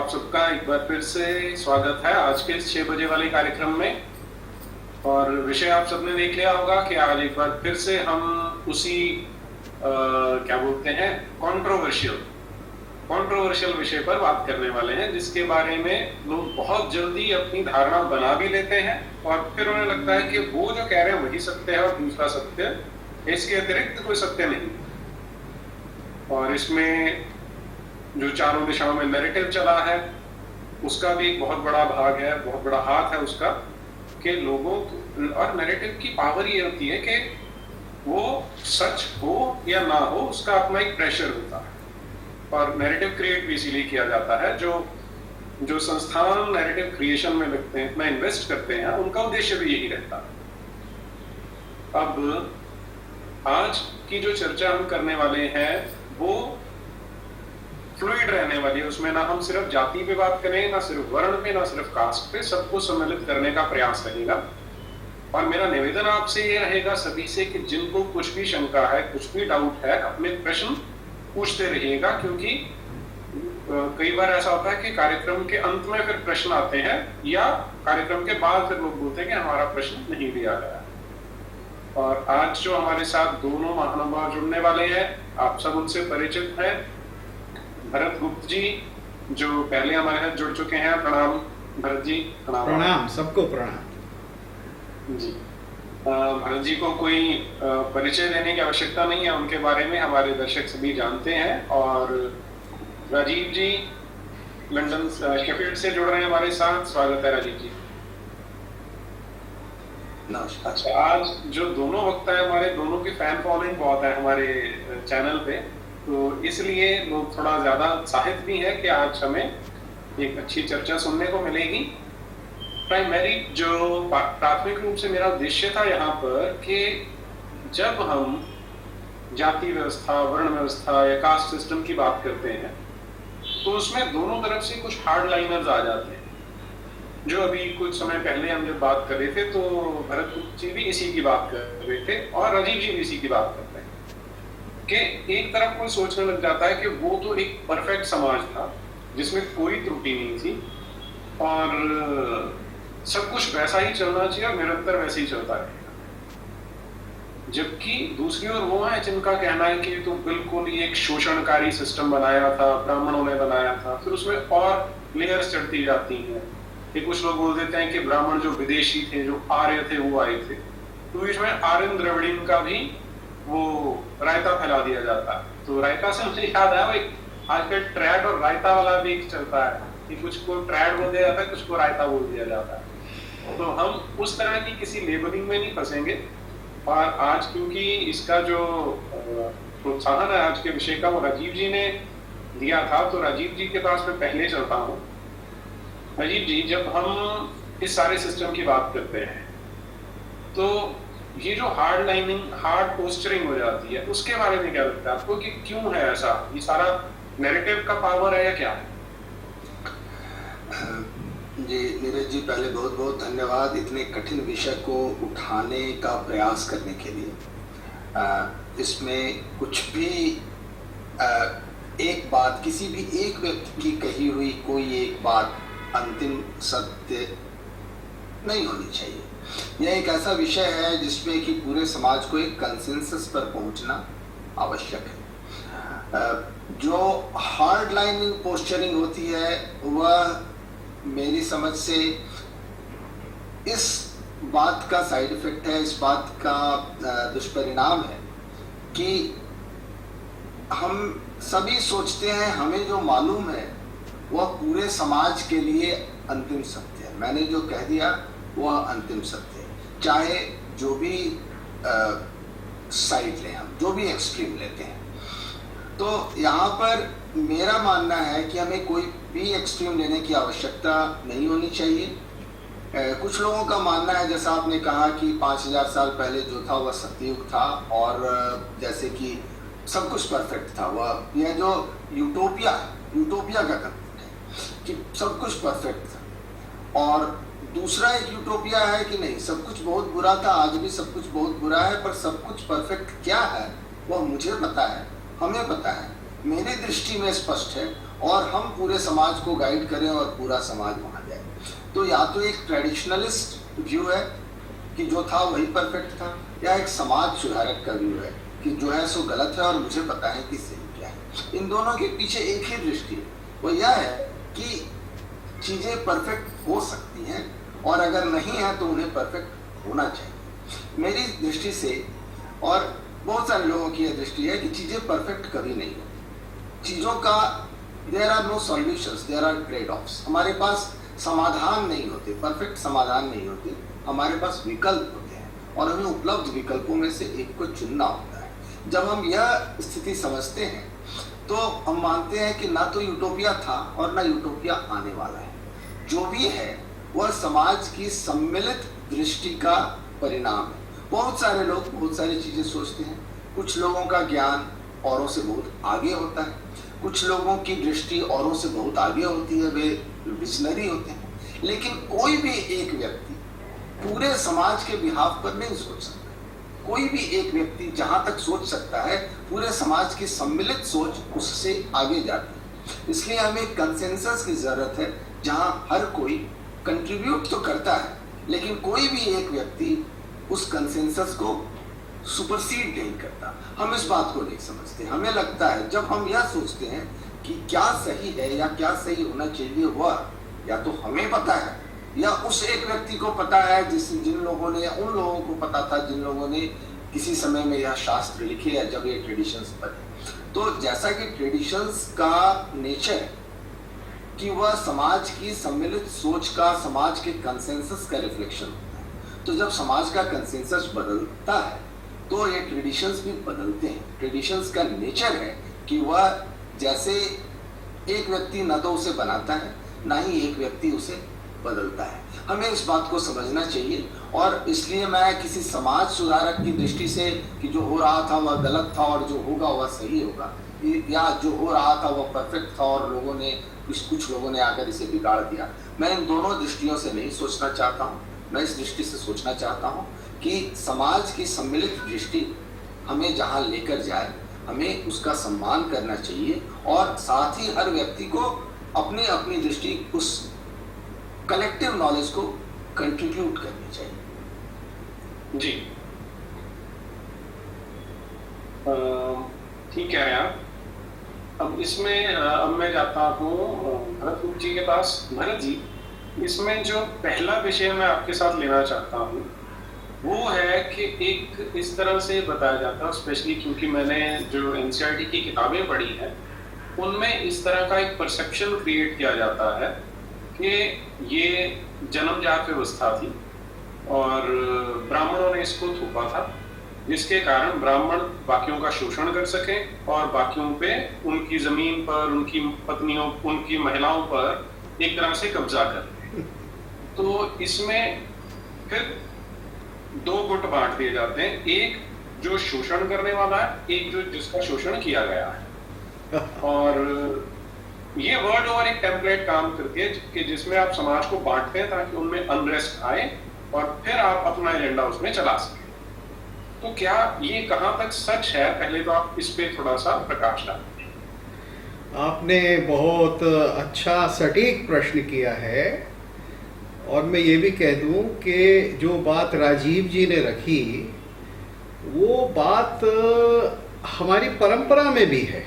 सबका एक बार फिर से स्वागत है आज के 6 बजे वाले कार्यक्रम में। और विषय आप सबने देख लिया होगा कि आज एक बार फिर से हम उसी क्या बोलते हैं कंट्रोवर्शियल विषय पर बात करने वाले हैं, जिसके बारे में लोग बहुत जल्दी अपनी धारणा बना भी लेते हैं और फिर उन्हें लगता है कि वो जो कह रहे हैं वही सत्य है और दूसरा सत्य, इसके अतिरिक्त कोई सत्य नहीं। और इसमें जो चारों दिशाओं में नैरेटिव चला है उसका भी एक बहुत बड़ा भाग है, बहुत बड़ा हाथ है उसका, कि लोगों और नैरेटिव की पावर ये होती है कि वो सच हो या ना हो उसका अपना एक प्रेशर होता है। और नैरेटिव क्रिएट भी इसीलिए किया जाता है। जो संस्थान नैरेटिव क्रिएशन में लगते हैं, में इन्वेस्ट करते हैं, उनका उद्देश्य भी यही रहता है। अब आज की जो चर्चा हम करने वाले हैं वो फ्लूइड रहने वाली है। उसमें ना हम सिर्फ जाति पे बात करें, ना सिर्फ वर्ण पे, ना सिर्फ कास्ट पे, सबको सम्मिलित करने का प्रयास रहेगा। और मेरा निवेदन आपसे ये रहेगा सभी से कि जिनको कुछ भी शंका है, कुछ भी डाउट है, अपने प्रश्न पूछते रहिएगा, क्योंकि कई बार ऐसा होता है कि कार्यक्रम के अंत में फिर प्रश्न आते हैं या कार्यक्रम के बाद फिर लोग बोलते हैं कि हमारा प्रश्न नहीं दिया गया। और आज जो हमारे साथ दोनों महानुभाव जुड़ने वाले हैं, आप सब उनसे परिचित हैं। भरत गुप्त जी जो पहले हमारे साथ जुड़ चुके हैं, प्रणाम भरत जी। प्रणाम सबको, प्रणाम जी। भरत जी को कोई परिचय देने की आवश्यकता नहीं है, उनके बारे में हमारे दर्शक सभी जानते हैं। और राजीव जी लंदन शेफील्ड से जुड़ रहे हैं हमारे साथ, स्वागत है राजीव जी। नमस्कार। अच्छा, आज जो दोनों वक्ता है हमारे दोनों की फैन फॉलोइंग बहुत है हमारे चैनल पे, तो इसलिए लोग थोड़ा ज्यादा उत्साहित भी है कि आज हमें एक अच्छी चर्चा सुनने को मिलेगी। प्राइमरी जो प्राथमिक रूप से मेरा उद्देश्य था यहाँ पर कि जब हम जाति व्यवस्था, वर्ण व्यवस्था या कास्ट सिस्टम की बात करते हैं तो उसमें दोनों तरफ से कुछ हार्ड लाइनर्स आ जाते हैं। जो अभी कुछ समय पहले हम जब बात कर रहे थे तो भरत गुप्त जी भी इसी की बात कर रहे थे और राजीव जी भी इसी की बात कर रहे हैं कि एक तरफ कोई सोचने लग जाता है कि वो तो एक परफेक्ट समाज था जिसमें कोई त्रुटि नहीं थी और सब कुछ वैसा ही चलना चाहिए और निरंतर वैसे ही चलता रहेगा। जबकि दूसरी ओर वो है जिनका कहना है कि तो बिल्कुल ही एक शोषणकारी सिस्टम बनाया था, ब्राह्मणों ने बनाया था, फिर उसमें और लेयर्स चढ़ती जाती हैं। कि कुछ लोग बोल देते हैं कि ब्राह्मण जो विदेशी थे, जो आर्य थे, वो आए थे, तो इसमें आर्यन द्रविड़ियन का भी वो रायता फैला दिया जाता है। तो रायता से मुझे याद आया भाई, आजकल ट्रैड और रायता वाला भी एक चलता है कि कुछ को ट्रैड बोल दिया जाता है, कुछ को रायता बोल दिया जाता है। तो हम उस तरह की किसी लेबलिंग में नहीं फंसेंगे। और आज क्योंकि इसका जो प्रोत्साहन है आज के विषय का वो राजीव जी ने दिया था, तो राजीव जी के पास मैं पहले चलता हूँ। राजीव जी, जब हम इस सारे सिस्टम की बात करते हैं तो ये जो हार्ड लाइनिंग, हार्ड पोस्चरिंग हो जाती है, उसके बारे में क्या लगता है आपको कि क्यों है ऐसा? ये सारा नैरेटिव का पावर है या क्या है? जी नीरज जी, पहले बहुत बहुत धन्यवाद इतने कठिन विषय को उठाने का प्रयास करने के लिए। इसमें कुछ भी एक बात, किसी भी एक व्यक्ति की कही हुई कोई एक बात अंतिम सत्य नहीं होनी चाहिए। यह एक ऐसा विषय है जिसमें कि पूरे समाज को एक कंसेंसस पर पहुंचना आवश्यक है। जो हार्ड लाइन पोस्चरिंग होती है वह मेरी समझ से इस बात का साइड इफेक्ट है, इस बात का दुष्परिणाम है कि हम सभी सोचते हैं हमें जो मालूम है वह पूरे समाज के लिए अंतिम सत्य है। मैंने जो कह दिया वह अंतिम सत्य है, चाहे जो भी साइड लें, हम जो भी एक्सट्रीम लेते हैं। तो यहाँ पर मेरा मानना है कि हमें कोई भी एक्सट्रीम लेने की आवश्यकता नहीं होनी चाहिए। कुछ लोगों का मानना है, जैसा आपने कहा कि 5000 साल पहले जो था वह सतयुग था और जैसे कि सब कुछ परफेक्ट था, वह यह जो यूटोपिया का कंसेप्ट है कि सब कुछ परफेक्ट था। और दूसरा एक यूटोपिया है कि नहीं, सब कुछ बहुत बुरा था, आज भी सब कुछ बहुत बुरा है, पर सब कुछ परफेक्ट क्या है वह मुझे पता है, हमें पता है, मेरी दृष्टि में स्पष्ट है और हम पूरे समाज को गाइड करें और पूरा समाज वहां जाए। तो या तो एक ट्रेडिशनलिस्ट व्यू है कि जो था वही परफेक्ट था, या एक समाज सुधारक का व्यू है कि जो है सो गलत है और मुझे पता है कि सही क्या है। इन दोनों के पीछे एक ही दृष्टि है, वो यह है कि चीजें परफेक्ट हो सकती हैं और अगर नहीं है तो उन्हें परफेक्ट होना चाहिए। मेरी दृष्टि से और बहुत सारे लोगों की यह दृष्टि है कि चीजें परफेक्ट कभी नहीं होती। चीजों का there are no solutions, there are trade offs. हमारे पास समाधान नहीं होते, परफेक्ट समाधान नहीं होते, हमारे पास विकल्प होते हैं और हमें उपलब्ध विकल्पों में से एक को चुनना होता है। जब हम यह स्थिति समझते हैं तो हम मानते हैं कि ना तो यूटोपिया था और ना यूटोपिया आने वाला है। जो भी है वह समाज की सम्मिलित दृष्टि का परिणाम है। बहुत सारे लोग बहुत सारी चीजें सोचते हैं, कुछ लोगों का ज्ञान औरों से बहुत आगे होता है, कुछ लोगों की दृष्टि औरों से बहुत आगे होती है, वे विजनरी होते हैं, लेकिन कोई भी एक व्यक्ति पूरे समाज के बिहाफ पर नहीं सोच सकता। कोई भी एक व्यक्ति जहां तक सोच सकता है, पूरे समाज की सम्मिलित सोच उससे आगे जाती है। इसलिए हमें कंसेंसस की जरूरत है जहां हर कोई कंट्रीब्यूट तो करता है, लेकिन कोई भी एक व्यक्ति उस कंसेंसस को सुपरसीड नहीं करता। हम इस बात को नहीं समझते। हमें लगता है जब हम यह सोचते हैं कि क्या सही है या क्या सही होना चाहिए, वह या तो हमें पता है या उस एक व्यक्ति को पता है जिन लोगों ने, उन लोगों को पता था जिन लोगों ने किसी समय में यह शास्त्र लिखे या जब ये ट्रेडिशंस बने। तो जैसा कि ट्रेडिशंस का नेचर कि वह समाज की सम्मिलित सोच का, समाज के कंसेंसस का रिफ्लेक्शन होता है, तो जब समाज का कंसेंसस बदलता है तो ये ट्रेडिशंस भी बदलते हैं। ट्रेडिशंस का नेचर है कि वह जैसे एक व्यक्ति न तो उसे बनाता है ना ही एक व्यक्ति उसे बदलता है। हमें इस बात को समझना चाहिए और इसलिए मैं किसी समाज सुधारक की दृष्टि से कि जो हो रहा था वह गलत था और जो होगा वह सही होगा, या जो हो रहा था वह परफेक्ट था और लोगों ने कुछ लोगों ने आकर इसे बिगाड़ दिया, मैं इन दोनों दृष्टियों से नहीं सोचना चाहता हूँ। मैं इस दृष्टि से सोचना चाहता हूँ कि समाज की सम्मिलित दृष्टि हमें जहाँ लेकर जाए, हमें उसका सम्मान करना चाहिए और साथ ही हर व्यक्ति को अपनी अपनी दृष्टि उस कलेक्टिव नॉलेज को कंट्रीब्यूट करनी चाहिए। जी, ठीक है यार। अब इसमें अब मैं जाता हूँ भरत जी के पास। भरत जी, इसमें जो पहला विषय मैं आपके साथ लेना चाहता हूँ वो है कि एक इस तरह से बताया जाता है, स्पेशली क्योंकि मैंने जो एनसीईआरटी की किताबें पढ़ी हैं उनमें इस तरह का एक परसेप्शन क्रिएट किया जाता है कि ये जन्मजात व्यवस्था थी और ब्राह्मणों ने इसको थोपा था, जिसके कारण ब्राह्मण बाकियों का शोषण कर सकें और बाकियों पे उनकी जमीन पर, उनकी पत्नियों, उनकी महिलाओं पर एक तरह से कब्जा कर। तो इसमें फिर दो गुट बांट दिए जाते हैं, एक जो शोषण करने वाला है, एक जो जिसका शोषण किया गया है। और ये वर्ड ओवर एक टेम्पलेट काम करती है कि जिसमें आप समाज को बांटते हैं ताकि उनमें अनरेस्ट आए और फिर आप अपना एजेंडा उसमें चला सकें। तो क्या ये कहां तक सच है, पहले तो आप इस पे थोड़ा सा प्रकाश डालें। आपने बहुत अच्छा सटीक प्रश्न किया है और मैं ये भी कह दूं कि जो बात राजीव जी ने रखी वो बात हमारी परंपरा में भी है,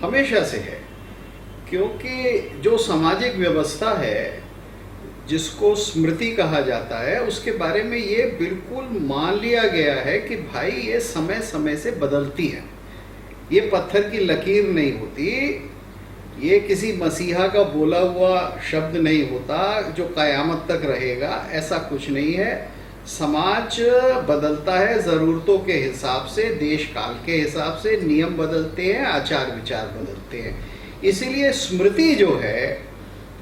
हमेशा से है। क्योंकि जो सामाजिक व्यवस्था है जिसको स्मृति कहा जाता है, उसके बारे में ये बिल्कुल मान लिया गया है कि भाई ये समय समय से बदलती है, ये पत्थर की लकीर नहीं होती, ये किसी मसीहा का बोला हुआ शब्द नहीं होता जो कयामत तक रहेगा, ऐसा कुछ नहीं है। समाज बदलता है ज़रूरतों के हिसाब से, देश काल के हिसाब से, नियम बदलते हैं, आचार विचार बदलते हैं। इसीलिए स्मृति जो है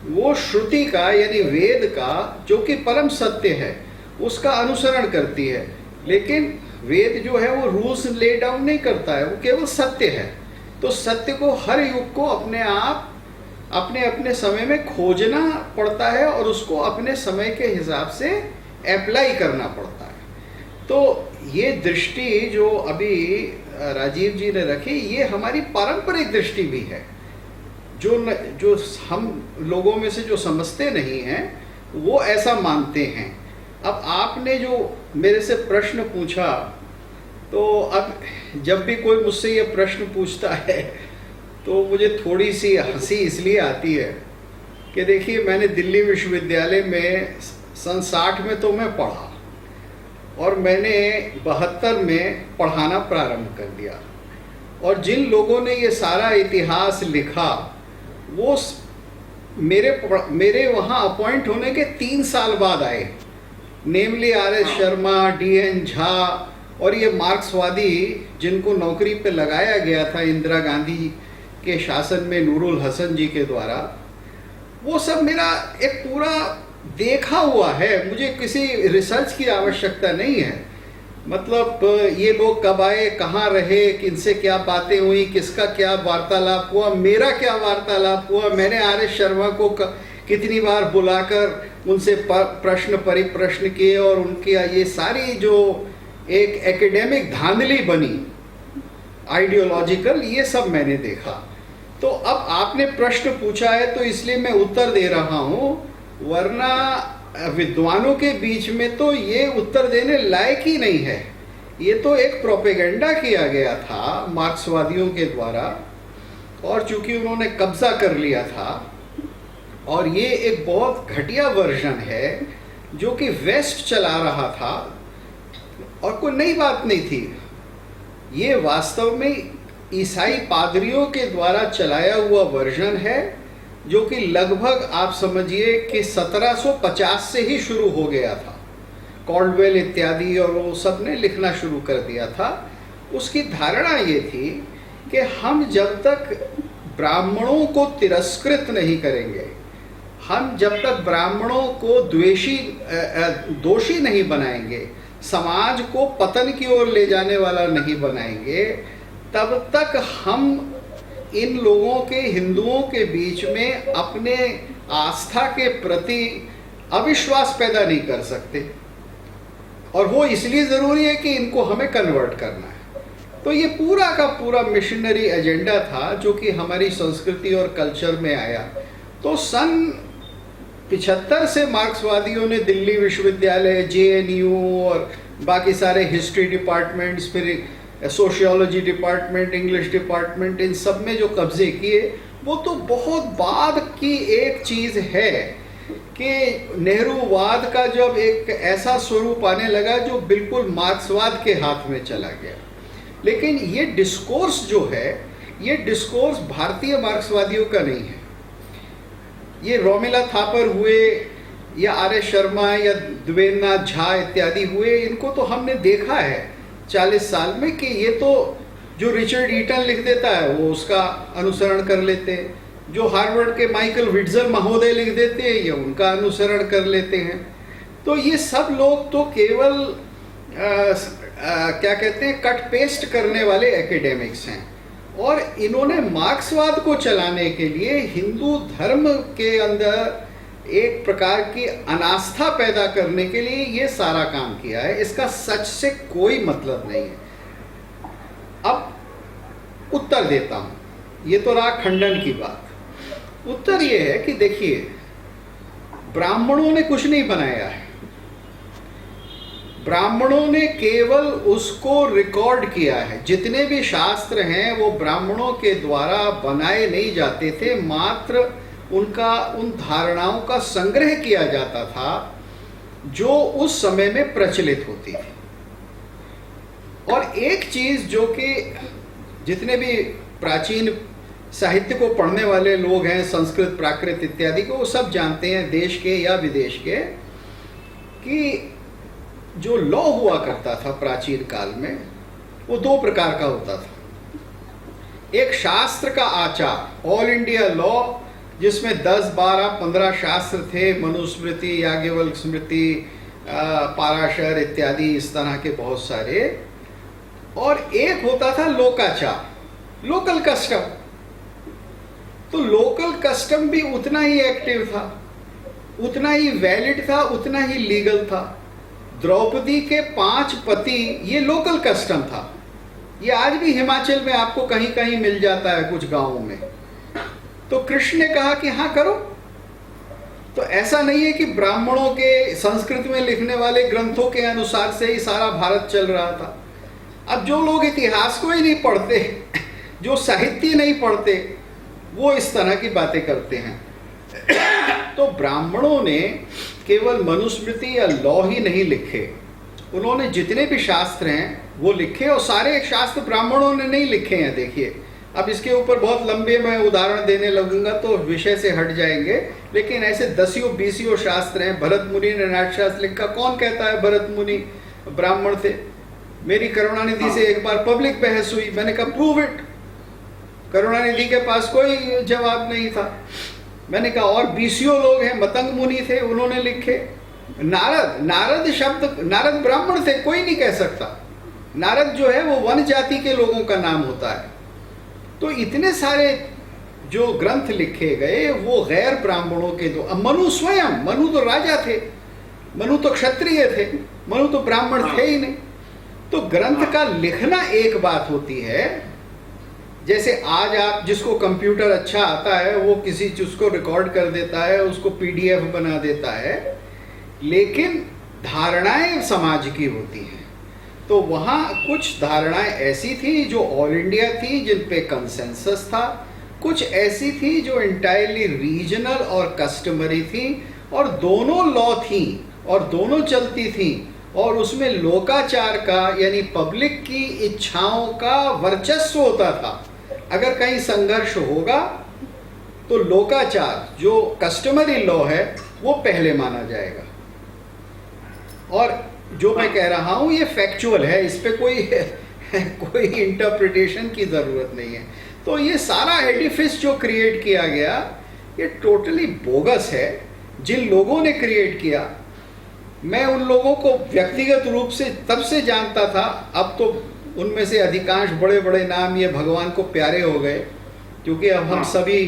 वो श्रुति का यानी वेद का, जो कि परम सत्य है, उसका अनुसरण करती है। लेकिन वेद जो है वो रूल्स ले डाउन नहीं करता है, वो केवल सत्य है। तो सत्य को हर युग को अपने आप अपने अपने समय में खोजना पड़ता है और उसको अपने समय के हिसाब से अप्लाई करना पड़ता है। तो ये दृष्टि जो अभी राजीव जी ने रखी, ये हमारी पारंपरिक दृष्टि भी है। जो हम लोगों में से जो समझते नहीं हैं वो ऐसा मानते हैं। अब आपने जो मेरे से प्रश्न पूछा, तो अब जब भी कोई मुझसे ये प्रश्न पूछता है तो मुझे थोड़ी सी हंसी इसलिए आती है कि देखिए, मैंने दिल्ली विश्वविद्यालय में सन 60 में तो मैं पढ़ा और मैंने 72 में पढ़ाना प्रारंभ कर दिया, और जिन लोगों ने ये सारा इतिहास लिखा वो मेरे वहाँ अपॉइंट होने के 3 साल बाद आए, नेमली आर.एस. शर्मा, डी.एन. झा, और ये मार्क्सवादी जिनको नौकरी पे लगाया गया था इंदिरा गांधी के शासन में नूरुल हसन जी के द्वारा, वो सब मेरा एक पूरा देखा हुआ है। मुझे किसी रिसर्च की आवश्यकता नहीं है। मतलब ये लोग कब आए, कहाँ रहे, किनसे क्या बातें हुई, किसका क्या वार्तालाप हुआ, मेरा क्या वार्तालाप हुआ, मैंने आर.एस. शर्मा को कितनी बार बुलाकर उनसे प्रश्न परिप्रश्न किए, और उनकी ये सारी जो एक एकेडमिक धांधली बनी आइडियोलॉजिकल, ये सब मैंने देखा। तो अब आपने प्रश्न पूछा है तो इसलिए मैं उत्तर दे रहा हूँ, वरना विद्वानों के बीच में तो ये उत्तर देने लायक ही नहीं है। ये तो एक प्रोपेगेंडा किया गया था मार्क्सवादियों के द्वारा, और चूंकि उन्होंने कब्जा कर लिया था, और ये एक बहुत घटिया वर्जन है जो कि वेस्ट चला रहा था, और कोई नई बात नहीं थी। ये वास्तव में ईसाई पादरियों के द्वारा चलाया हुआ वर्जन है, जो कि लगभग आप समझिए कि 1750 से ही शुरू हो गया था। कॉल्डवेल इत्यादि और वो सब ने लिखना शुरू कर दिया था। उसकी धारणा ये थी कि हम जब तक ब्राह्मणों को तिरस्कृत नहीं करेंगे, हम जब तक ब्राह्मणों को दोषी नहीं बनाएंगे, समाज को पतन की ओर ले जाने वाला नहीं बनाएंगे, तब तक हम इन लोगों के, हिंदुओं के बीच में अपने आस्था के प्रति अविश्वास पैदा नहीं कर सकते। और वो इसलिए ज़रूरी है कि इनको हमें कन्वर्ट करना है। तो ये पूरा का पूरा मिशनरी एजेंडा था जो कि हमारी संस्कृति और कल्चर में आया। तो सन 75 से मार्क्सवादियों ने दिल्ली विश्वविद्यालय, JNU और बाकी सारे हिस्ट्री डिपार्टमेंट्स, फिर सोशियोलॉजी डिपार्टमेंट, इंग्लिश डिपार्टमेंट, इन सब में जो कब्जे किए, वो तो बहुत बाद की एक चीज़ है कि नेहरूवाद का जब एक ऐसा स्वरूप आने लगा जो बिल्कुल मार्क्सवाद के हाथ में चला गया। लेकिन ये डिस्कोर्स जो है, ये डिस्कोर्स भारतीय मार्क्सवादियों का नहीं है। ये रोमिला थापर हुए या आर.एस. शर्मा या देवेंद्रनाथ झा इत्यादि हुए, इनको तो हमने देखा है 40 साल में कि ये तो जो रिचर्ड ईटन लिख देता है वो उसका अनुसरण कर लेते हैं, जो हार्वर्ड के माइकल विट्जर महोदय लिख देते हैं ये उनका अनुसरण कर लेते हैं। तो ये सब लोग तो केवल क्या कहते हैं, कट पेस्ट करने वाले एकेडमिक्स हैं, और इन्होंने मार्क्सवाद को चलाने के लिए हिंदू धर्म के अंदर एक प्रकार की अनास्था पैदा करने के लिए ये सारा काम किया है। इसका सच से कोई मतलब नहीं है। अब उत्तर देता हूं। ये तो रहा खंडन की बात। उत्तर ये है कि देखिए, ब्राह्मणों ने कुछ नहीं बनाया है, ब्राह्मणों ने केवल उसको रिकॉर्ड किया है। जितने भी शास्त्र हैं वो ब्राह्मणों के द्वारा बनाए नहीं जाते थे, मात्र उनका उन धारणाओं का संग्रह किया जाता था जो उस समय में प्रचलित होती थी। और एक चीज जो कि जितने भी प्राचीन साहित्य को पढ़ने वाले लोग हैं, संस्कृत, प्राकृत इत्यादि को, वो सब जानते हैं, देश के या विदेश के, कि जो लॉ हुआ करता था प्राचीन काल में वो 2 प्रकार का होता था। एक शास्त्र का आचार, ऑल इंडिया लॉ, जिसमें 10, 12, 15 शास्त्र थे, मनुस्मृति, याज्ञवल्क्य स्मृति, पाराशर इत्यादि, इस तरह के बहुत सारे। और एक होता था लोकाचार, लोकल कस्टम। तो लोकल कस्टम भी उतना ही एक्टिव था, उतना ही वैलिड था, उतना ही लीगल था। द्रौपदी के 5 पति, ये लोकल कस्टम था। ये आज भी हिमाचल में आपको कहीं कहीं मिल जाता है, कुछ गांवों में। तो कृष्ण ने कहा कि हाँ करो। तो ऐसा नहीं है कि ब्राह्मणों के संस्कृत में लिखने वाले ग्रंथों के अनुसार से ही सारा भारत चल रहा था। अब जो लोग इतिहास को ही नहीं पढ़ते, जो साहित्य नहीं पढ़ते, वो इस तरह की बातें करते हैं। तो ब्राह्मणों ने केवल मनुस्मृति या लॉ ही नहीं लिखे, उन्होंने जितने भी शास्त्र हैं वो लिखे, और सारे शास्त्र ब्राह्मणों ने नहीं लिखे हैं। देखिए, अब इसके ऊपर बहुत लंबे मैं उदाहरण देने लगूंगा तो विषय से हट जाएंगे, लेकिन ऐसे 10-20 शास्त्र हैं। भरत मुनि ने नाट्यशास्त्र लिखा। कौन कहता है भरत मुनि ब्राह्मण थे? मेरी करुणानिधि से एक बार पब्लिक बहस हुई, मैंने कहा प्रूव इट। करुणानिधि के पास कोई जवाब नहीं था। मैंने कहा और 20 लोग हैं, मतंग मुनि थे, उन्होंने लिखे। नारद शब्द, नारद ब्राह्मण थे, कोई नहीं कह सकता। नारद जो है वो वन जाति के लोगों का नाम होता है। तो इतने सारे जो ग्रंथ लिखे गए वो गैर ब्राह्मणों के दो। अब मनु स्वयं, मनु तो राजा थे, मनु तो क्षत्रिय थे, मनु तो ब्राह्मण थे ही नहीं। तो ग्रंथ का लिखना एक बात होती है, जैसे आज आप जिसको कंप्यूटर अच्छा आता है वो किसी चीज को रिकॉर्ड कर देता है, उसको पीडीएफ बना देता है, लेकिन धारणाएं समाज की होती हैं। तो वहाँ कुछ धारणाएं ऐसी थी जो ऑल इंडिया थी, जिन पे कंसेंसस था, कुछ ऐसी थी जो इंटायरली रीजनल और कस्टमरी थी, और दोनों लॉ थी और दोनों चलती थी, और उसमें लोकाचार का यानी पब्लिक की इच्छाओं का वर्चस्व होता था। अगर कहीं संघर्ष होगा तो लोकाचार जो कस्टमरी लॉ है वो पहले माना जाएगा। और जो मैं कह रहा हूं ये फैक्चुअल है, इस पे कोई इंटरप्रिटेशन की जरूरत नहीं है। तो ये सारा एडिफिस जो क्रिएट किया गया ये टोटली बोगस है। जिन लोगों ने क्रिएट किया, मैं उन लोगों को व्यक्तिगत रूप से तब से जानता था, अब तो उनमें से अधिकांश बड़े बड़े नाम ये भगवान को प्यारे हो गए, क्योंकि अब हम सभी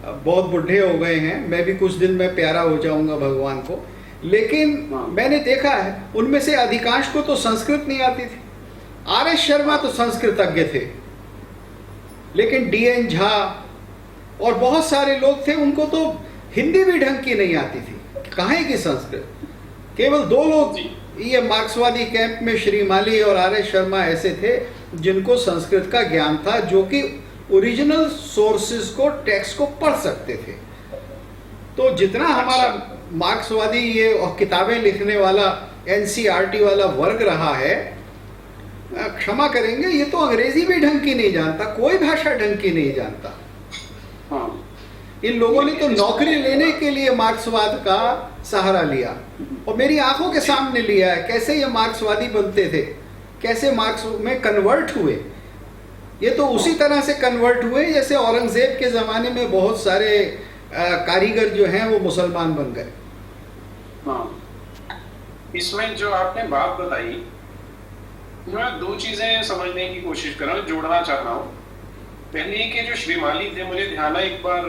बहुत बुढ़े हो गए हैं। मैं भी कुछ दिन में प्यारा हो जाऊंगा भगवान को। लेकिन मैंने देखा है उनमें से अधिकांश को तो संस्कृत नहीं आती थी। आर.एस. शर्मा तो संस्कृतज्ञ थे, लेकिन डी.एन. झा और बहुत सारे लोग थे, उनको तो हिंदी भी ढंग की नहीं आती थी, कहाँ की संस्कृत। केवल 2 लोग ये मार्क्सवादी कैंप में श्री माली और आर.एस. शर्मा ऐसे थे जिनको संस्कृत का ज्ञान था, जो कि ओरिजिनल सोर्सेज को, टेक्स्ट को पढ़ सकते थे। तो जितना हमारा मार्क्सवादी ये और किताबें लिखने वाला एनसीईआरटी वाला वर्ग रहा है, क्षमा करेंगे, ये तो अंग्रेजी भी ढंग की नहीं जानता, कोई भाषा ढंग की नहीं जानता। इन लोगों ने तो नौकरी लेने के लिए मार्क्सवाद का सहारा लिया, और मेरी आंखों के सामने लिया है कैसे ये मार्क्सवादी बनते थे, कैसे मार्क्स में कन्वर्ट हुए। ये तो उसी तरह से कन्वर्ट हुए जैसे औरंगजेब के ज़माने में बहुत सारे कारीगर जो हैं वो मुसलमान बन गए। इसमें जो आपने बात बताई, मैं 2 चीजें समझने की कोशिश कर रहा हूँ, जोड़ना चाह रहा हूँ। पहली कि जो श्री माली थे, मुझे ध्यान है एक बार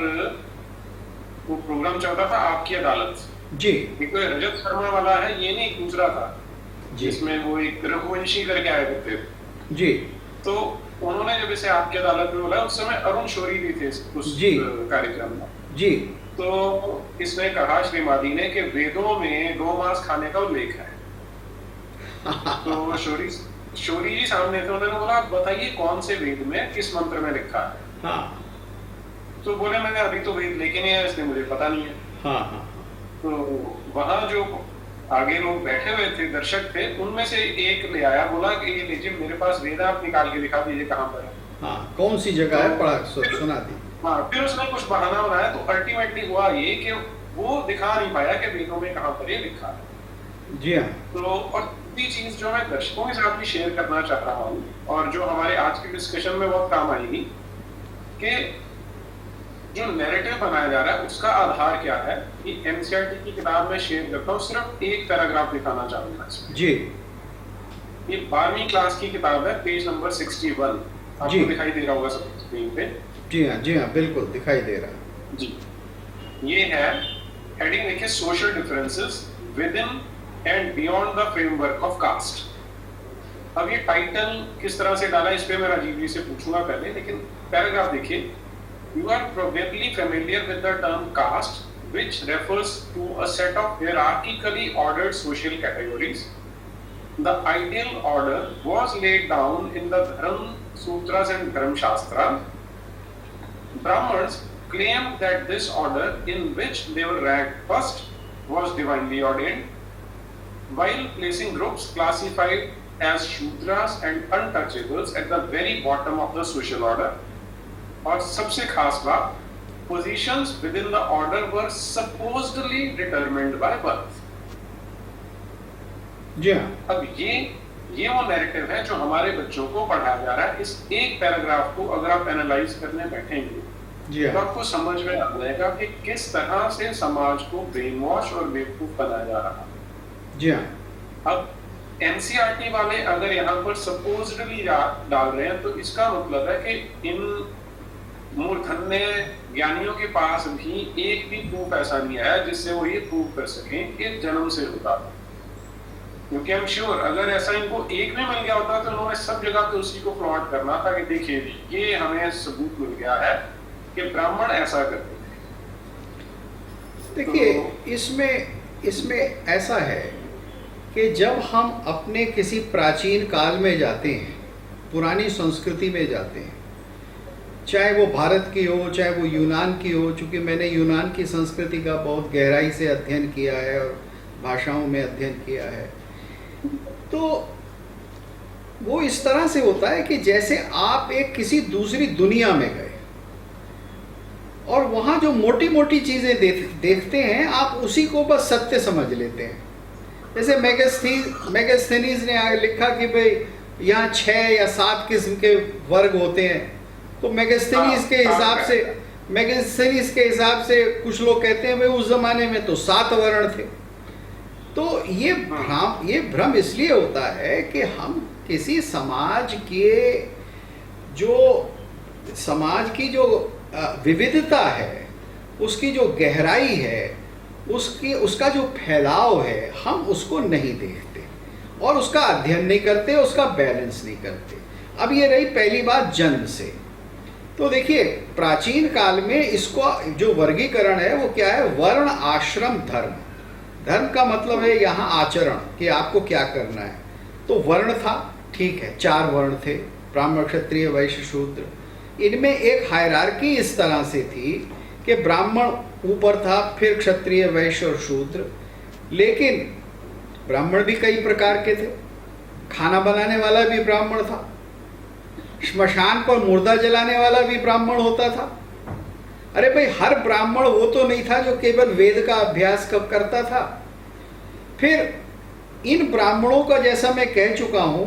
वो प्रोग्राम चलता था आपकी अदालत जी, एक रजत शर्मा वाला है, ये नहीं दूसरा था जिसमें वो एक रघुवंशी करके आए थे जी। तो उन्होंने जब इसे आपकी अदालत में बोला, उस समय अरुण शौरी भी थे उस कार्यक्रम में जी। तो इसने कहा श्री माली ने कि वेदों में गौमांस खाने का उल्लेख है। तो शौरी जी सामने थे, उन्होंने बोला आप बताइए कौन से वेद में किस मंत्र में लिखा है। हाँ। तो बोले मैंने अभी तो वेद लेके नहीं आया, इसलिए मुझे पता नहीं है। हाँ। तो वहां जो आगे लोग बैठे हुए थे, दर्शक थे, उनमें से एक ले आया, बोला कि ये लीजिए मेरे पास वेद, आप निकाल के दिखा दीजिए कहाँ पर है। हाँ, कौन सी जगह है, पढ़ा सुना दी। हाँ, फिर उसने कुछ बहाना बनाया, तो अल्टीमेटली हुआ ये कि वो दिखा नहीं पाया कि वेदों में कहाँ पर ये लिखा है। जी हाँ। तो और दूसरी चीज जो मैं दर्शकों के साथ भी शेयर करना चाह रहा हूँ, और जो हमारे आज के डिस्कशन में बहुत काम आएगी, कि जो नैरेटिव बनाया जा रहा है उसका आधार क्या है। ये एनसीईआरटी की किताब में शेयर करता हूँ, सिर्फ एक पैराग्राफ दिखाना चाहूंगा इसमें जी। ये 12वीं क्लास की किताब है, पेज नंबर 61। आपको दिखाई दे रहा होगा सब स्क्रीन पे। जी हाँ, बिल्कुल दिखाई दे रहा है जी। ये है हेडिंग, देखिए, social differences within and beyond the framework of caste. अब ये टाइटल किस तरह से डाला, इस पे मैं राजीव जी से पूछूंगा पहले, लेकिन पैराग्राफ देखिए। You are probably familiar with the term caste, which refers to a set of hierarchically ordered social categories. The ideal order was laid down in the Dharma Sutras and Dharma Shastra. Brahmins claimed that this order, in which they were ranked first, was divinely ordained, while placing groups classified as Shudras and untouchables at the very bottom of the social order. और सबसे खास बात, positions within the order were supposedly determined by birth. जी हाँ, अब ये वो narrative है जो हमारे बच्चों को पढ़ाया जा रहा है। इस एक पैराग्राफ को अगर आप एनालाइज करने बैठेंगे जी तो हाँ, आपको समझ में आ जाएगा कि किस तरह से समाज को ब्रेन वॉश और बेवकूफ बनाया जा रहा है। जी हाँ, अब एनसीईआरटी वाले अगर यहाँ पर सपोजडली डाल रहे हैं तो इसका मतलब है कि इन मूर्धन्य ज्ञानियों के पास भी एक भी प्रूफ ऐसा नहीं आया जिससे वो ये प्रूव कर सकें कि जन्म से होता था। क्योंकि आई एम श्योर अगर ऐसा इनको एक में मिल गया होता तो उन्होंने सब जगह पे उसी को फ्लॉट करना था कि देखिए जी ये हमें सबूत मिल गया है कि ब्राह्मण ऐसा करते थे। देखिए इसमें ऐसा है कि जब हम अपने किसी प्राचीन काल में जाते हैं, पुरानी संस्कृति में जाते हैं, चाहे वो भारत की हो चाहे वो यूनान की हो, चूँकि मैंने यूनान की संस्कृति का बहुत गहराई से अध्ययन किया है और भाषाओं में अध्ययन किया है, तो वो इस तरह से होता है कि जैसे आप एक किसी दूसरी दुनिया में गए और वहाँ जो मोटी मोटी चीज़ें देखते हैं आप उसी को बस सत्य समझ लेते हैं। जैसे मेगास्थनीज ने लिखा कि भाई यहाँ 6 या 7 किस्म के वर्ग होते हैं, तो मेगास्थनीज के हिसाब से कुछ लोग कहते हैं भाई उस जमाने में तो 7 वर्ण थे। तो ये भ्रम इसलिए होता है कि हम किसी समाज की जो विविधता है, उसकी जो गहराई है, उसका जो फैलाव है, हम उसको नहीं देखते और उसका अध्ययन नहीं करते, उसका बैलेंस नहीं करते। अब ये रही पहली बात जन्म से। तो देखिए प्राचीन काल में इसको जो वर्गीकरण है वो क्या है, वर्ण आश्रम धर्म। धर्म का मतलब है यहाँ आचरण कि आपको क्या करना है। तो वर्ण था, ठीक है, 4 वर्ण थे, ब्राह्मण क्षत्रिय वैश्य शूद्र। इनमें एक हायरार्की इस तरह से थी कि ब्राह्मण ऊपर था, फिर क्षत्रिय वैश्य और शूद्र। लेकिन ब्राह्मण भी कई प्रकार के थे, खाना बनाने वाला भी ब्राह्मण था, श्मशान पर मुर्दा जलाने वाला भी ब्राह्मण होता था। अरे भाई हर ब्राह्मण वो तो नहीं था जो केवल वेद का अभ्यास करता था। फिर इन ब्राह्मणों का, जैसा मैं कह चुका हूं,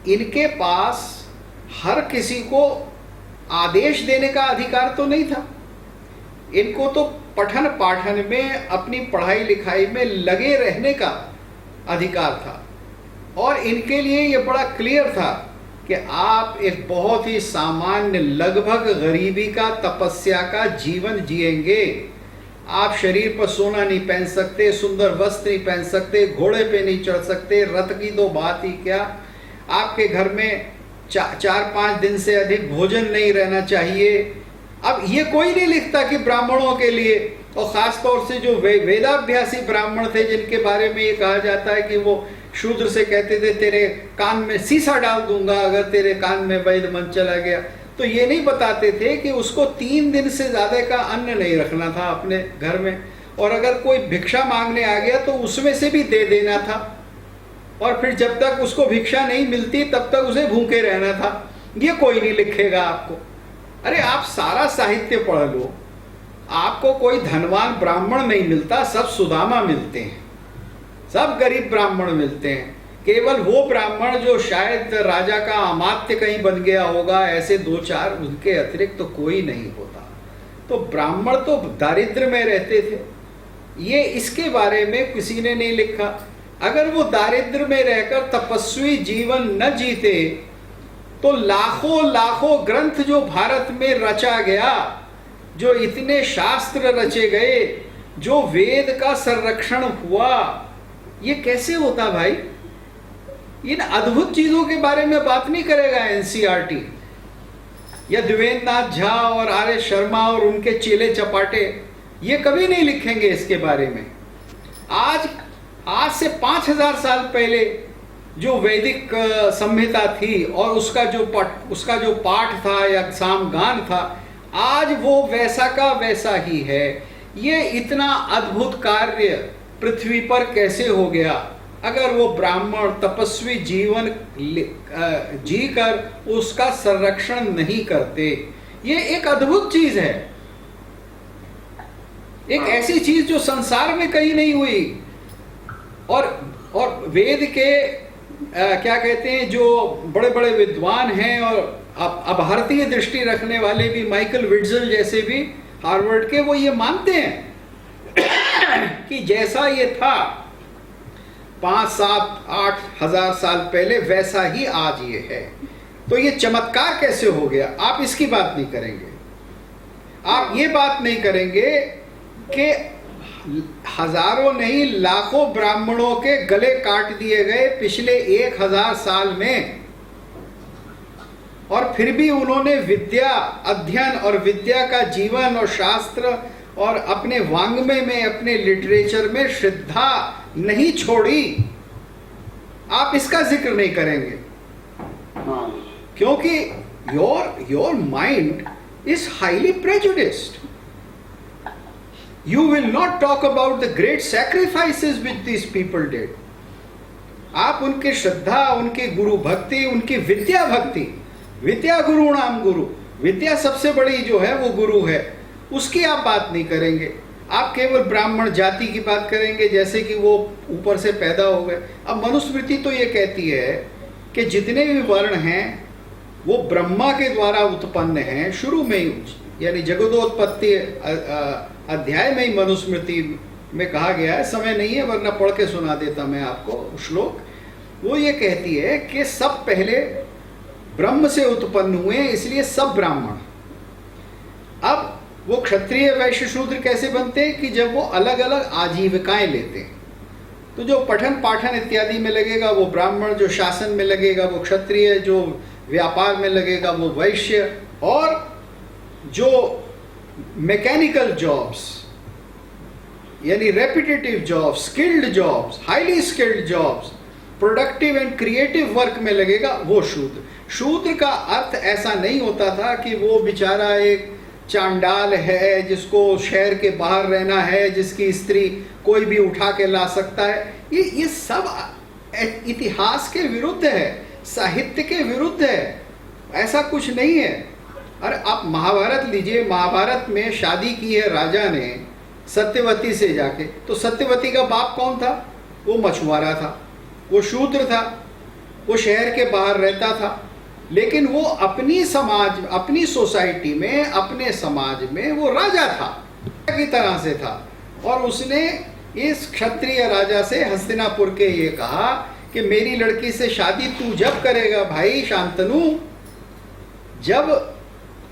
इनके पास हर किसी को आदेश देने का अधिकार तो नहीं था। इनको तो पठन पाठन में, अपनी पढ़ाई लिखाई में लगे रहने का अधिकार था और इनके लिए ये बड़ा क्लियर था कि आप एक बहुत ही सामान्य, लगभग गरीबी का, तपस्या का जीवन जिएंगे। आप शरीर पर सोना नहीं पहन सकते, सुंदर वस्त्र नहीं पहन सकते, घोड़े पे नहीं चढ़ सकते, रथ की तो बात ही क्या। आपके घर में 4-5 दिन से अधिक भोजन नहीं रहना चाहिए। अब ये कोई नहीं लिखता कि ब्राह्मणों के लिए, और ख़ास तौर से जो वेदाभ्यासी ब्राह्मण थे जिनके बारे में ये कहा जाता है कि वो शूद्र से कहते थे तेरे कान में सीसा डाल दूंगा अगर तेरे कान में वैद मन चला गया, तो ये नहीं बताते थे कि उसको 3 दिन से ज़्यादा का अन्न नहीं रखना था अपने घर में, और अगर कोई भिक्षा मांगने आ गया तो उसमें से भी दे देना था, और फिर जब तक उसको भिक्षा नहीं मिलती तब तक उसे भूखे रहना था। ये कोई नहीं लिखेगा आपको। अरे आप सारा साहित्य पढ़ लो, आपको कोई धनवान ब्राह्मण नहीं मिलता, सब सुदामा मिलते हैं, सब गरीब ब्राह्मण मिलते हैं। केवल वो ब्राह्मण जो शायद राजा का अमात्य कहीं बन गया होगा, ऐसे 2-4, उनके अतिरिक्त तो कोई नहीं होता। तो ब्राह्मण तो दारिद्र्य में रहते थे, ये इसके बारे में किसी ने नहीं लिखा। अगर वो दारिद्र्य में रहकर तपस्वी जीवन न जीते तो लाखों लाखों ग्रंथ जो भारत में रचा गया, जो इतने शास्त्र रचे गए, जो वेद का संरक्षण हुआ, ये कैसे होता भाई? इन अद्भुत चीजों के बारे में बात नहीं करेगा एनसीईआरटी। या देवेंद्र नाथ झा और आर एस शर्मा और उनके चेले चपाटे ये कभी नहीं लिखेंगे इसके बारे में। आज से 5000 साल पहले जो वैदिक संहिता थी और उसका जो पाठ था या सामगान था, आज वो वैसा का वैसा ही है। ये इतना अद्भुत कार्य पृथ्वी पर कैसे हो गया अगर वो ब्राह्मण तपस्वी जीवन जीकर उसका संरक्षण नहीं करते। ये एक अद्भुत चीज है, एक ऐसी चीज जो संसार में कहीं नहीं हुई। और वेद के क्या कहते हैं, जो बड़े बड़े विद्वान हैं और अब भारतीय दृष्टि रखने वाले भी, माइकल विट्जल जैसे भी हार्वर्ड के, वो ये मानते हैं कि जैसा ये था 5, 7, 8 हजार साल पहले वैसा ही आज ये है। तो ये चमत्कार कैसे हो गया, आप इसकी बात नहीं करेंगे। आप ये बात नहीं करेंगे कि हजारों नहीं लाखों ब्राह्मणों के गले काट दिए गए पिछले 1000 साल में, और फिर भी उन्होंने विद्या अध्ययन और विद्या का जीवन और शास्त्र और अपने वाङ्मय में, अपने लिटरेचर में श्रद्धा नहीं छोड़ी। आप इसका जिक्र नहीं करेंगे क्योंकि your mind is highly prejudiced. You will not talk about the great sacrifices which these people did. आप उनके श्रद्धा, उनके गुरु भक्ति, उनकी विद्या भक्ति, विद्या गुरु नाम गुरु, विद्या सबसे बड़ी जो है वो गुरु है, उसकी आप बात नहीं करेंगे। आप केवल ब्राह्मण जाति की बात करेंगे जैसे कि वो ऊपर से पैदा हो गए। अब मनुस्मृति तो ये कहती है कि जितने भी वर्ण हैं वो ब्रह्मा के द्वारा उत्पन्न हैं शुरू में ही, यानी जगदोत्पत्ति अध्याय में ही मनुस्मृति में कहा गया है। समय नहीं है वरना पढ़ के सुना देता मैं आपको श्लोक। वो ये कहती है कि सब पहले ब्रह्म से उत्पन्न हुए, इसलिए सब ब्राह्मण। अब वो क्षत्रिय वैश्य शूद्र कैसे बनते हैं कि जब वो अलग अलग आजीविकाएं लेते हैं। तो जो पठन पाठन इत्यादि में लगेगा वो ब्राह्मण, जो शासन में लगेगा वो क्षत्रिय, जो व्यापार में लगेगा वो वैश्य, और जो मैकेनिकल जॉब्स यानी repetitive jobs, skilled jobs, highly skilled jobs, productive and creative work में लगेगा वो शूद्र। शूद्र का अर्थ ऐसा नहीं होता था कि वो बेचारा एक चांडाल है जिसको शहर के बाहर रहना है, जिसकी स्त्री कोई भी उठा के ला सकता है। ये सब इतिहास के विरुद्ध है, साहित्य के विरुद्ध है, ऐसा कुछ नहीं है। अरे आप महाभारत लीजिए, महाभारत में शादी की है राजा ने सत्यवती से जाके, तो सत्यवती का बाप कौन था? वो मछुआरा था, वो शूद्र था, वो शहर के बाहर रहता था, लेकिन वो अपनी समाज, अपनी सोसाइटी में, अपने समाज में वो राजा था की तरह से था। और उसने इस क्षत्रिय राजा से, हस्तिनापुर के, ये कहा कि मेरी लड़की से शादी तू जब करेगा भाई शांतनु, जब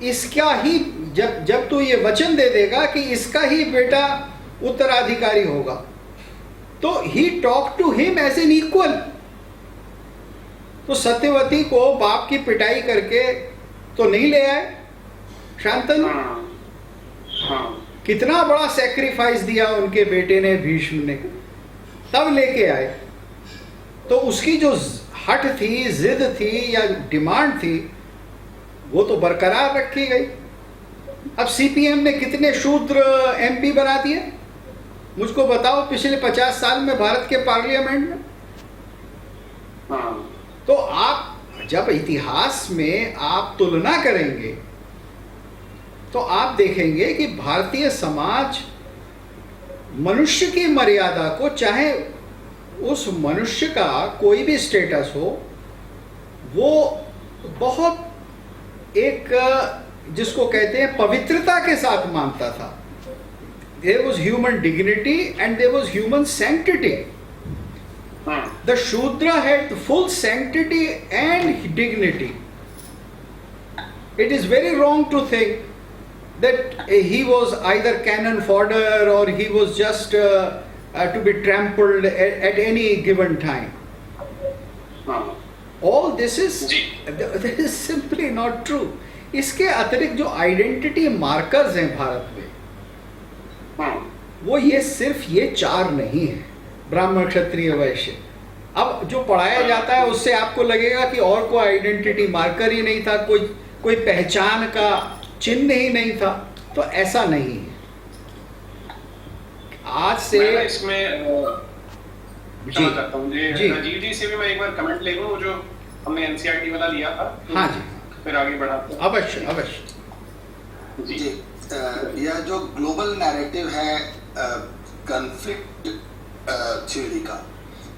इसका ही जब तू ये वचन दे देगा कि इसका ही बेटा उत्तराधिकारी होगा। तो ही talk to him as an equal. तो सत्यवती को बाप की पिटाई करके तो नहीं ले आए शांतनु। कितना बड़ा सैक्रिफाइस दिया उनके बेटे ने, भीष्म ने, तब लेके आए। तो उसकी जो हट थी, जिद थी या डिमांड थी, वो तो बरकरार रखी गई। अब सीपीएम ने कितने शूद्र एमपी बना दिए मुझको बताओ पिछले 50 साल में भारत के पार्लियामेंट में। तो आप जब इतिहास में आप तुलना करेंगे तो आप देखेंगे कि भारतीय समाज मनुष्य की मर्यादा को, चाहे उस मनुष्य का कोई भी स्टेटस हो, वो बहुत एक जिसको कहते हैं पवित्रता के साथ मानता था। There was human dignity and there was human sanctity. The Shudra had full sanctity and dignity. It is very wrong to think that he was either cannon fodder or he was just to be trampled at any given time. All this is simply not true. इसके अतिरिक्त जो identity markers हैं भारत में, हम्म, वो ये सिर्फ ये 4 नहीं है, ब्राह्मण क्षत्रिय वैश्य। अब जो पढ़ाया जाता है उससे आपको लगेगा कि और कोई आइडेंटिटी मार्कर ही नहीं था, कोई पहचान का चिन्ह ही नहीं था, तो ऐसा नहीं है। आज से मैं इसमें जी क्षमा करता हूँ जी। राजीव जी से भी मैं एक बार कमेंट ले लूँ, जो हमने एनसीईआरटी वाला लिया था, हाँ जी, फिर आगे बढ़ाते हैं। अवश्य अवश्य। जी जी, यह जो ग्लोबल नैरेटिव है कॉन्फ्लिक्ट थ्योरी का,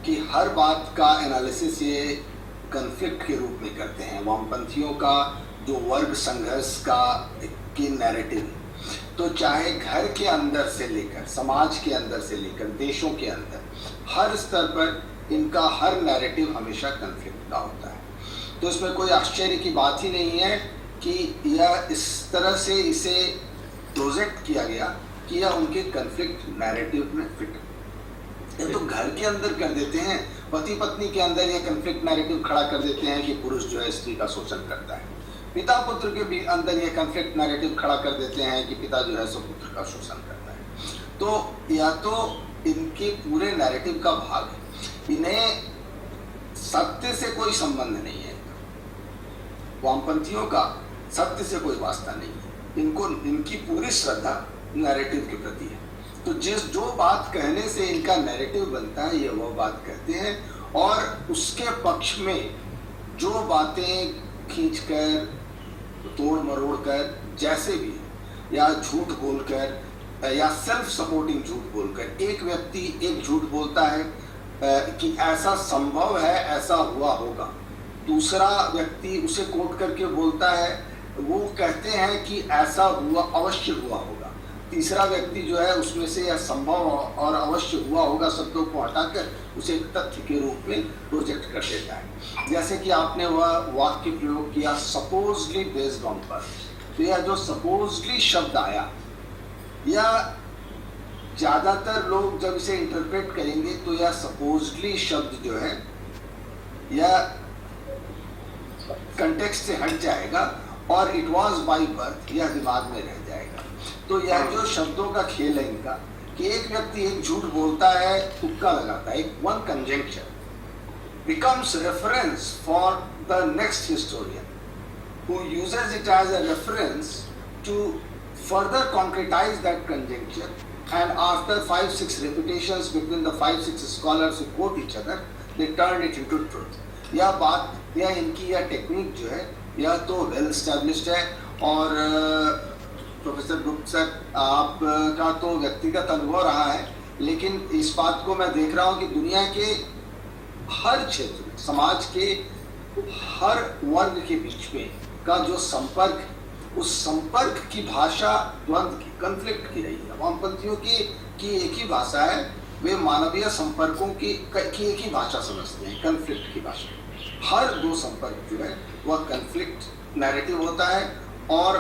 कि हर बात का एनालिसिस ये कॉन्फ्लिक्ट के रूप में करते हैं। वामपंथियों का जो वर्ग संघर्ष का की नैरेटिव, तो चाहे घर के अंदर से लेकर समाज के अंदर से लेकर देशों के अंदर हर स्तर पर इनका हर नैरेटिव हमेशा कॉन्फ्लिक्ट का होता है। तो इसमें कोई आश्चर्य की बात ही नहीं है कि यह इस तरह से इसे प्रोजेक्ट किया गया कि यह उनके कॉन्फ्लिक्ट नैरेटिव में फिट। ये तो घर के अंदर कर देते हैं, पति पत्नी के अंदर यह कॉन्फ्लिक्ट नैरेटिव खड़ा कर देते हैं कि पुरुष जो है स्त्री का शोषण करता है। पिता पुत्र के भी अंदर यह कॉन्फ्लिक्ट नैरेटिव खड़ा कर देते हैं कि पिता जो है सो पुत्र का शोषण करता है। तो या तो इनके पूरे नैरेटिव का भाग है, इन्हें सत्य से कोई संबंध नहीं है। वामपंथियों का सत्य से कोई वास्ता नहीं है, इनको इनकी पूरी श्रद्धा नैरेटिव के प्रति है। तो जो बात कहने से इनका नैरेटिव बनता है, ये वो बात कहते हैं, और उसके पक्ष में जो बातें खींचकर तोड़ मरोड़ कर जैसे भी, या झूठ बोलकर या सेल्फ सपोर्टिंग झूठ बोलकर, एक व्यक्ति एक झूठ बोलता है कि ऐसा संभव है, ऐसा हुआ होगा, दूसरा व्यक्ति उसे कोट करके बोलता है, वो कहते हैं कि ऐसा हुआ, अवश्य हुआ होगा, तीसरा व्यक्ति जो है उसमें से यह संभव और अवश्य हुआ होगा शब्दों को हटाकर उसे एक तथ्य के रूप में प्रोजेक्ट कर देता है। जैसे कि आपने वह वाक्य प्रयोग किया सपोजली बेस्ड ऑन पर, तो यह जो सपोजली शब्द आया, यह ज्यादातर लोग जब इसे इंटरप्रेट करेंगे तो यह सपोजली शब्द जो है यह कंटेक्स्ट से हट जाएगा और इट वाज बाय बर्थ यह दिमाग में रह जाएगा। तो यह जो शब्दों का खेल है इनका, कि एक व्यक्ति एक झूठ बोलता है, तुक्का लगाता है, एक one conjunction becomes reference for the next historian who uses it as a reference to further concretize that conjecture, and after 5-6 repetitions between the 5-6 scholars who quote each other, they turn it into truth. यह बात, यह इनकी यह technique जो है, यह तो well established है। और प्रोफेसर गुप्ता सर, आपका तो व्यक्तिगत अनुभव रहा है, लेकिन इस बात को मैं देख रहा हूँ कि दुनिया के हर क्षेत्र, समाज के हर वर्ग के बीच में का जो संपर्क, उस संपर्क की भाषा द्वंद्व की, कॉन्फ्लिक्ट की रही है। वामपंथियों की एक ही भाषा है, वे मानवीय संपर्कों की एक ही भाषा समझते हैं, कॉन्फ्लिक्ट की भाषा। हर दो संपर्क जो है वह कॉन्फ्लिक्ट नैरेटिव होता है, और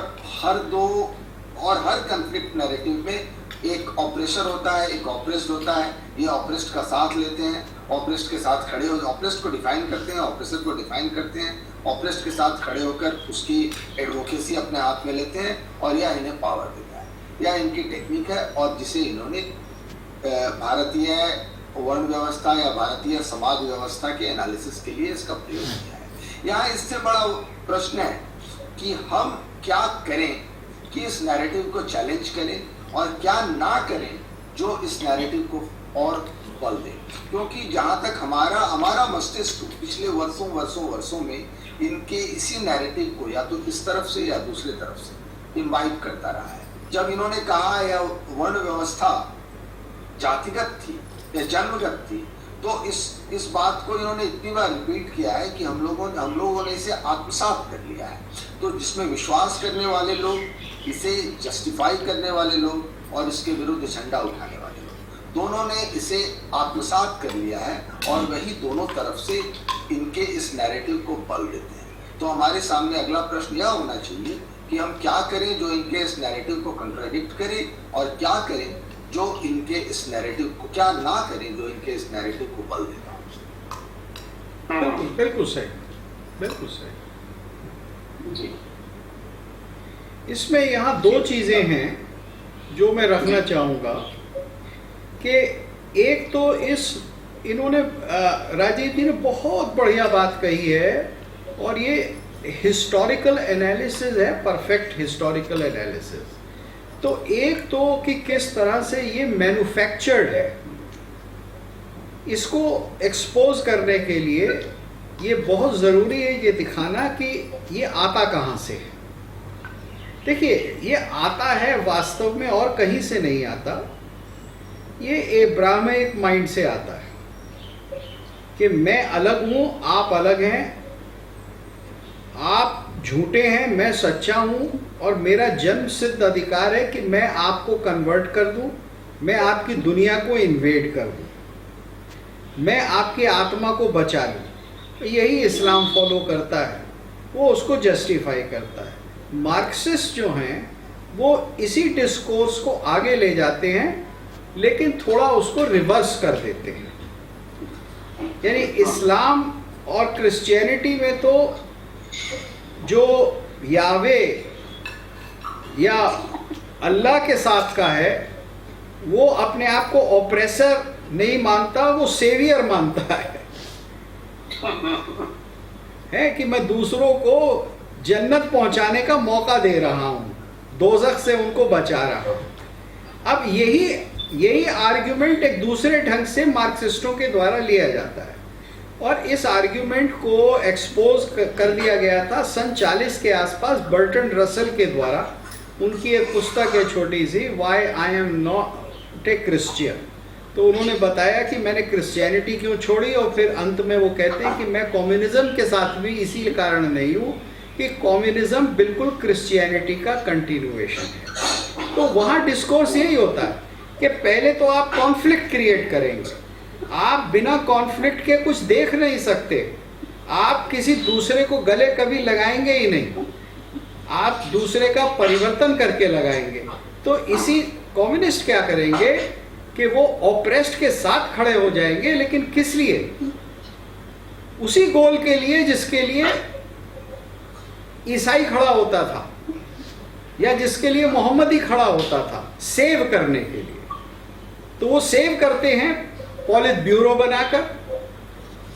हर कॉन्फ्लिक्ट नैरेटिव में एक ऑपरेशर होता है, एक ऑपरेस्ड होता है। ये ऑपरेस्ड का साथ लेते हैं, ऑपरेस्ड के साथ खड़े हो, ऑपरेस्ड को डिफाइन करते हैं, ऑपरेसर को डिफाइन करते हैं, ऑपरेस्ड के साथ खड़े होकर उसकी एडवोकेसी अपने हाथ में लेते हैं, और यह इन्हें पावर देता है। यह इनकी टेक्निक है, और जिसे इन्होंने भारतीय वर्ण व्यवस्था या भारतीय समाज व्यवस्था के एनालिसिस के लिए इसका प्रयोग किया है। यहाँ इससे बड़ा प्रश्न है कि हम क्या करें कि इस नैरेटिव को चैलेंज करें, और क्या ना करें जो इस नैरेटिव को और बल दे। क्योंकि जहाँ तक हमारा मस्तिष्क पिछले वर्षों में इनके इसी नैरेटिव को या तो इस तरफ से या दूसरे तरफ से इम्बाइब करता रहा है। जब इन्होंने कहा यह वर्ण व्यवस्था जातिगत थी या जन्मगत थी, तो इस बात को इन्होंने इतनी बार रिपीट किया है कि हम लोगों ने इसे आत्मसात कर लिया है। तो जिसमें विश्वास करने वाले लोग, इसे जस्टिफाई करने वाले लोग, और इसके विरुद्ध झंडा उठाने वाले लोग, दोनों ने इसे आत्मसात कर लिया है, और वही दोनों तरफ से इनके इस नैरेटिव को बल देते हैं। तो हमारे सामने अगला प्रश्न यह होना चाहिए कि हम क्या करें जो इनके इस नैरेटिव को कंट्राडिक्ट करे, और क्या करें जो इनके इस नैरेटिव को, क्या ना करें जो इनके इस नैरेटिव को बल देता हो। बिल्कुल सही, बिल्कुल सही जी। इसमें यहाँ दो चीज़ें हैं जो मैं रखना चाहूँगा कि एक तो इन्होंने राजीव जी ने बहुत बढ़िया बात कही है, और ये हिस्टोरिकल एनालिसिस है, परफेक्ट हिस्टोरिकल एनालिसिस। तो एक तो कि किस तरह से ये मैन्युफैक्चर्ड है, इसको एक्सपोज करने के लिए ये बहुत ज़रूरी है ये दिखाना कि ये आता कहाँ से है। देखिए, ये आता है वास्तव में और कहीं से नहीं आता, ये एब्राहमिक माइंड से आता है कि मैं अलग हूँ, आप अलग हैं, आप झूठे हैं, मैं सच्चा हूँ, और मेरा जन्म सिद्ध अधिकार है कि मैं आपको कन्वर्ट कर दूँ, मैं आपकी दुनिया को इन्वेड कर दूँ, मैं आपकी आत्मा को बचा लूँ। यही इस्लाम फॉलो करता है, वो उसको जस्टिफाई करता है। मार्क्सिस्ट जो हैं वो इसी डिस्कोर्स को आगे ले जाते हैं, लेकिन थोड़ा उसको रिवर्स कर देते हैं। यानी इस्लाम और क्रिश्चियनिटी में तो जो यावे या अल्लाह के साथ का है, वो अपने आप को ऑपरेसर नहीं मानता, वो सेवियर मानता है कि मैं दूसरों को जन्नत पहुंचाने का मौका दे रहा हूं, दोज़ख से उनको बचा रहा हूं। अब यही आर्ग्यूमेंट एक दूसरे ढंग से मार्क्सिस्टों के द्वारा लिया जाता है, और इस आर्ग्यूमेंट को एक्सपोज कर दिया गया था सन 40 के आसपास बर्टन रसल के द्वारा। उनकी एक पुस्तक है छोटी सी, why I am not a Christian. तो उन्होंने बताया कि मैंने क्रिश्चियनिटी क्यों छोड़ी, और फिर अंत में वो कहते हैं कि मैं कम्युनिज्म के साथ भी इसी कारण नहीं हूँ कि कम्युनिज्म बिल्कुल क्रिश्चियनिटी का कंटिन्यूएशन है। तो वहाँ डिस्कोर्स यही होता है कि पहले तो आप कॉन्फ्लिक्ट क्रिएट करेंगे, आप बिना कॉन्फ्लिक्ट के कुछ देख नहीं सकते, आप किसी दूसरे को गले कभी लगाएंगे ही नहीं, आप दूसरे का परिवर्तन करके लगाएंगे। तो इसी कम्युनिस्ट क्या करेंगे कि वो ऑप्रेस्ड के साथ खड़े हो जाएंगे, लेकिन किस लिए? उसी गोल के लिए जिसके लिए ईसाई खड़ा होता था या जिसके लिए मोहम्मदी खड़ा होता था, सेव करने के लिए। तो वो सेव करते हैं पॉलिट ब्यूरो बनाकर,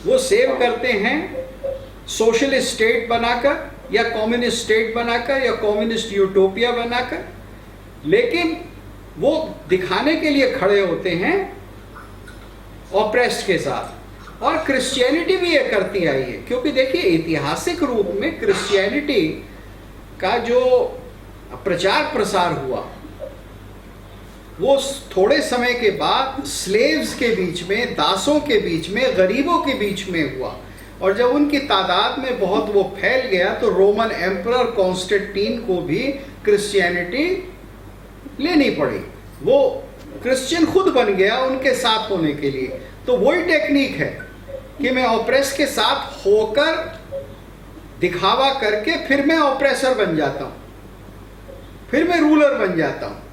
वो सेव करते हैं सोशलिस्ट स्टेट बनाकर या कम्युनिस्ट स्टेट बनाकर या कम्युनिस्ट यूटोपिया बनाकर, लेकिन वो दिखाने के लिए खड़े होते हैं ऑप्रेस्ड के साथ। और क्रिश्चियनिटी भी ये करती आई है, क्योंकि देखिए ऐतिहासिक रूप में क्रिश्चियनिटी का जो प्रचार प्रसार हुआ वो थोड़े समय के बाद स्लेव्स के बीच में, दासों के बीच में, गरीबों के बीच में हुआ, और जब उनकी तादाद में बहुत वो फैल गया तो रोमन एम्परर कॉन्स्टेंटीन को भी क्रिश्चियनिटी लेनी पड़ी। वो क्रिश्चियन खुद बन गया उनके साथ होने के लिए। तो वही टेक्निक है कि मैं ऑप्रेस के साथ होकर दिखावा करके फिर मैं ऑप्रेसर बन जाता हूं, फिर मैं रूलर बन जाता हूं।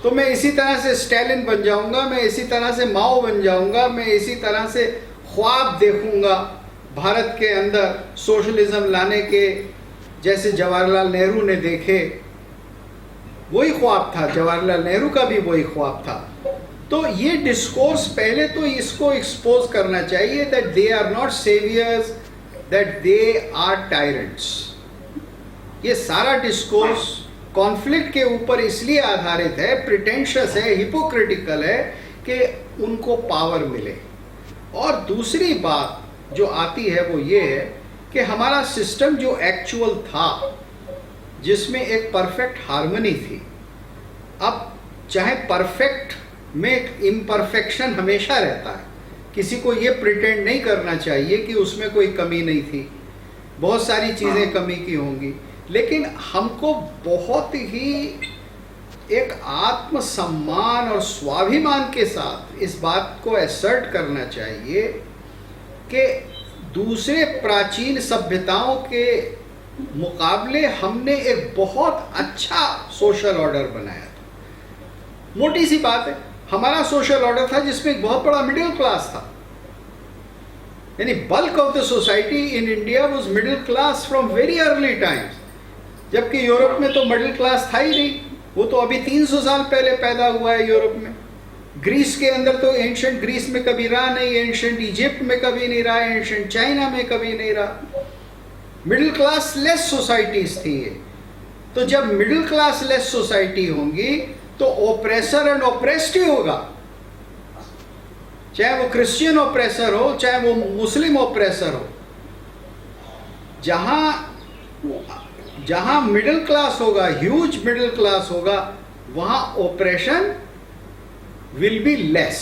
तो मैं इसी तरह से स्टालिन बन जाऊंगा, मैं इसी तरह से माओ बन जाऊंगा, मैं इसी तरह से ख्वाब देखूंगा भारत के अंदर सोशलिज्म लाने के, जैसे जवाहरलाल नेहरू ने देखे। वही ख्वाब था, जवाहरलाल नेहरू का भी वही ख्वाब था। तो ये डिस्कोर्स पहले तो इसको एक्सपोज करना चाहिए that they are not saviours, that they are tyrants. ये सारा डिस्कोर्स कॉन्फ्लिक्ट के ऊपर इसलिए आधारित है, प्रिटेंशियस है, हिपोक्रिटिकल है कि उनको पावर मिले। और दूसरी बात जो आती है वो ये है कि हमारा सिस्टम जो एक्चुअल था, जिसमें एक परफेक्ट हार्मनी थी, अब चाहे परफेक्ट में इम्परफेक्शन हमेशा रहता है, किसी को ये प्रिटेंड नहीं करना चाहिए कि उसमें कोई कमी नहीं थी, बहुत सारी चीज़ें कमी की होंगी, लेकिन हमको बहुत ही एक आत्मसम्मान और स्वाभिमान के साथ इस बात को असर्ट करना चाहिए कि दूसरे प्राचीन सभ्यताओं के मुकाबले हमने एक बहुत अच्छा सोशल ऑर्डर बनाया था। मोटी सी बात है, हमारा सोशल ऑर्डर था जिसमें एक बहुत बड़ा मिडिल क्लास था, यानी bulk of the society in India was middle class from very early times. जबकि यूरोप में तो मिडिल क्लास था ही नहीं, वो तो अभी 300 साल पहले पैदा हुआ है यूरोप में। ग्रीस के अंदर तो एंशिएंट ग्रीस में कभी रहा नहीं, एंशिएंट इजिप्ट में कभी नहीं रहा, एंशिएंट चाइना में कभी नहीं रहा। मिडिल क्लास लेस सोसाइटीज थी ये। तो जब मिडिल क्लास लेस सोसाइटी होंगी तो ओप्रेसर एंड ओप्रेस्ड ही होगा, चाहे वो क्रिश्चियन ओप्रेसर हो, चाहे वो मुस्लिम ओप्रेसर हो। जहां मिडिल क्लास होगा, ह्यूज मिडिल क्लास होगा, वहां ओप्रेशन विल बी लेस।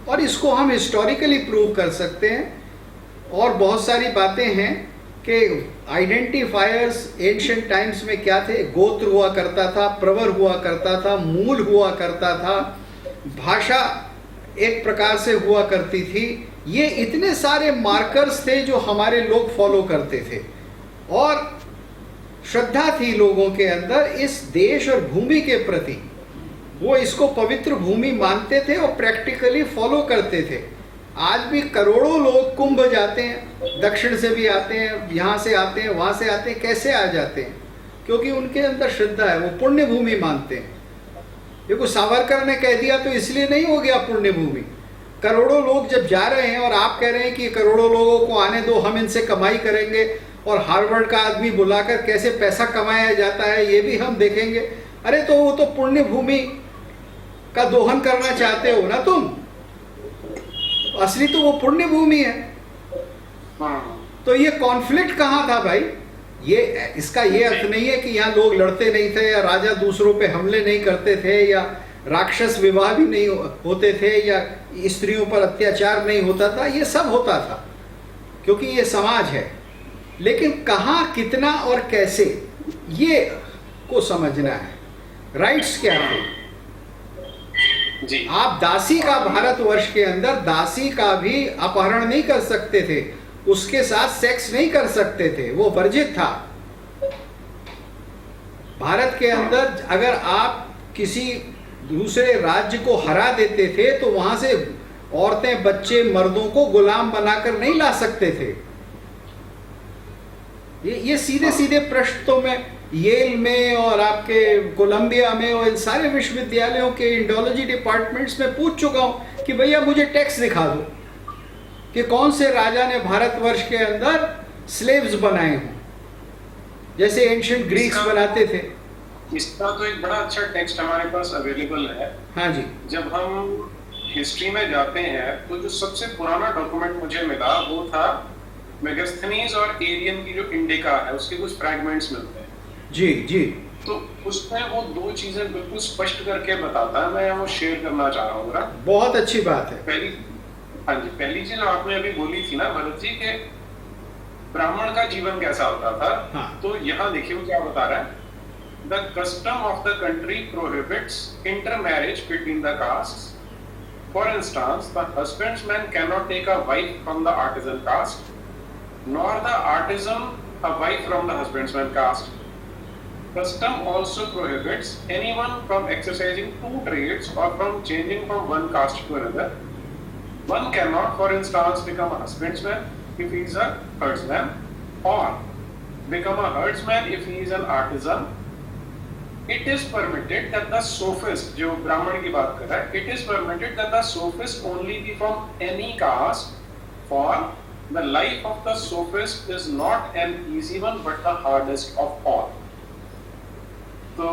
और इसको हम हिस्टोरिकली प्रूव कर सकते हैं। और बहुत सारी बातें हैं कि आइडेंटिफायर्स एंशिएंट टाइम्स में क्या थे। गोत्र हुआ करता था, प्रवर हुआ करता था, मूल हुआ करता था, भाषा एक प्रकार से हुआ करती थी। ये इतने सारे मार्कर्स थे जो हमारे लोग फॉलो करते थे। और श्रद्धा थी लोगों के अंदर इस देश और भूमि के प्रति। वो इसको पवित्र भूमि मानते थे और प्रैक्टिकली फॉलो करते थे। आज भी करोड़ों लोग कुंभ जाते हैं, दक्षिण से भी आते हैं, यहाँ से आते हैं, वहाँ से आते हैं। कैसे आ जाते हैं? क्योंकि उनके अंदर श्रद्धा है, वो पुण्य भूमि मानते हैं। देखो, सावरकर ने कह दिया तो इसलिए नहीं हो गया पुण्य भूमि। करोड़ों लोग जब जा रहे हैं और आप कह रहे हैं कि करोड़ों लोगों को आने दो, हम इनसे कमाई करेंगे और हार्वर्ड का आदमी बुलाकर कैसे पैसा कमाया जाता है ये भी हम देखेंगे। अरे तो वो तो पुण्य भूमि का दोहन करना चाहते हो ना तुम। असली तो वो पुण्य भूमि है। तो ये कॉन्फ्लिक्ट कहाँ था भाई? ये इसका ये अर्थ नहीं है कि यहाँ लोग लड़ते नहीं थे, या राजा दूसरों पे हमले नहीं करते थे, या राक्षस विवाह भी नहीं होते थे, या स्त्रियों पर अत्याचार नहीं होता था। ये सब होता था क्योंकि ये समाज है। लेकिन कहाँ, कितना और कैसे, ये को समझना है। राइट्स क्या थे? जी। आप दासी का, भारतवर्ष के अंदर दासी का भी अपहरण नहीं कर सकते थे, उसके साथ सेक्स नहीं कर सकते थे, वो वर्जित था। भारत के अंदर अगर आप किसी दूसरे राज्य को हरा देते थे तो वहां से औरतें, बच्चे, मर्दों को गुलाम बनाकर नहीं ला सकते थे। ये सीधे सीधे प्रश्न तो मैं येल में और आपके कोलंबिया में और इन सारे विश्वविद्यालयों के इंडोलॉजी डिपार्टमेंट्स में पूछ चुका हूं कि भैया मुझे टेक्स्ट दिखा दो कि कौन से राजा ने भारतवर्ष के अंदर स्लेव्स बनाए हों, जैसे एंशिएंट ग्रीक्स बनाते थे। इसका तो एक बड़ा अच्छा टेक्स्ट हमारे पास अवेलेबल है। हाँ जी। जब हम हिस्ट्री में जाते हैं तो जो सबसे पुराना डॉक्यूमेंट मुझे मिला वो था मेगास्थनीज और एरियन की जो इंडिका है उसके कुछ फ्रैगमेंट्स मिलते हैं। जी जी। तो उसमें वो दो चीजें बिल्कुल स्पष्ट करके बताता है। मैं वो शेयर करना चाह रहा हूँ। बहुत अच्छी बात है। पहली चीज आपने अभी बोली थी ना भरत जी के ब्राह्मण का जीवन कैसा होता था। हाँ। तो यहाँ देखिए वो क्या बता रहा है। The custom of the country prohibits intermarriage between the castes. For instance, the husbandman cannot take a wife from the artisan caste, nor the artisan a wife from the husbandman caste. Custom also prohibits anyone from exercising two trades or from changing from one caste to another. One cannot, for instance, become a husbandman if he is a herdsman, or become a herdsman if he is an artisan. It is permitted that the sophist, जो ब्राह्मण की बात कर रहा है, it is permitted that the sophist only be from any caste, for the life of the sophist is not an easy one but the hardest of all. तो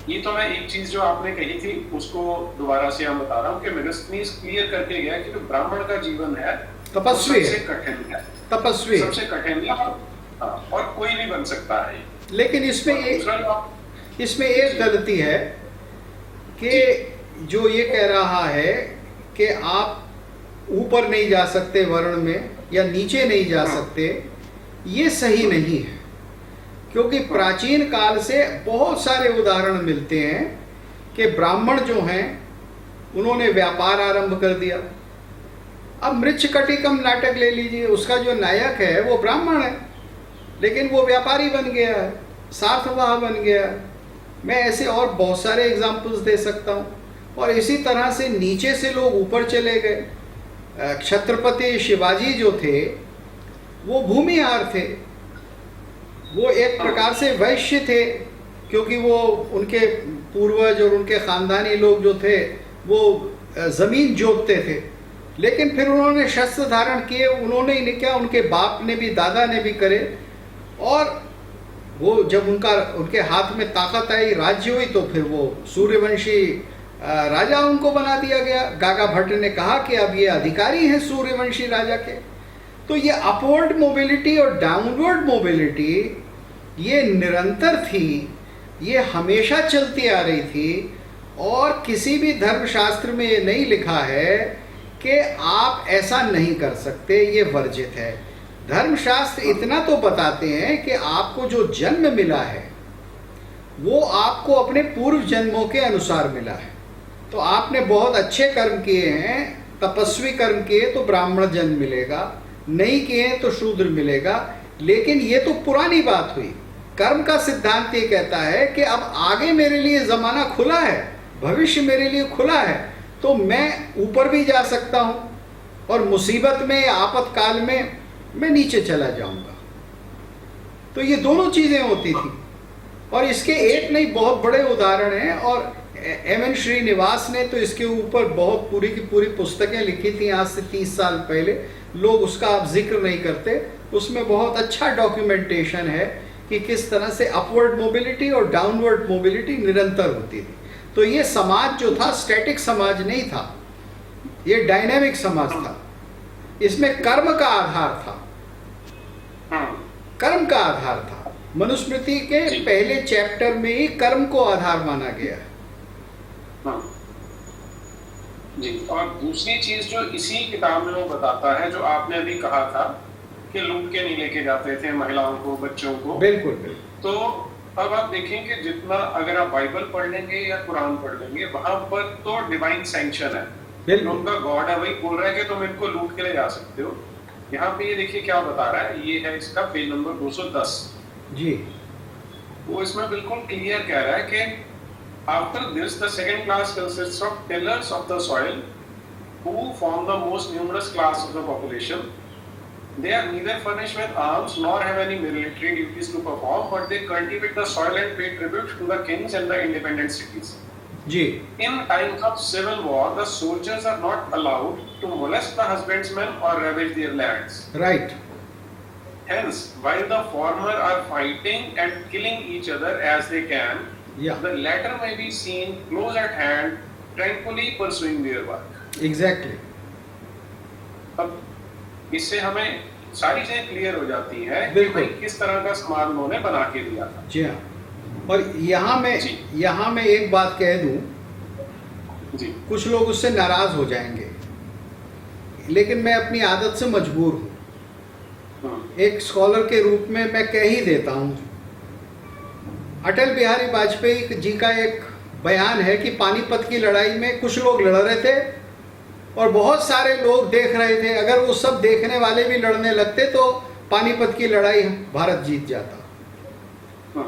ये तो मैं एक चीज जो आपने कही थी उसको दोबारा से हम बता रहा हूँ कि मेगास्थनीज क्लियर करके गया कि जो ब्राह्मण का जीवन है तपस्वी है, सबसे कठिन है, तपस्वी सबसे कठिन है और कोई भी बन सकता है। लेकिन इसमें एक गलती है कि जो ये कह रहा है कि आप ऊपर नहीं जा सकते वर्ण में या नीचे नहीं जा सकते, ये सही नहीं है। क्योंकि प्राचीन काल से बहुत सारे उदाहरण मिलते हैं कि ब्राह्मण जो हैं उन्होंने व्यापार आरंभ कर दिया। अब मृच्छकटिकम नाटक ले लीजिए, उसका जो नायक है वो ब्राह्मण है लेकिन वो व्यापारी बन गया है, सार्थवाह बन गया है। मैं ऐसे और बहुत सारे एग्जाम्पल्स दे सकता हूँ। और इसी तरह से नीचे से लोग ऊपर चले गए। छत्रपति शिवाजी जो थे वो भूमिहार थे, वो एक प्रकार से वैश्य थे, क्योंकि वो उनके पूर्वज और उनके खानदानी लोग जो थे वो जमीन जोतते थे, लेकिन फिर उन्होंने शस्त्र धारण किए, उन्होंने ही नहीं किया, उनके बाप ने भी दादा ने भी करे, और वो जब उनके हाथ में ताकत आई, राज्य हुई, तो फिर वो सूर्यवंशी राजा उनको बना दिया गया। गागा भट्ट ने कहा कि अब ये अधिकारी हैं सूर्यवंशी राजा के। तो ये अपवर्ड मोबिलिटी और डाउनवर्ड मोबिलिटी ये निरंतर थी, ये हमेशा चलती आ रही थी, और किसी भी धर्मशास्त्र में ये नहीं लिखा है कि आप ऐसा नहीं कर सकते, ये वर्जित है। धर्मशास्त्र इतना तो बताते हैं कि आपको जो जन्म मिला है वो आपको अपने पूर्व जन्मों के अनुसार मिला है। तो आपने बहुत अच्छे कर्म किए हैं, तपस्वी कर्म किए तो ब्राह्मण जन्म मिलेगा, नहीं किए तो शूद्र मिलेगा। लेकिन ये तो पुरानी बात हुई। कर्म का सिद्धांत ये कहता है कि अब आगे मेरे लिए जमाना खुला है, भविष्य मेरे लिए खुला है, तो मैं ऊपर भी जा सकता हूं और मुसीबत में, आपातकाल में मैं नीचे चला जाऊंगा। तो ये दोनों चीजें होती थी, और इसके एक नहीं बहुत बड़े उदाहरण हैं। और एम.एन. श्रीनिवास ने तो इसके ऊपर बहुत पूरी की पूरी पुस्तकें लिखी थी आज से 30 साल पहले। लोग उसका अब जिक्र नहीं करते। उसमें बहुत अच्छा डॉक्यूमेंटेशन है कि किस तरह से अपवर्ड मोबिलिटी और डाउनवर्ड मोबिलिटी निरंतर होती थी। तो ये समाज जो था स्टैटिक समाज नहीं था, ये डायनेमिक समाज था। इसमें कर्म का आधार था, कर्म का आधार था। मनुस्मृति के पहले चैप्टर में ही कर्म को आधार माना गया है। जी, और दूसरी चीज जो इसी किताब में वो बताता है, जो आपने अभी कहा था कि लूट के नहीं लेके जाते थे महिलाओं को, बच्चों को। बिल्कुल बिल्कुल। तो अब आप देखेंगे जितना अगर आप बाइबल पढ़ लेंगे या कुरान पढ़ लेंगे, वहां पर तो डिवाइन सैंक्शन है, उनका गॉड है, वही बोल रहा है कि तुम इनको लूट के ले जा सकते हो। यहाँ पे ये देखिए क्या बता रहा है, ये है इसका पेज नंबर 210 जी। वो इसमें बिल्कुल क्लियर कह रहा है कि after this the second class consists of tillers of the soil who form the most numerous class of the population. They are neither furnished with arms nor have any military duties to perform, but they cultivate the soil and pay tribute to the kings and the independent cities. Ji. In times of civil war, the soldiers are not allowed to molest the husbandmen or ravage their lands. Right. Hence, while the former are fighting and killing each other as they can, Yeah. the latter may be seen close at hand, tranquilly pursuing their work. Exactly. अब इससे हमें सारी चीजें clear हो जाती हैं कि भाई किस तरह का समाज उन्होंने बना के दिया था। जी हाँ। और यहाँ मैं एक बात कह दूं जी, कुछ लोग उससे नाराज हो जाएंगे, लेकिन मैं अपनी आदत से मजबूर हूँ। एक स्कॉलर के रूप में मैं कह ही देता हूँ। अटल बिहारी वाजपेयी जी का एक बयान है कि पानीपत की लड़ाई में कुछ लोग लड़ रहे थे और बहुत सारे लोग देख रहे थे। अगर वो सब देखने वाले भी लड़ने लगते तो पानीपत की लड़ाई भारत जीत जाता।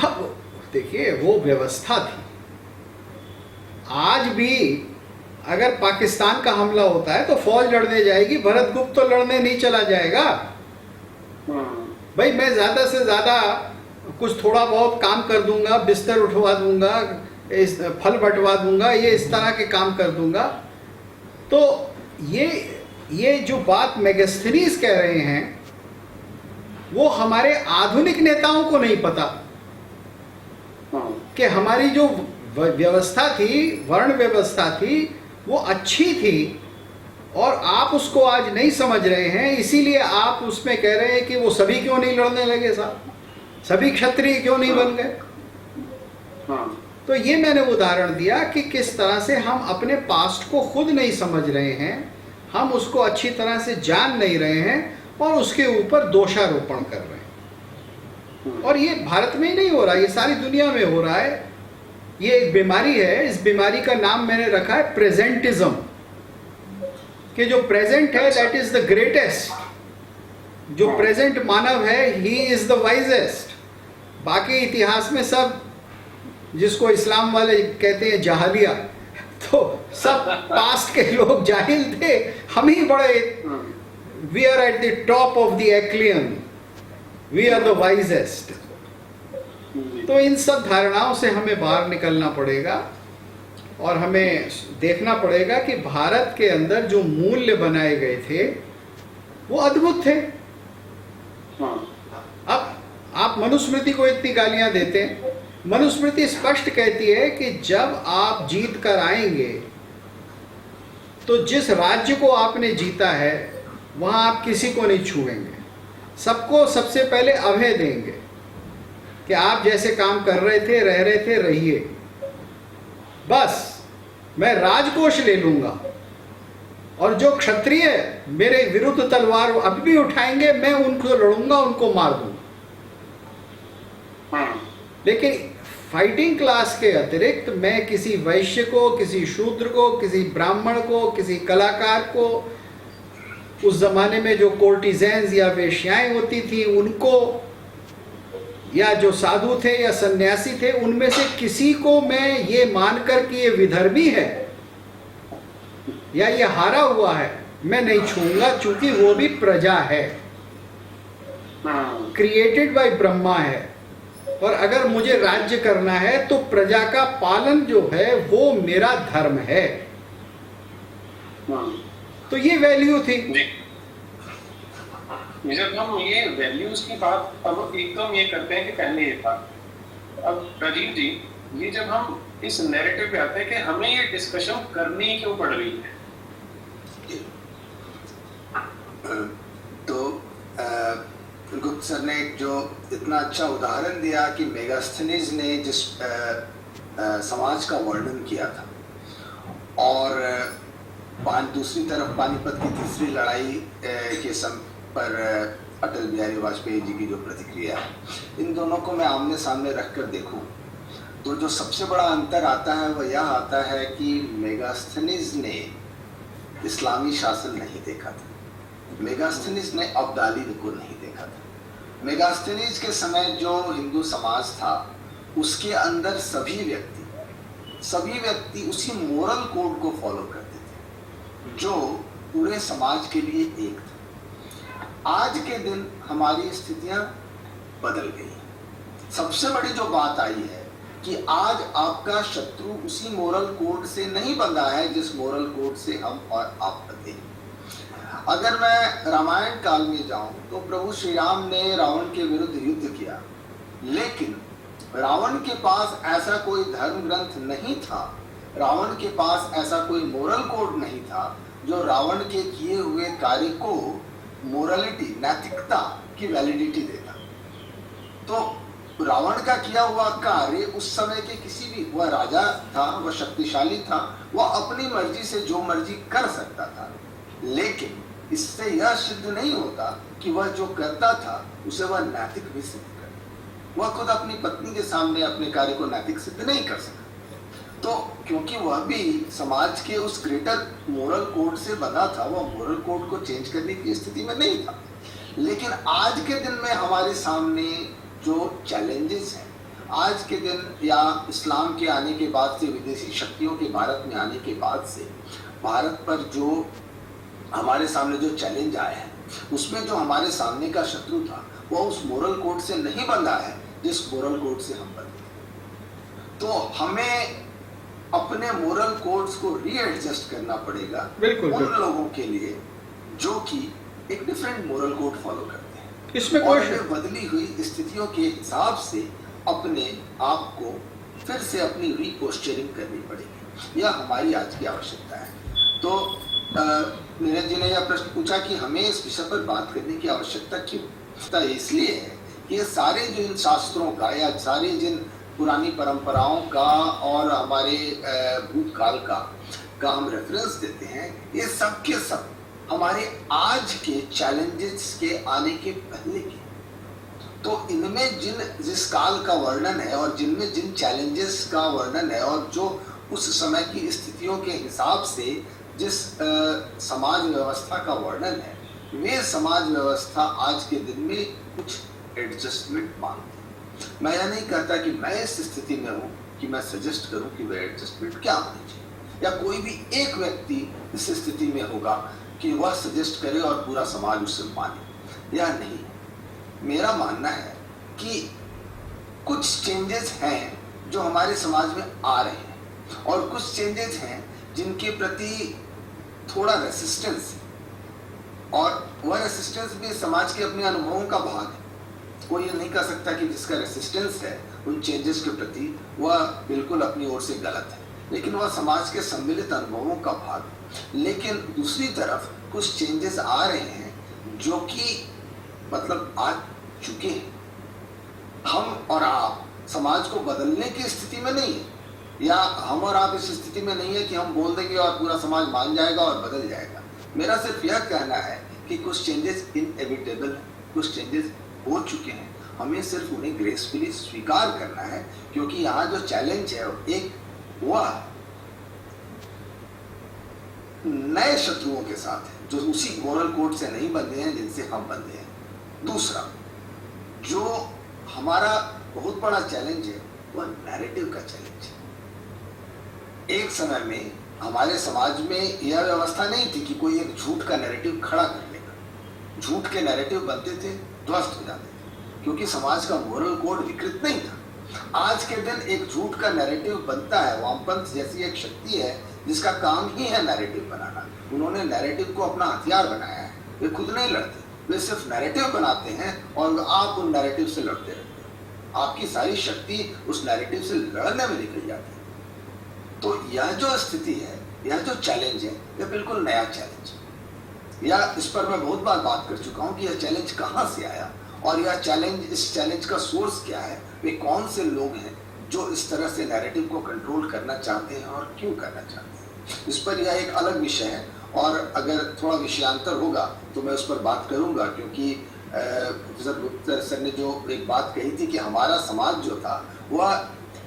अब देखिए वो व्यवस्था थी। आज भी अगर पाकिस्तान का हमला होता है तो फौज लड़ने जाएगी, भरत गुप्त तो लड़ने नहीं चला जाएगा। भाई मैं ज्यादा से ज्यादा कुछ थोड़ा बहुत काम कर दूंगा, बिस्तर उठवा दूंगा, फल बंटवा दूंगा, ये इस तरह के काम कर दूंगा। तो ये जो बात मेगास्थनीज कह रहे हैं वो हमारे आधुनिक नेताओं को नहीं पता कि हमारी जो व्यवस्था थी, वर्ण व्यवस्था थी, वो अच्छी थी और आप उसको आज नहीं समझ रहे हैं। इसीलिए आप उसमें कह रहे हैं कि वो सभी क्यों नहीं लड़ने लगे साहब, सभी क्षत्रिय क्यों नहीं बन गए। तो ये मैंने उदाहरण दिया कि किस तरह से हम अपने पास्ट को खुद नहीं समझ रहे हैं, हम उसको अच्छी तरह से जान नहीं रहे हैं और उसके ऊपर दोषारोपण कर रहे हैं। और ये भारत में ही नहीं हो रहा, ये सारी दुनिया में हो रहा है। ये एक बीमारी है, इस बीमारी का नाम मैंने रखा है प्रेजेंटिज्म, कि जो प्रेजेंट है दैट इज द ग्रेटेस्ट। जो प्रेजेंट मानव है ही इज द वाइजेस्ट। बाकी इतिहास में सब, जिसको इस्लाम वाले कहते हैं जहालिया, तो सब पास्ट के लोग जाहिल थे, हम ही बड़े। We are at the top of the echelon, we are the wisest. तो इन सब धारणाओं से हमें बाहर निकलना पड़ेगा और हमें देखना पड़ेगा कि भारत के अंदर जो मूल्य बनाए गए थे वो अद्भुत थे। अब आप मनुस्मृति को इतनी गालियां देते हैं, मनुस्मृति स्पष्ट कहती है कि जब आप जीत कर आएंगे तो जिस राज्य को आपने जीता है वहां आप किसी को नहीं छुएंगे, सबको सबसे पहले अभय देंगे कि आप जैसे काम कर रहे थे, रह रहे थे, रहिए, बस मैं राजकोष ले लूंगा और जो क्षत्रिय मेरे विरुद्ध तलवार अब भी उठाएंगे मैं उनको लड़ूंगा, उनको मार दूंगा। लेकिन फाइटिंग क्लास के अतिरिक्त मैं किसी वैश्य को, किसी शूद्र को, किसी ब्राह्मण को, किसी कलाकार को, उस जमाने में जो कोर्टिजेंस या वेश्याएं होती थी उनको, या जो साधु थे या सन्यासी थे, उनमें से किसी को मैं ये मानकर कि ये विधर्मी है या ये हारा हुआ है मैं नहीं छूंगा, चूंकि वो भी प्रजा है, क्रिएटेड बाय ब्रह्मा है। और अगर मुझे राज्य करना है तो प्रजा का पालन जो है वो मेरा धर्म है। तो ये वैल्यू थी। जब हम ये वैल्यूज की बात अब एकदम ये करते हैं कि पहले ये था, अब राजीव जी ये जब हम इस नैरेटिव पे आते हैं कि हमें ये डिस्कशन करनी क्यों पड़ रही है, तो गुप्त सर ने जो इतना अच्छा उदाहरण दिया कि मेगास्थनीज ने जिस समाज का वर्णन किया था, और दूसरी तरफ पानीपत की तीसरी लड़ाई के पर अटल बिहारी वाजपेयी जी की जो प्रतिक्रिया है, इन दोनों को मैं आमने सामने रखकर देखूं तो जो सबसे बड़ा अंतर आता है वह यह आता है कि मेगास्थनीज ने इस्लामी शासन नहीं देखा था, मेगास्थनीज ने अब्दाली को नहीं देखा था। मेगास्थनीज के समय जो हिंदू समाज था उसके अंदर सभी व्यक्ति उसी मोरल कोड को फॉलो करते थे जो पूरे समाज के लिए एक था। आज के दिन हमारी स्थितियां बदल गई। सबसे बड़ी जो बात आई है कि आज आपका शत्रु उसी मोरल कोड से नहीं बंधा है जिस मोरल कोड से हम और आप बंधे। अगर मैं रामायण काल में जाऊं तो प्रभु श्री राम ने रावण के विरुद्ध युद्ध किया, लेकिन रावण के पास ऐसा कोई धर्म ग्रंथ नहीं था, रावण के पास ऐसा कोई मोरल कोड नहीं था जो रावण के किए हुए कार्य को मोरालिटी, नैतिकता की वैलिडिटी देता। तो रावण का किया हुआ कार्य उस समय के किसी भी, वह राजा था, वह शक्तिशाली था, वह अपनी मर्जी से जो मर्जी कर सकता था, लेकिन इससे यह सिद्ध नहीं होता कि वह जो करता था उसे वह नैतिक भी सिद्ध कर। वह खुद अपनी पत्नी के सामने अपने कार्य को नैतिक सिद्ध नहीं कर सका, तो क्योंकि वह भी समाज के उस ग्रेटर मोरल कोड से बना था, वह मोरल कोड को चेंज करने की स्थिति में नहीं था। लेकिन आज के दिन में हमारे सामने जो चैलेंजेस हैं, आज के दिन या इस्लाम के आने के बाद से, विदेशी शक्तियों के भारत में आने के बाद से भारत पर जो हमारे सामने जो चैलेंज आए हैं, उसमें जो हमारे सामने का शत्रु था वह उस मोरल कोड से नहीं बंधा है जिस मोरल कोड से हम बंधे। तो हमें अपने मोरल कोड्स को रीएडजस्ट करना पड़ेगा उन लोगों के लिए जो कि एक डिफरेंट मोरल कोड फॉलो करते हैं। इसमें और बदली हुई स्थितियों के हिसाब से अपने आप को फिर से अपनी रीपोस्चरिंग करनी पड़ेगी। यह हमारी आज की आवश्यकता है। तो नीरज जी ने यह प्रश्न पूछा कि हमें इस विषय पर बात करने की आवश्यकता क्यों? इसलिए है कि ये सारे जो इन शास्त्रों का या सारे जिन पुरानी परंपराओं का और हमारे भूतकाल का हम रेफरेंस देते हैं, ये सब के सब हमारे आज के चैलेंजेस के आने के पहले के। तो इनमें जिस काल का वर्णन है और जिनमें जिन चैलेंजेस का वर्णन है और जो उस समय की स्थितियों के हिसाब से जिस समाज व्यवस्था का वर्णन है, वे समाज व्यवस्था आज के दिन में कुछ एडजस्टमेंट मांगती है। मैं यह नहीं कहता कि मैं इस स्थिति में हूँ कि मैं सजेस्ट करूँ कि वह एडजस्टमेंट क्या होनी चाहिए, या कोई भी एक व्यक्ति इस स्थिति में होगा कि वह सजेस्ट करे और पूरा समाज उससे माने, या नहीं। मेरा मानना है कि कुछ चेंजेस हैं जो हमारे समाज में आ रहे हैं और कुछ चेंजेस हैं जिनके प्रति थोड़ा रेसिस्टेंस, और वह रेसिस्टेंस भी समाज के अपने अनुभवों का भाग है। कोई ये नहीं कह सकता कि जिसका रेसिस्टेंस है उन चेंजेस के प्रति वह बिल्कुल अपनी ओर से गलत है, लेकिन वह समाज के सम्मिलित अनुभवों का भाग है। लेकिन दूसरी तरफ कुछ चेंजेस आ रहे हैं जो कि मतलब आ चुके हैं। हम और आप समाज को बदलने की स्थिति में नहीं है, या हम और आप इस स्थिति में नहीं है कि हम बोल देंगे और पूरा समाज मान जाएगा और बदल जाएगा। मेरा सिर्फ यह कहना है कि कुछ चेंजेस इनएविटेबल हैं, कुछ चेंजेस हो चुके हैं, हमें सिर्फ उन्हें ग्रेसफुली स्वीकार करना है। क्योंकि यहाँ जो चैलेंज है एक वह नए शत्रुओं के साथ है जो उसी मोरल कोड से नहीं बंधे हैं जिनसे हम बंधे हैं। दूसरा जो हमारा बहुत बड़ा चैलेंज है वह नैरेटिव का चैलेंज है। एक समय में हमारे समाज में यह व्यवस्था नहीं थी कि कोई एक झूठ का नैरेटिव खड़ा कर लेगा। झूठ के नैरेटिव बनते थे, ध्वस्त हो जाते थे, क्योंकि समाज का मोरल कोड विकृत नहीं था। आज के दिन एक झूठ का नैरेटिव बनता है। वामपंथ जैसी एक शक्ति है जिसका काम ही है नैरेटिव बनाना। उन्होंने नैरेटिव को अपना हथियार बनाया है। वे खुद नहीं लड़ते, वे सिर्फ नैरेटिव बनाते हैं और आप उन नैरेटिव से लड़ते रहते हैं। आपकी सारी शक्ति उस नैरेटिव से लड़ने में निकल जाती है। तो यह जो स्थिति है, यह जो चैलेंज है, यह बिल्कुल नया चैलेंज है। या इस पर मैं बहुत बार बात कर चुका हूं कि यह चैलेंज कहां से आया और यह चैलेंज, इस चैलेंज का सोर्स क्या है, वे कौन से लोग हैं जो इस तरह से नैरेटिव को कंट्रोल करना चाहते हैं और क्यों करना चाहते हैं। इस पर यह एक अलग विषय है और अगर थोड़ा विषयांतर होगा तो मैं उस पर बात करूंगा, क्योंकि प्रोफेसर गुप्ता सर ने जो एक बात कही थी कि हमारा समाज जो था वह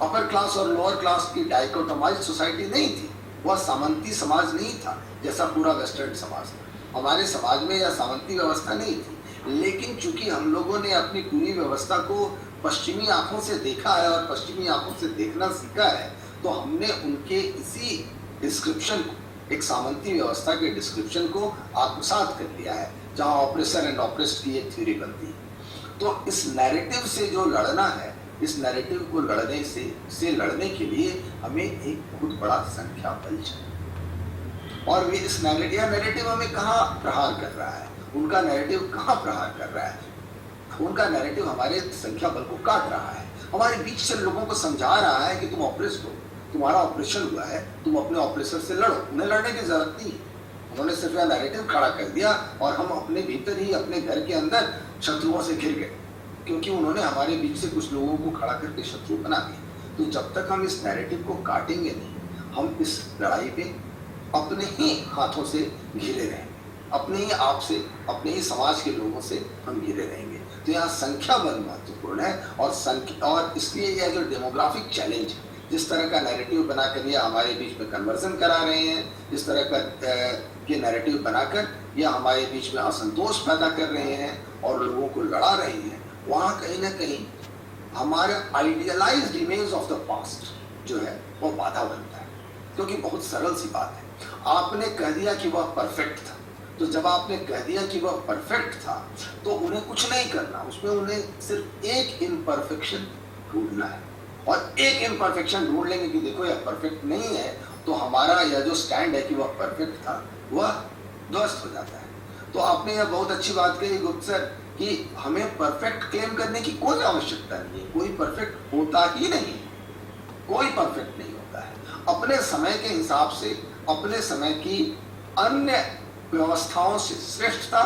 अपर क्लास और लोअर क्लास की डाइकोटोमाइज्ड सोसाइटी नहीं थी, वह सामंती समाज नहीं था जैसा पूरा वेस्टर्न समाज था। हमारे समाज में यह सामंती व्यवस्था नहीं थी, लेकिन चूंकि हम लोगों ने अपनी पूरी व्यवस्था को पश्चिमी आंखों से देखा है और पश्चिमी आंखों से देखना सीखा है, तो हमने उनके इसी डिस्क्रिप्शन को, एक सामंती व्यवस्था के डिस्क्रिप्शन को आत्मसात कर लिया है, जहां ऑपरेसर एंड ऑपरेस्ड की एक थ्योरी बनती है। तो इस नैरेटिव से जो लड़ना है, इस नैरेटिव को लड़ने के लिए हमें एक बहुत बड़ा संख्या बल चाहिए। और वे इस नैरेटिव हमें कहाँ प्रहार कर रहा है, उनका नैरेटिव कहाँ प्रहार कर रहा है? उनका नैरेटिव हमारे संख्या बल को काट रहा है, हमारे बीच से लोगों को समझा रहा है कि तुम ऑपरेस्ड हो, तुम्हारा ऑपरेशन हुआ है, तुम अपने ऑपरेसर से लड़ो। उन्हें लड़ने की जरूरत नहीं, उन्होंने सिर्फ यह नैरेटिव खड़ा कर दिया और हम अपने भीतर ही, अपने घर के अंदर शत्रुओं से घिर गए, क्योंकि उन्होंने हमारे बीच से कुछ लोगों को खड़ा करके शत्रु बना दिया। तो जब तक हम इस नैरेटिव को काटेंगे नहीं, हम इस लड़ाई पे अपने ही हाथों से घिरे रहेंगे, अपने ही आप से, अपने ही समाज के लोगों से हम घिरे रहेंगे। तो यहाँ संख्या बल महत्वपूर्ण है और इसलिए यह जो डेमोग्राफिक चैलेंज है, जिस तरह का नैरेटिव बनाकर यह हमारे बीच में कन्वर्जन करा रहे हैं, जिस तरह का के नैरेटिव बनाकर यह हमारे बीच में असंतोष पैदा कर रहे हैं और लोगों को लड़ा रहे हैं, वहाँ कहीं ना कहीं हमारे idealised image of the past जो है वो बाधा बनता है। क्योंकि बहुत सरल सी बात है, आपने कह दिया कि वह परफेक्ट था, तो जब आपने कह दिया कि वह परफेक्ट था तो उन्हें कुछ नहीं करना, उसमें उन्हें सिर्फ एक इम्परफेक्शन ढूंढना है और एक इम्परफेक्शन ढूंढ लेंगे कि देखो यह परफेक्ट नहीं है, तो हमारा यह जो स्टैंड है कि वह परफेक्ट था वह ध्वस्त हो जाता है। तो आपने यह बहुत अच्छी बात कही गुप्ता सर कि हमें परफेक्ट क्लेम करने की कोई आवश्यकता नहीं है, कोई परफेक्ट होता ही नहीं, कोई परफेक्ट नहीं होता है। अपने समय के हिसाब से, अपने समय की अन्य व्यवस्थाओं से श्रेष्ठ था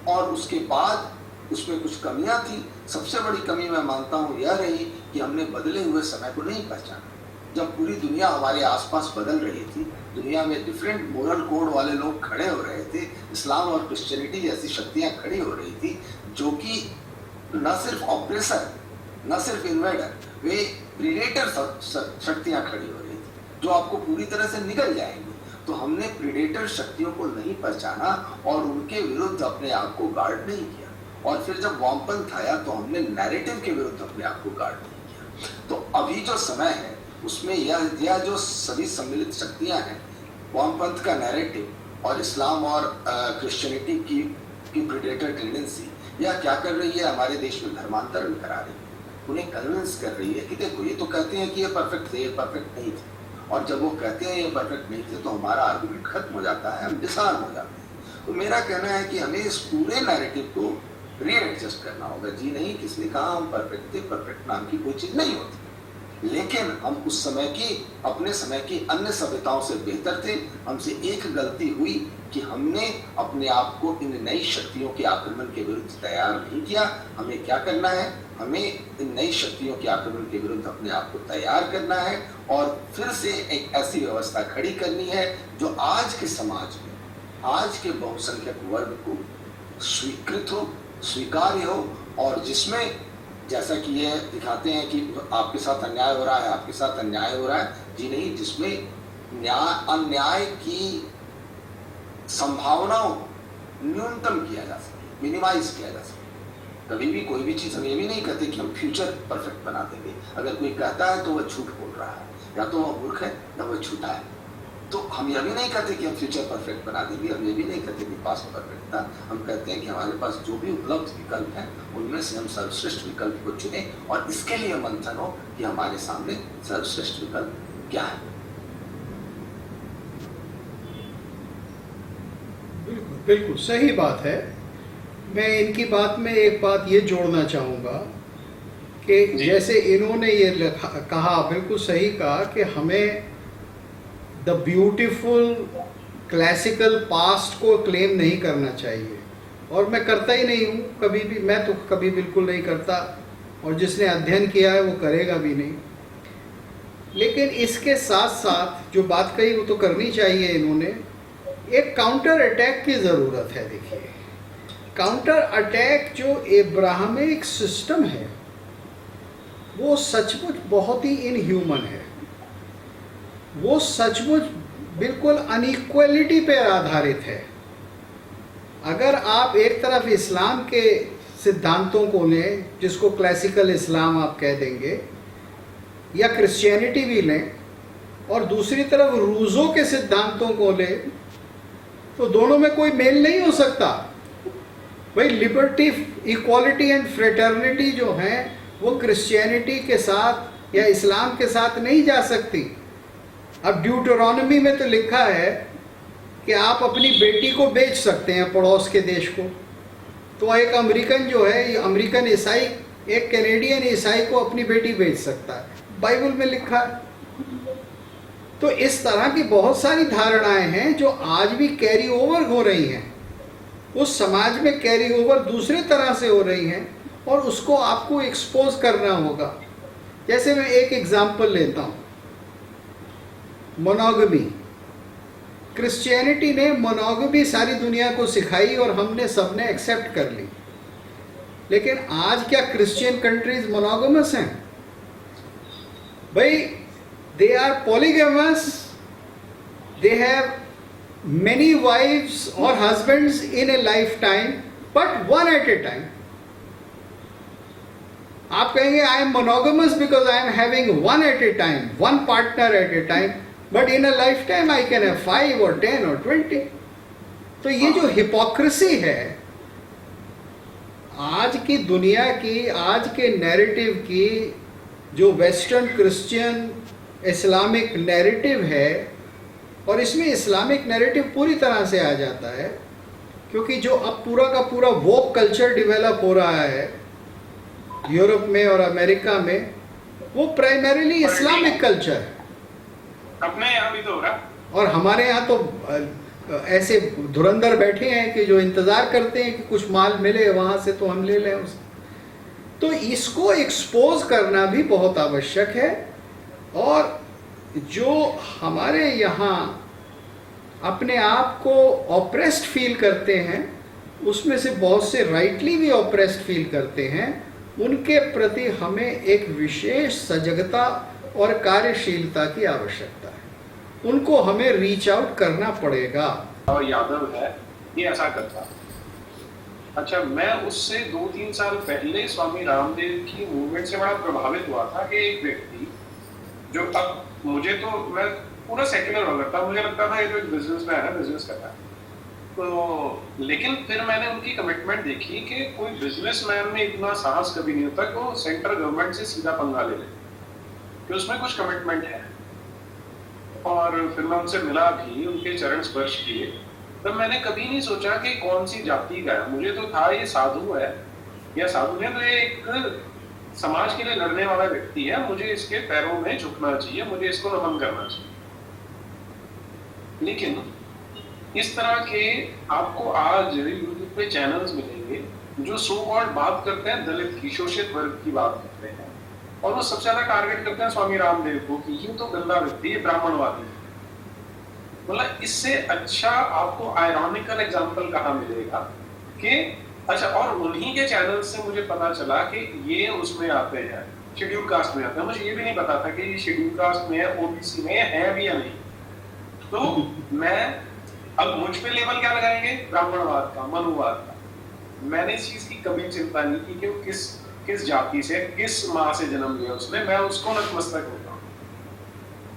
और उसके बाद उसमें कुछ कमियां थी। सबसे बड़ी कमी मैं मानता हूं यह रही कि हमने बदले हुए समय को नहीं पहचाना। जब पूरी दुनिया हमारे आसपास बदल रही थी, दुनिया में डिफरेंट मोरल कोड वाले लोग खड़े हो रहे थे, इस्लाम और क्रिश्चियनिटी जैसी शक्तियां खड़ी हो रही थी, जो कि न सिर्फ ऑपरेसर, न सिर्फ इन्वेडर, वे प्रीडेटर शक्तियां खड़ी हो रही थी जो आपको पूरी तरह से निगल जाएंगी। तो हमने प्रीडेटर शक्तियों को नहीं पहचाना और उनके विरुद्ध अपने आप को गार्ड नहीं किया। और फिर जब वामपंथ आया तो हमने नैरेटिव के विरुद्ध अपने आप को गार्ड नहीं किया। तो अभी जो समय है उसमें यह जो सभी सम्मिलित शक्तियां हैं, वामपंथ का नैरेटिव और इस्लाम और क्रिश्चियनिटी की प्रीडेटर टेंडेंसी, यह क्या कर रही है, हमारे देश में धर्मांतरण करा रही है। उन्हें कन्विंस कर रही है कि देखो ये तो कहते हैं कि ये परफेक्ट थे, ये परफेक्ट नहीं थे, और जब वो कहते हैं ये परफेक्ट नहीं थे तो हमारा आर्गुमेंट खत्म हो जाता है, हम डिसआर्म हो जाते हैं। तो मेरा कहना है कि हमें इस पूरे नैरेटिव को रीएडजस्ट करना होगा। जी नहीं, किसने कहा हम परफेक्ट थे? परफेक्ट नाम की कोई चीज नहीं होती, लेकिन हम उस समय की, अपने समय की अन्य सभ्यताओं से बेहतर थे। हमसे एक गलती हुई कि हमने अपने आप को इन नई शक्तियों के आक्रमण के विरुद्ध तैयार नहीं किया। हमें क्या करना है? हमें इन नई शक्तियों के आक्रमण के विरुद्ध अपने आप को तैयार करना है और फिर से एक ऐसी व्यवस्था खड़ी करनी है जो आज के समाज में, आज के बहुसंख्यक वर्ग को स्वीकृत हो, स्वीकार्य हो, और जिसमें जैसा कि ये दिखाते हैं कि आपके साथ अन्याय हो रहा है, आपके साथ अन्याय हो रहा है, जी नहीं, जिसमें अन्याय की संभावनाओं न्यूनतम किया जा सके, मिनिमाइज किया जा सके। कभी भी कोई भी चीज हम ये भी नहीं कहते कि हम फ्यूचर परफेक्ट बना देंगे। अगर कोई कहता है तो वह झूठ बोल रहा है, या तो वह मूर्ख है या वह झूठा है। तो हम यह भी नहीं कहते कि हम फ्यूचर परफेक्ट बना देंगे, हम ये भी नहीं कहते कि पास्ट परफेक्ट था। हम कहते हैं कि हमारे पास जो भी उपलब्ध विकल्प हैं उनमें से हम सर्वश्रेष्ठ विकल्प को चुने, और इसके लिए मंथन हो कि हमारे सामने सर्वश्रेष्ठ विकल्प क्या है। बिल्कुल बिल्कुल सही बात है। मैं इनकी बात में एक बात ये जोड़ना चाहूँगा कि जैसे इन्होंने ये कहा, बिल्कुल सही कहा कि हमें द ब्यूटीफुल क्लासिकल पास्ट को क्लेम नहीं करना चाहिए, और मैं करता ही नहीं हूँ कभी भी। मैं तो कभी बिल्कुल नहीं करता, और जिसने अध्ययन किया है वो करेगा भी नहीं। लेकिन इसके साथ साथ जो बात कही वो तो करनी चाहिए इन्होंने। एक काउंटर अटैक की ज़रूरत है। देखिए, काउंटर अटैक जो एब्राहमिक सिस्टम है वो सचमुच बहुत ही इनह्यूमन है। वो सचमुच बिल्कुल अनइक्वलिटी पे आधारित है। अगर आप एक तरफ इस्लाम के सिद्धांतों को लें, जिसको क्लासिकल इस्लाम आप कह देंगे, या क्रिश्चियनिटी भी लें, और दूसरी तरफ रूसों के सिद्धांतों को लें, तो दोनों में कोई मेल नहीं हो सकता। भाई लिबर्टी, इक्वालिटी एंड फ्रेटर्निटी जो हैं वो क्रिश्चियनिटी के साथ या इस्लाम के साथ नहीं जा सकती। अब ड्यूटरोनॉमी में तो लिखा है कि आप अपनी बेटी को बेच सकते हैं पड़ोस के देश को। तो एक अमेरिकन जो है, अमेरिकन ईसाई एक कैनेडियन ईसाई को अपनी बेटी बेच सकता है, बाइबल में लिखा है। तो इस तरह की बहुत सारी धारणाएं हैं जो आज भी कैरी ओवर हो रही हैं, उस समाज में कैरी ओवर दूसरे तरह से हो रही हैं, और उसको आपको एक्सपोज करना होगा। जैसे मैं एक एग्जाम्पल लेता हूँ, मोनोगमी। क्रिश्चियनिटी ने मोनोगमी सारी दुनिया को सिखाई और हमने सबने एक्सेप्ट कर ली। लेकिन आज क्या क्रिश्चियन कंट्रीज मोनोगमस हैं? भाई, they are polygamous, they have many wives or husbands in a lifetime, but one at a time. आप कहेंगे I am monogamous because I am having one at a time, one partner at a time, but in a lifetime I can have 5 or 10 or 20. तो ये जो hypocrisy है आज की दुनिया की, आज के नैरेटिव की, जो वेस्टर्न क्रिश्चियन इस्लामिक नैरेटिव है, और इसमें इस्लामिक नैरेटिव पूरी तरह से आ जाता है, क्योंकि जो अब पूरा का पूरा वोक कल्चर डेवलप हो रहा है यूरोप में और अमेरिका में, वो प्राइमरीली इस्लामिक कल्चर है। अपने यहाँ भी तो हो रहा, और हमारे यहाँ तो ऐसे धुरंधर बैठे हैं कि जो इंतज़ार करते हैं कि कुछ माल मिले वहाँ से तो हम ले लें उसे। तो इसको एक्सपोज करना भी बहुत आवश्यक है। और जो हमारे यहाँ अपने आप को ऑप्रेस्ड फील करते हैं, उसमें से बहुत से राइटली भी ऑप्रेस्ड फील करते हैं, उनके प्रति हमें एक विशेष सजगता और कार्यशीलता की आवश्यकता है। उनको हमें रीच आउट करना पड़ेगा। और यादव है ये ऐसा करता। अच्छा, मैं उससे 2-3 साल पहले स्वामी रामदेव की मूवमेंट से बड़ा प्रभावित हुआ था कि एक व्यक्ति जो, अब मुझे तो, मैं पूरा सेक्युलर हो करता, मुझे लगता था ये जो बिजनेस में है ना, बिजनेस करता है, तो लेकिन फिर मैंने उनकी कमिटमेंट देखी कि कोई बिजनेसमैन में इतना साहस कभी नहीं होता कि वो सेंट्रल गवर्नमेंट से सीधा पंगा ले ले, कि उसमें कुछ कमिटमेंट है। और फिर मैं उनसे मिला भी, उनके चरण स्पर्श किए, तब मैंने कभी नहीं सोचा कि कौन सी जाति का है। मुझे तो था ये साधु है, या साधु है तो ये एक समाज के लिए लड़ने वाला व्यक्ति है, मुझे इसके पैरों में झुकना चाहिए, मुझे इसको नमन करना चाहिए। लेकिन इस तरह के आपको आज यूट्यूब पे चैनल्स मिलेंगे जो सो कॉल्ड बात करते हैं दलित की, शोषित वर्ग की बात करते हैं, और वो सबसे ज्यादा टारगेट करते हैं स्वामी रामदेव को कि ये तो गंदा व्यक्ति है, ब्राह्मणवादी है। मतलब इससे अच्छा आपको आयरॉनिकल एग्जांपल कहाँ मिलेगा कि अच्छा, और उन्हीं के चैनल से मुझे पता चला कि ये उसमें आते हैं, शेड्यूल कास्ट में आते हैं। मुझे ये भी नहीं पता था कि ये शेड्यूल कास्ट में है, ओबीसी में है भी या नहीं। तो मैं अब मुझ पे लेवल क्या लगाएंगे, ब्राह्मणवाद का, मनुवाद का। मैंने इस चीज की कभी चिंता नहीं की कि वो किस जाति से, किस माँ से जन्म लिया उसने, मैं उसको नतमस्तक होता हूँ।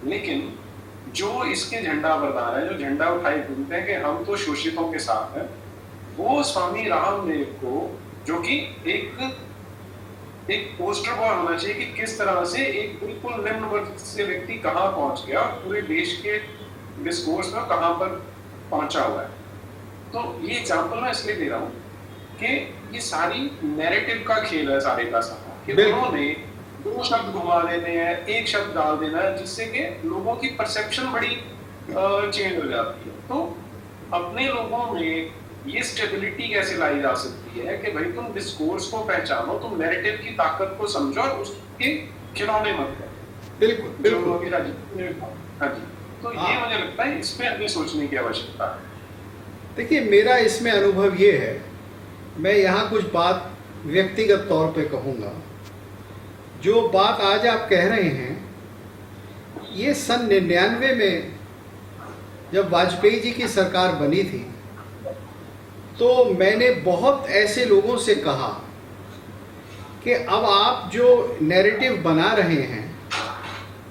लेकिन जो इसके झंडा बरदार है, जो झंडा उठाए घूमते हैं कि हम तो शोषितों के साथ हैं, वो स्वामी रामदेव को, जो कि एक पोस्टर बॉय होना चाहिए कि किस तरह से एक बिल्कुल निम्न वर्ग से व्यक्ति कहाँ पहुंच गया और पूरे देश के डिस्कोर्स में कहाँ पर पहुंचा हुआ है। तो ये एग्जांपल मैं इसलिए दे रहा हूँ कि ये सारी नैरेटिव का खेल है सारे का सारा, कि उन्होंने दो शब्द घुमा देने हैं, एक शब्द डाल देना है, जिससे कि लोगों की परसेप्शन बड़ी चेंज हो जाती है। तो अपने लोगों में ये स्टेबिलिटी कैसे लाई जा सकती है कि भाई तुम डिस्कोर्स को पहचानो, तुम नैरेटिव की ताकत को समझो और उसके खिलौने मत करो। बिल्कुल बिल्कुल। हाँ जी, तो ये मुझे लगता है इस पे हमें सोचने की आवश्यकता है। देखिए, मेरा इसमें अनुभव ये है, मैं यहाँ कुछ बात व्यक्तिगत तौर पे कहूँगा। जो बात आज आप कह रहे हैं, ये सन 99 में जब वाजपेयी जी की सरकार बनी थी, तो मैंने बहुत ऐसे लोगों से कहा कि अब आप जो नैरेटिव बना रहे हैं,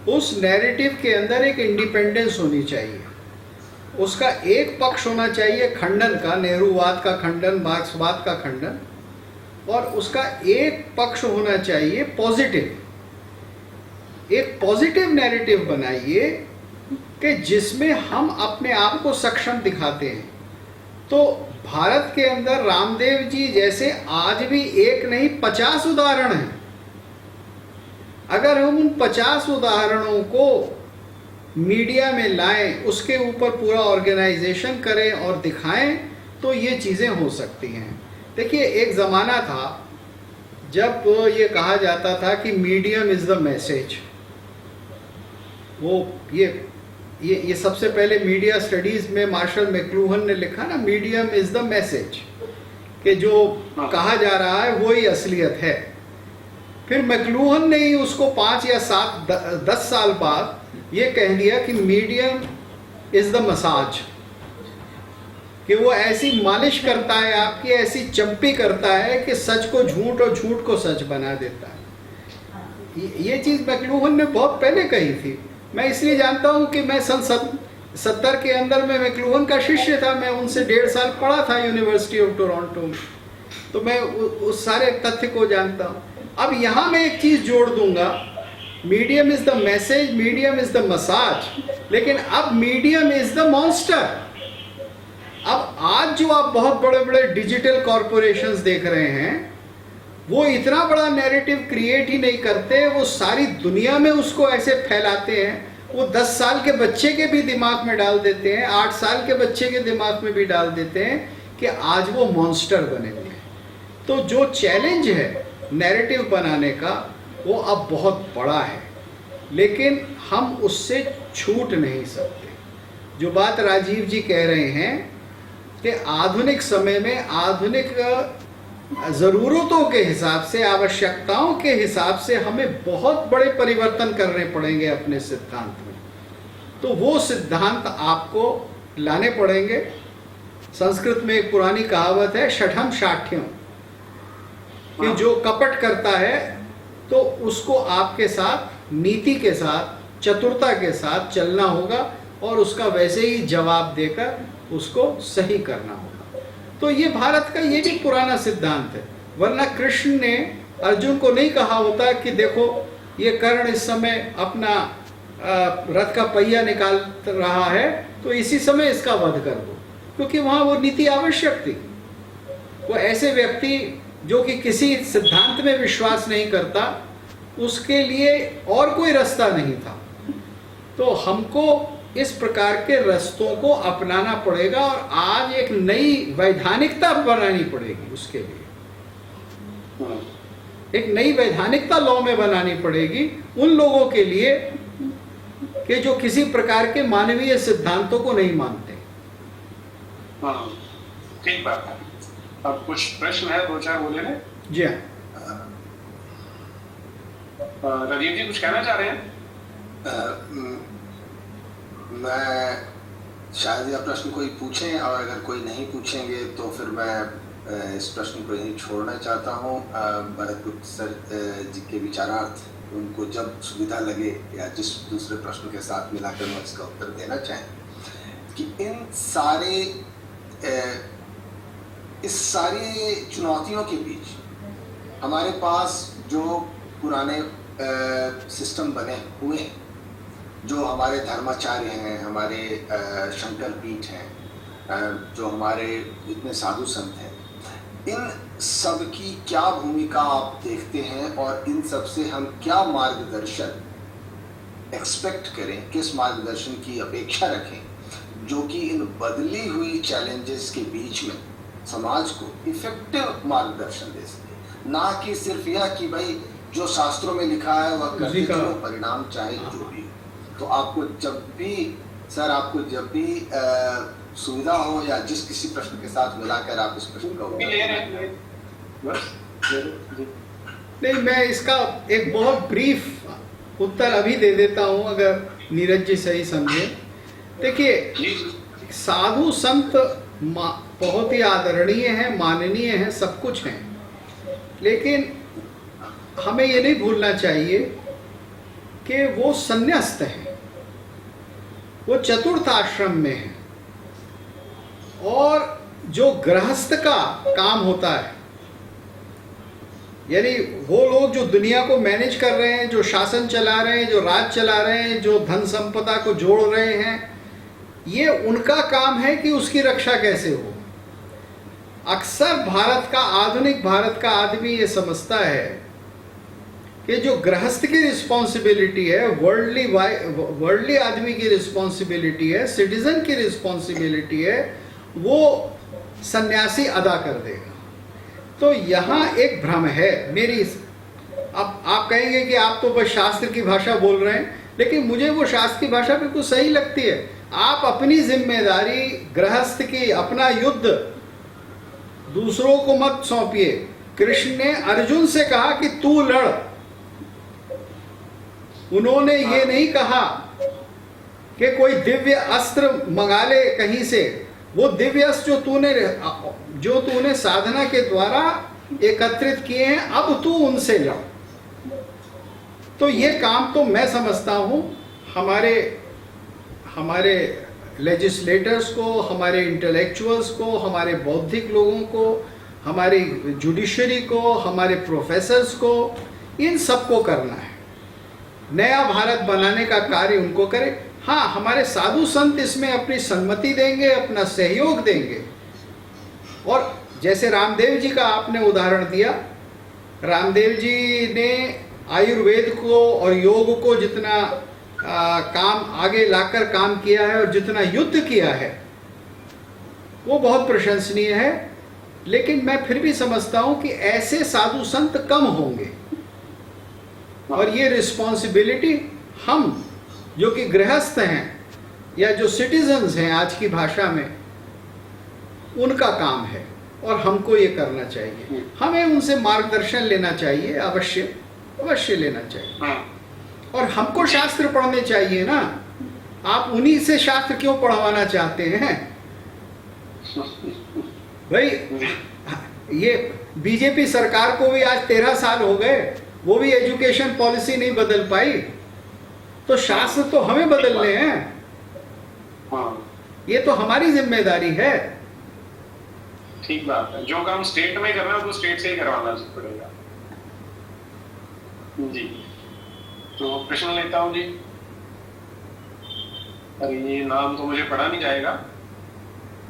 उस नैरेटिव के अंदर एक इंडिपेंडेंस होनी चाहिए। उसका एक पक्ष होना चाहिए खंडन का, नेहरूवाद का खंडन, मार्क्सवाद का खंडन, और उसका एक पक्ष होना चाहिए पॉजिटिव। एक पॉजिटिव नैरेटिव बनाइए कि जिसमें हम अपने आप को सक्षम दिखाते हैं। तो भारत के अंदर रामदेव जी जैसे आज भी एक नहीं 50 उदाहरण हैं। अगर हम उन 50 उदाहरणों को मीडिया में लाएं, उसके ऊपर पूरा ऑर्गेनाइजेशन करें और दिखाएं, तो ये चीज़ें हो सकती हैं। देखिए, एक ज़माना था जब ये कहा जाता था कि मीडियम इज़ द मैसेज। वो ये सबसे पहले मीडिया स्टडीज़ में मार्शल मैक्लूहन ने लिखा ना, मीडियम इज़ द मैसेज, कि जो कहा जा रहा है वही असलियत है। फिर मैक्लूहन ने ही उसको 5 या 7 10 साल बाद ये कह दिया कि मीडियम इज़ द मसाज, कि वो ऐसी मालिश करता है आपकी, ऐसी चंपी करता है कि सच को झूठ और झूठ को सच बना देता है। ये चीज़ मैक्लूहन ने बहुत पहले कही थी। मैं इसलिए जानता हूँ कि मैं सन 70 के अंदर में मैक्लूहन का शिष्य था। मैं उनसे 1.5 साल पढ़ा था यूनिवर्सिटी ऑफ टोरंटो में, तो मैं उस सारे तथ्य को जानता हूँ। अब यहाँ मैं एक चीज़ जोड़ दूंगा, medium is the message, medium is the massage, लेकिन अब मीडियम इज़ द मॉन्स्टर। अब आज जो आप बहुत बड़े बड़े डिजिटल कॉरपोरेशंस देख रहे हैं, वो इतना बड़ा नैरेटिव क्रिएट ही नहीं करते, वो सारी दुनिया में उसको ऐसे फैलाते हैं। वो 10 साल के बच्चे के भी दिमाग में डाल देते हैं, 8 साल के बच्चे के दिमाग में भी डाल देते हैं कि आज वो मॉन्स्टर बने हुए हैं। तो जो चैलेंज है नैरेटिव बनाने का, वो अब बहुत बड़ा है, लेकिन हम उससे छूट नहीं सकते। जो बात राजीव जी कह रहे हैं कि आधुनिक समय में आधुनिक ज़रूरतों के हिसाब से, आवश्यकताओं के हिसाब से हमें बहुत बड़े परिवर्तन करने पड़ेंगे अपने सिद्धांत में। तो वो सिद्धांत आपको लाने पड़ेंगे। संस्कृत में एक पुरानी कहावत है, शठम शाठ्यम, कि जो कपट करता है तो उसको आपके साथ नीति के साथ, चतुरता के साथ चलना होगा और उसका वैसे ही जवाब देकर उसको सही करना होगा। तो ये भारत का ये भी पुराना सिद्धांत है, वरना कृष्ण ने अर्जुन को नहीं कहा होता कि देखो ये कर्ण इस समय अपना रथ का पहिया निकाल रहा है तो इसी समय इसका वध कर दो, क्योंकि वहां वो नीति आवश्यक थी। वो ऐसे व्यक्ति जो कि किसी सिद्धांत में विश्वास नहीं करता, उसके लिए और कोई रास्ता नहीं था। तो हमको इस प्रकार के रास्तों को अपनाना पड़ेगा और आज एक नई वैधानिकता बनानी पड़ेगी। उसके लिए एक नई वैधानिकता लॉ में बनानी पड़ेगी उन लोगों के लिए कि जो किसी प्रकार के मानवीय सिद्धांतों को नहीं मानते। ठीक बात है। अब कुछ प्रश्न है, दो चार बोले हैं। जी हाँ, राजीव जी कुछ कहना चाह रहे हैं? मैं शायद यह प्रश्न कोई पूछें, और अगर कोई नहीं पूछेंगे तो फिर मैं इस प्रश्न को यहीं छोड़ना चाहता हूँ। भरतगुप्त सर जी के विचारार्थ उनको जब सुविधा लगे या जिस दूसरे प्रश्न के साथ मिलाकर मैं इसका उत्तर देना चाहें कि इस सारी चुनौतियों के बीच हमारे पास जो पुराने सिस्टम बने हुए हैं, जो हमारे धर्माचार्य हैं, हमारे शंकर पीठ हैं, जो हमारे इतने साधु संत हैं, इन सब की क्या भूमिका आप देखते हैं और इन सब से हम क्या मार्गदर्शन एक्सपेक्ट करें, किस मार्गदर्शन की अपेक्षा रखें जो कि इन बदली हुई चैलेंजेस के बीच में समाज को इफेक्टिव मार्गदर्शन दे सके, ना कि सिर्फ यह कि भाई जो शास्त्रों में लिखा है वह करते चलो, परिणाम चाहे जो भी। तो आपको जब भी सुविधा हो या जिस किसी प्रश्न के साथ मिलाकर आप इस प्रश्न का नहीं, मैं इसका एक बहुत ब्रीफ उत्तर अभी दे देता हूं, अगर नीरज जी सही समझे। देखिए, साधु संत बहुत ही आदरणीय हैं, माननीय हैं, सब कुछ हैं, लेकिन हमें ये नहीं भूलना चाहिए कि वो संन्यास्त हैं, वो चतुर्थ आश्रम में हैं, और जो गृहस्थ का काम होता है, यानी वो लोग जो दुनिया को मैनेज कर रहे हैं, जो शासन चला रहे हैं, जो राज चला रहे हैं, जो धन संपदा को जोड़ रहे हैं, ये उनका काम है कि उसकी रक्षा कैसे हो। अक्सर आधुनिक भारत का आदमी ये समझता है कि जो गृहस्थ की रिस्पॉन्सिबिलिटी है, वर्ल्डली आदमी की रिस्पॉन्सिबिलिटी है, सिटीजन की रिस्पॉन्सिबिलिटी है, वो सन्यासी अदा कर देगा। तो यहाँ एक भ्रम है मेरी। अब आप कहेंगे कि आप तो बस शास्त्र की भाषा बोल रहे हैं, लेकिन मुझे वो शास्त्र की भाषा बिल्कुल सही लगती है। आप अपनी जिम्मेदारी गृहस्थ की, अपना युद्ध दूसरों को मत सौंपिए। कृष्ण ने अर्जुन से कहा कि तू लड़, उन्होंने ये नहीं कहा कि कोई दिव्य अस्त्र मंगा ले कहीं से। वो दिव्य अस्त्र जो तूने साधना के द्वारा एकत्रित किए हैं, अब तू उनसे लड़। तो ये काम तो मैं समझता हूं हमारे लेजिस्लेटर्स को, हमारे इंटेलेक्चुअल्स को, हमारे बौद्धिक लोगों को, हमारी जुडिशरी को, हमारे प्रोफेसर्स को, इन सबको करना है। नया भारत बनाने का कार्य उनको करें। हाँ, हमारे साधु संत इसमें अपनी सम्मति देंगे, अपना सहयोग देंगे। और जैसे रामदेव जी का आपने उदाहरण दिया, रामदेव जी ने आयुर्वेद को और योग को जितना काम आगे लाकर काम किया है और जितना युद्ध किया है, वो बहुत प्रशंसनीय है। लेकिन मैं फिर भी समझता हूं कि ऐसे साधु संत कम होंगे, और ये रिस्पॉन्सिबिलिटी हम जो कि गृहस्थ हैं या जो सिटीजन्स हैं आज की भाषा में, उनका काम है, और हमको ये करना चाहिए। हमें उनसे मार्गदर्शन लेना चाहिए, अवश्य लेना चाहिए। और हमको शास्त्र पढ़ने चाहिए ना। आप उन्हीं से शास्त्र क्यों पढ़वाना चाहते हैं भाई? ये बीजेपी सरकार को भी आज 13 साल हो गए, वो भी एजुकेशन पॉलिसी नहीं बदल पाई, तो शास्त्र तो हमें बदलने हैं। ये तो हमारी जिम्मेदारी है। ठीक बात है, जो काम स्टेट में करना है वो स्टेट से ही करवाना पड़ेगा। जी, तो प्रश्न लेता हूं जी। अरे ये नाम तो मुझे पढ़ा नहीं जाएगा।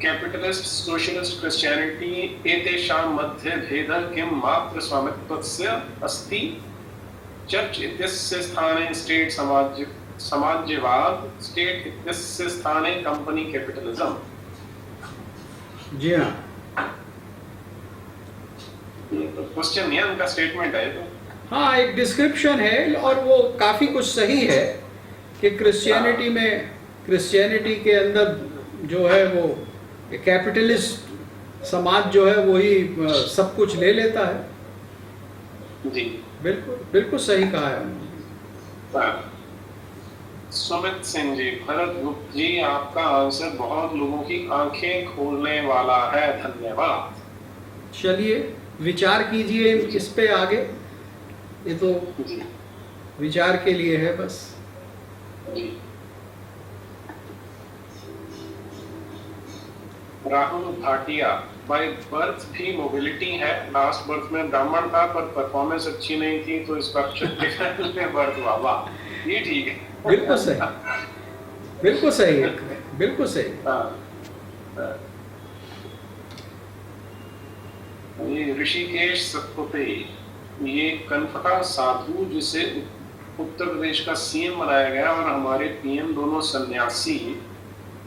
कैपिटलिस्ट सोशलिस्ट क्रिश्चियनिटी एतेषां मध्ये भेदः किं मात्र स्वामित्वस्य अस्ति? चर्च इत्यस्य स्थाने स्टेट समाजवाद, स्टेट इत्यस्य स्थाने कंपनी कैपिटलिज्म। जी हाँ, क्वेश्चन नहीं है, उनका स्टेटमेंट है। तो हाँ एक डिस्क्रिप्शन है और वो काफी कुछ सही है कि क्रिश्चियनिटी के अंदर जो है वो कैपिटलिस्ट समाज जो है वही सब कुछ ले लेता है। जी बिल्कुल बिल्कुल सही कहा है उन्होंने। सुमित सिंह जी, भरत गुप्त जी, आपका आंसर बहुत लोगों की आंखें खोलने वाला है, धन्यवाद। चलिए विचार कीजिए इस पे आगे, ये तो जी विचार के लिए है बस। जी। राहुल भाटिया, बाय बर्थ भी मोबिलिटी है। लास्ट बर्थ में ब्राह्मण था पर परफॉर्मेंस अच्छी नहीं थी तो इस बार क्षत्रिय में बर्थ हुआ। वाह, ये ठीक है। बिल्कुल सही, बिल्कुल सही है, बिल्कुल सही। ये ऋषिकेश सतपुते, ये कनफटा साधु जिसे उत्तर प्रदेश का सीएम बनाया गया और हमारे पीएम दोनों सन्यासी,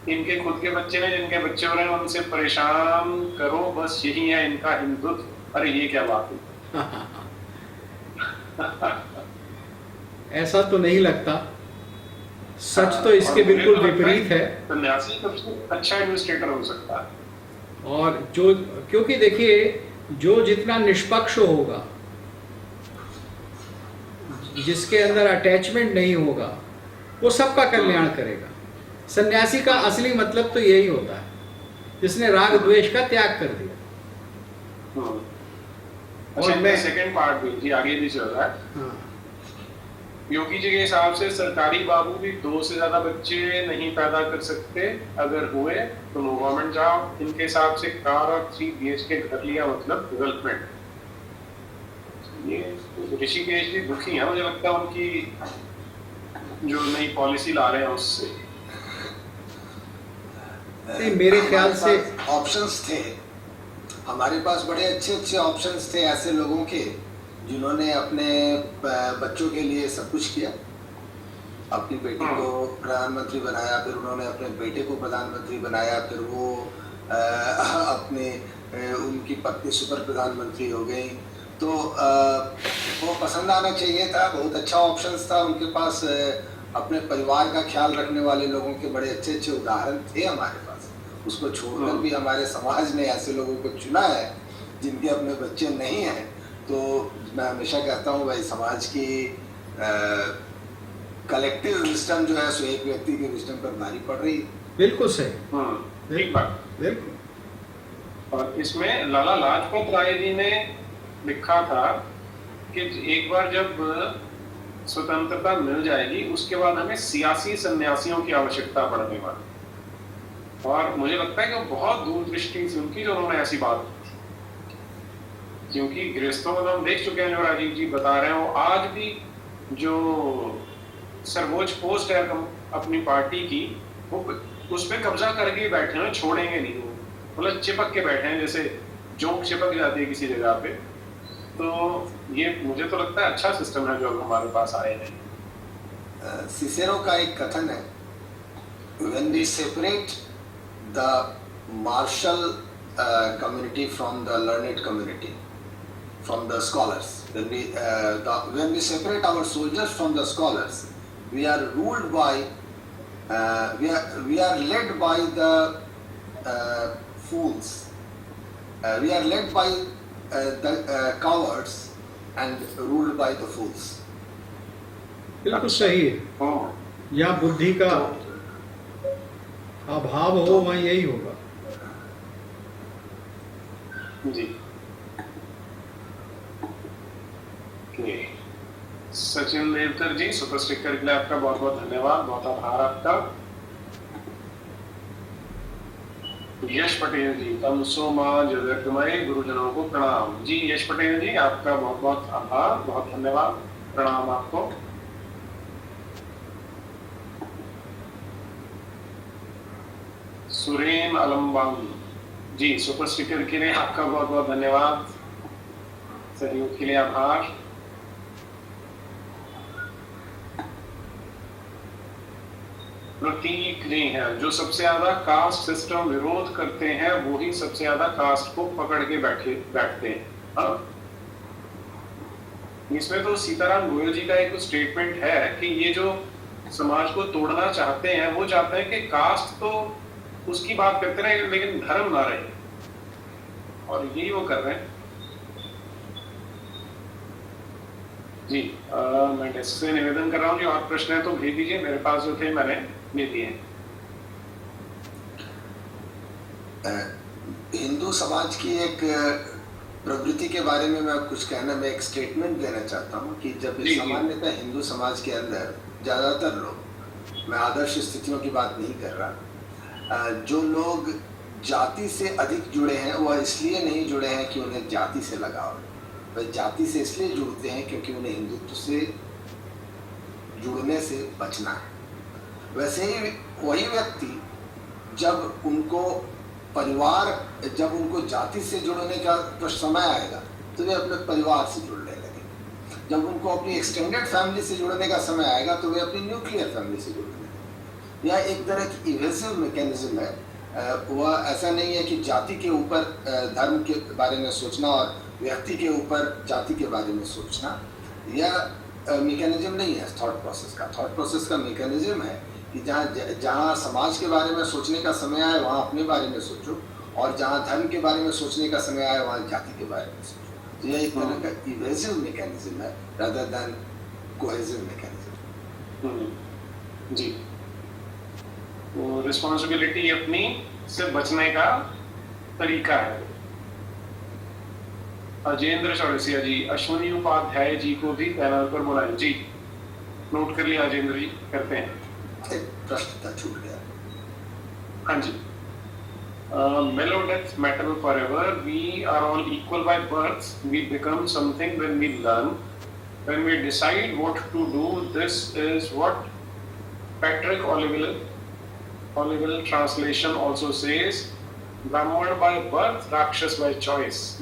इनके खुद के बच्चे ने जिनके बच्चे हो रहे हैं उनसे परेशान करो, बस यही है इनका हिंदुत्व। अरे ये क्या बात है। ऐसा तो नहीं लगता, सच तो इसके बिल्कुल विपरीत है। सन्यासी सबसे अच्छा एडमिनिस्ट्रेटर हो सकता है। और जो, क्योंकि देखिए जो जितना निष्पक्ष होगा, जिसके अंदर अटैचमेंट नहीं होगा, वो सबका कल्याण करेगा। सन्यासी का असली मतलब तो यही होता है, जिसने राग द्वेष का त्याग कर दिया। अच्छा, मैं सेकंड पार्ट भी जी आगे भी चल रहा है। हाँ। योगी जी के हिसाब से सरकारी बाबू भी 2 से ज्यादा बच्चे नहीं पैदा कर सकते, अगर हुए तो नो गवर्नमेंट जॉब। इनके हिसाब से कार और 3 BHK घर लिया मतलब डेवलपमेंट। ये ऋषिकेश जी दुखी है, मुझे लगता है उनकी जो नई पॉलिसी ला रहे हैं उससे। नहीं, मेरे ख्याल से ऑप्शंस थे हमारे पास, बड़े अच्छे अच्छे ऑप्शंस थे ऐसे लोगों के जिन्होंने अपने बच्चों के लिए सब कुछ किया। अपनी बेटी को प्रधानमंत्री बनाया, फिर उन्होंने अपने बेटे को प्रधानमंत्री बनाया, फिर वो अपने उनकी पत्नी सुपर प्रधानमंत्री हो गई। तो वो पसंद आना चाहिए था, बहुत अच्छा ऑप्शंस था उनके पास। अपने परिवार का ख्याल रखने वाले लोगों के बड़े अच्छे अच्छे उदाहरण थे हमारे पास। उसको छोड़कर भी हमारे समाज ने ऐसे लोगों को चुना है जिनके अपने बच्चे नहीं हैं। तो मैं हमेशा कहता हूँ भाई, समाज की कलेक्टिव विजडम जो है सो एक व्यक्ति के विजडम पर भारी पड़ रही है। बिल्कुल सही, एक बात बिल्कुल। और इसमें लाला लाजपत राय जी ने लिखा था कि एक बार जब स्वतंत्रता मिल जाएगी उसके बाद हमें सियासी सन्यासियों की आवश्यकता पड़ने वाली। और मुझे लगता है कि बहुत दूरदृष्टि थी उनकी जो उन्होंने ऐसी बात की थी, क्योंकि गृहस्थों में हम देख चुके हैं जो राजीव जी बता रहे हैं, वो आज भी जो सर्वोच्च पोस्ट है अपनी पार्टी की, वो उस पर कब्जा करके बैठे हैं, छोड़ेंगे नहीं। वो मतलब चिपक के बैठे हैं, जैसे जोंक चिपक जाती है किसी जगह पे। तो ये मुझे तो लगता है अच्छा सिस्टम है जो हमारे पास आए हैं। सिसेरो का एक कथन है, when we separate the martial community from the learned community, from the scholars, when we separate our soldiers from the scholars, we are ruled by we are led by the fools, we are led by the cowards and ruled by the fools. बिल्कुल सही है। या बुद्धि का अभाव हो वहाँ यही होगा। जी। सचिन देवकर जी, सुपर स्टिकर के लिए आपका बहुत बहुत धन्यवाद, बहुत आभार आपका। यश पटेल जी, तमसो मां जगतमय गुरुजनों को प्रणाम। जी यश पटेल जी, आपका बहुत बहुत आभार, बहुत धन्यवाद, प्रणाम आपको। सुरेन अलम्बांग जी, सुपर स्टिकर के लिए आपका बहुत बहुत धन्यवाद, सहयोग के लिए आभार। प्रतीक जी हैं, जो सबसे ज्यादा कास्ट सिस्टम विरोध करते हैं वो ही सबसे ज्यादा कास्ट को पकड़ के बैठते हैं। हाँ? इसमें तो सीताराम गोयल जी का एक स्टेटमेंट है कि ये जो समाज को तोड़ना चाहते हैं वो चाहते हैं कि कास्ट तो उसकी बात करते रहे लेकिन धर्म ना रहे, और यही वो कर रहे हैं। जी मैं डेस्क से निवेदन कर रहा हूँ, जो और प्रश्न है तो भेज दीजिए, मेरे पास जो थे मैंने ले दिए। हिंदू समाज की एक प्रवृत्ति के बारे में मैं कुछ कहना, मैं एक स्टेटमेंट देना चाहता हूँ कि जब सामान्यतः हिंदू समाज के अंदर ज़्यादातर लोग, मैं आदर्श स्थितियों की बात नहीं कर रहा, जो लोग जाति से अधिक जुड़े हैं वह इसलिए नहीं जुड़े हैं कि उन्हें जाति से लगाव, वह जाति से इसलिए जुड़ते हैं क्योंकि उन्हें हिंदुत्व से जुड़ने से बचना है। वैसे ही वही व्यक्ति जब उनको परिवार, जब उनको जाति से जुड़ने का समय आएगा तो वे अपने परिवार से जुड़ने लगेंगे। जब उनको अपनी एक्सटेंडेड फैमिली से जुड़ने का समय आएगा तो वे अपनी न्यूक्लियर फैमिली से जुड़ने लगेंगे। यह एक तरह की इवेसिव मैकेनिज्म है। वह ऐसा नहीं है कि जाति के ऊपर धर्म के बारे में सोचना और व्यक्ति के ऊपर जाति के बारे में सोचना, यह मैकेनिज्म नहीं है थॉट प्रोसेस का। थॉट प्रोसेस का मैकेनिज्म है कि जहाँ समाज के बारे में सोचने का समय आए वहाँ अपने बारे में सोचो, और जहाँ धर्म के बारे में सोचने का समय आए वहाँ जाति के बारे में सोचो। तो यह एक तरह का इवेसिव मैकेनिज्म है रादर देन कोहेसिव मैकेनिज्म। जी, तो रिस्पॉन्सिबिलिटी अपनी से बचने का तरीका है। अजेंद्र चौरसिया जी, अश्विनी उपाध्याय जी को भी पैनल पर बुलाएं। जी नोट कर लिया अजेंद्र जी, करते हैं। प्रश्न था, छूट गया। हाँ जी। Mellow death matter forever. We are all equal by birth. We become something when we learn. When we decide what to do, this is what Patrick Oliville translation also says. Brahman by birth, Rakshas by choice.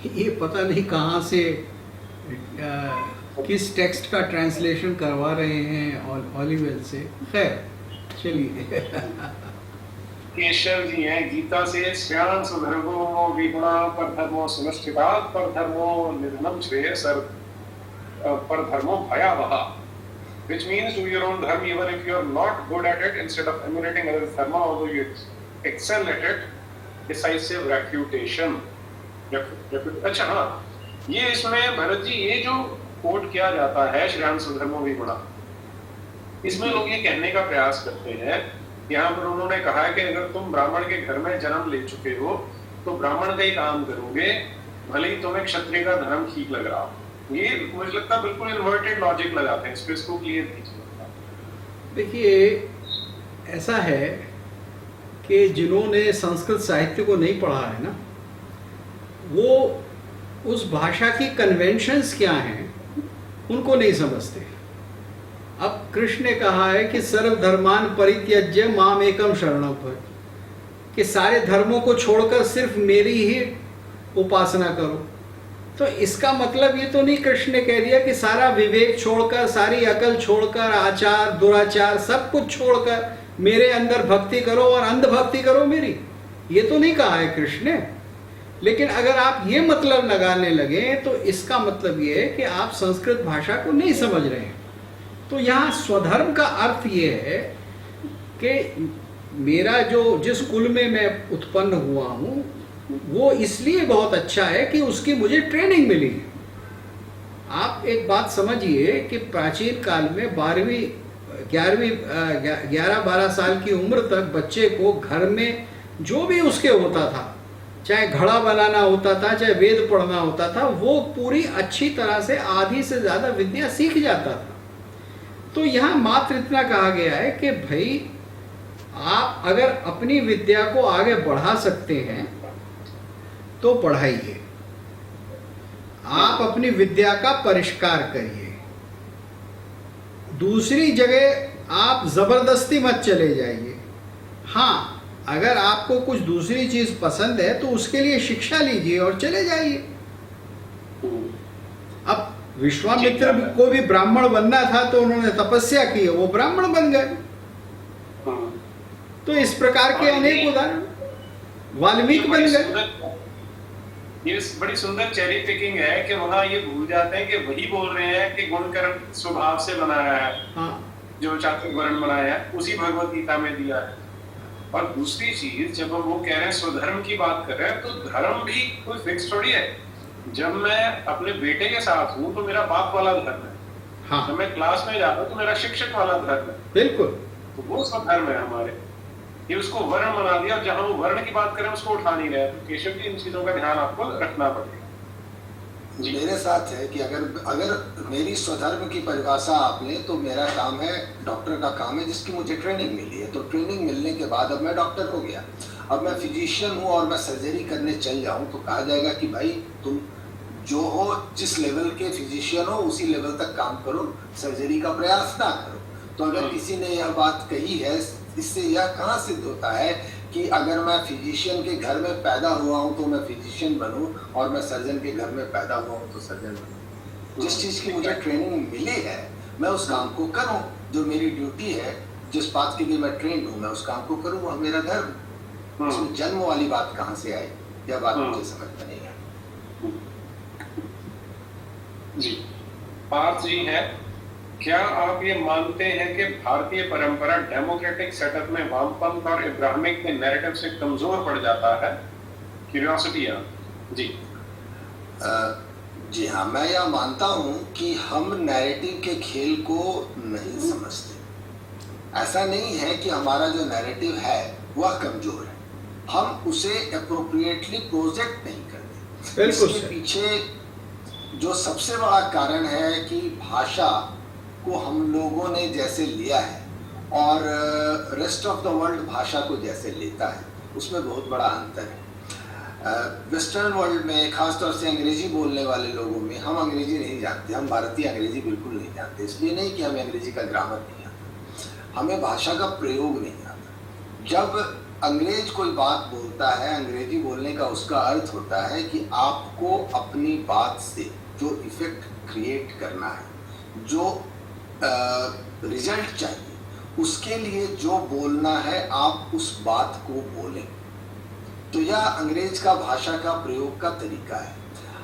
ये पता नहीं कहाँ से किस text का translation करवा रहे हैं ऑलिवेल से। खैर चलिए। केशव जी हैं, गीता से श्रेयान सुधर्मो विगुणा पर धर्मो सुनिष्ठितात् पर धर्मो निधनम श्रेय सर पर धर्मो भयावह, which means do your own dharma even if you are not good at it, instead of emulating others' dharma although you excel at it. Decisive refutation. अच्छा हाँ, ये इसमें भरत जी ये जो कोट किया जाता है श्रेयान सुधर्मो विगुणा, इसमें लोग ये कहने का प्रयास करते हैं, यहाँ पर उन्होंने कहा है कि अगर तुम ब्राह्मण के घर में जन्म ले चुके हो तो ब्राह्मण का ही काम करोगे, भले ही तुम्हें क्षत्रिय का धर्म ठीक लग रहा हो। ये मुझे लगता है बिल्कुल इन्वर्टेड लॉजिक लगाते हैं, इसको क्लियर कीजिए। देखिए ऐसा है कि जिन्होंने संस्कृत साहित्य को नहीं पढ़ा है ना, वो उस भाषा की कन्वेंशंस क्या हैं उनको नहीं समझते। अब कृष्ण ने कहा है कि सर्वधर्मान परित्यज्य माम एकम शरणं व्रज, कि सारे धर्मों को छोड़कर सिर्फ मेरी ही उपासना करो। तो इसका मतलब ये तो नहीं कृष्ण ने कह दिया कि सारा विवेक छोड़कर, सारी अकल छोड़कर, आचार दुराचार सब कुछ छोड़कर मेरे अंदर भक्ति करो और अंधभक्ति करो मेरी, ये तो नहीं कहा है कृष्ण ने। लेकिन अगर आप ये मतलब लगाने लगे तो इसका मतलब ये है कि आप संस्कृत भाषा को नहीं समझ रहे हैं। तो यहाँ स्वधर्म का अर्थ ये है कि मेरा जो जिस कुल में मैं उत्पन्न हुआ हूँ वो इसलिए बहुत अच्छा है कि उसकी मुझे ट्रेनिंग मिली है। आप एक बात समझिए कि प्राचीन काल में 11-12 साल की उम्र तक बच्चे को घर में जो भी उसके होता था, चाहे घड़ा बनाना होता था, चाहे वेद पढ़ना होता था, वो पूरी अच्छी तरह से आधी से ज़्यादा विद्या सीख जाता था। तो तो यहाँ मात्र इतना कहा गया है कि भाई आप अगर अपनी विद्या को आगे बढ़ा सकते हैं तो पढ़ाइए, आप अपनी विद्या का परिष्कार करिए। दूसरी जगह आप जबरदस्ती मत चले जाइए। हाँ, अगर आपको कुछ दूसरी चीज पसंद है तो उसके लिए शिक्षा लीजिए और चले जाइए। अब विश्वामित्र को भी ब्राह्मण बनना था तो उन्होंने तपस्या की, वो ब्राह्मण बन गए। तो इस प्रकार के अनेक उदाहरण, वाल्मीकि बन गए। ये बड़ी सुंदर चेरी पिकिंग है कि वहां ये भूल जाते हैं कि वही बोल रहे हैं कि गुण कर्म स्वभाव से बनाया है। हाँ। जो चातुर्य वर्ण बनाया है उसी भगवत गीता में दिया है। और दूसरी चीज, जब हम वो कह रहे हैं स्वधर्म की बात कर रहे हैं, तो धर्म भी कोई फिक्स थोड़ी है। जब मैं अपने बेटे के साथ हूँ तो मेरा बाप वाला धर्म है। हाँ। जब मैं क्लास में जाता हूँ तो मेरा शिक्षक वाला धर्म है। बिल्कुल। तो वो स्वधर्म है हमारे। ये उसको वर्ण बना दिया, और जहां वो वर्ण की बात करें उसको उठा नहीं रहे। तो केशव जी, इन चीजों का ध्यान आपको रखना पड़ेगा। मेरे साथ है कि अगर मेरी स्वधर्म की परिभाषा आपने, तो मेरा काम है, डॉक्टर का काम है, जिसकी मुझे ट्रेनिंग मिली है। तो ट्रेनिंग मिलने के बाद अब मैं डॉक्टर हो गया, अब मैं फिजिशियन हूँ और मैं सर्जरी करने चल जाऊँ तो कहा जाएगा कि भाई तुम जो हो, जिस लेवल के फिजिशियन हो उसी लेवल तक काम करो, सर्जरी का प्रयास ना करो। तो अगर किसी ने यह बात कही है, इससे यह कहाँ सिद्ध होता है कि अगर मैं फिजिशियन के घर में पैदा हुआ हूँ तो मैं फिजिशियन बनूं, और मैं सर्जन के घर में पैदा हुआ हूँ तो सर्जन बनूं। जिस चीज की मुझे ट्रेनिंग मिली है मैं उस काम को करूं, जो मेरी ड्यूटी है, जिस बात के लिए मैं ट्रेंड हूँ मैं उस काम को करूँ, वह मेरा धर्म। उसमें जन्म वाली बात कहाँ से आई, यह बात मुझे समझ में नहीं है। जी, पार्थ जी है, क्या आप ये मानते हैं कि भारतीय परंपरा डेमोक्रेटिक सेटअप में वामपंथ और इब्राहिमिक के नैरेटिव से कमजोर पड़ जाता है? क्यूरियोसिटी है जी। जी हाँ, मैं यह मानता हूँ कि हम नैरेटिव के खेल को नहीं समझते। ऐसा नहीं है कि हमारा जो नैरेटिव है वह कमजोर है, हम उसे अप्रोप्रिएटली प्रोजेक्ट नहीं करते। इसके पीछे जो सबसे बड़ा कारण है कि भाषा को हम लोगों ने जैसे लिया है और रेस्ट ऑफ द वर्ल्ड भाषा को जैसे लेता है, उसमें बहुत बड़ा अंतर है। वेस्टर्न वर्ल्ड में, खासतौर से अंग्रेजी बोलने वाले लोगों में, हम अंग्रेजी नहीं जानते, हम भारतीय अंग्रेजी बिल्कुल नहीं जानते। इसलिए नहीं कि हमें अंग्रेजी का ग्रामर नहीं आता, हमें भाषा का प्रयोग नहीं आता। जब अंग्रेज कोई बात बोलता है, अंग्रेजी बोलने का उसका अर्थ होता है कि आपको अपनी बात से जो इफेक्ट क्रिएट करना है, जो रिजल्ट चाहिए, उसके लिए जो बोलना है आप उस बात को बोलें। तो यह अंग्रेज का भाषा का प्रयोग का तरीका है।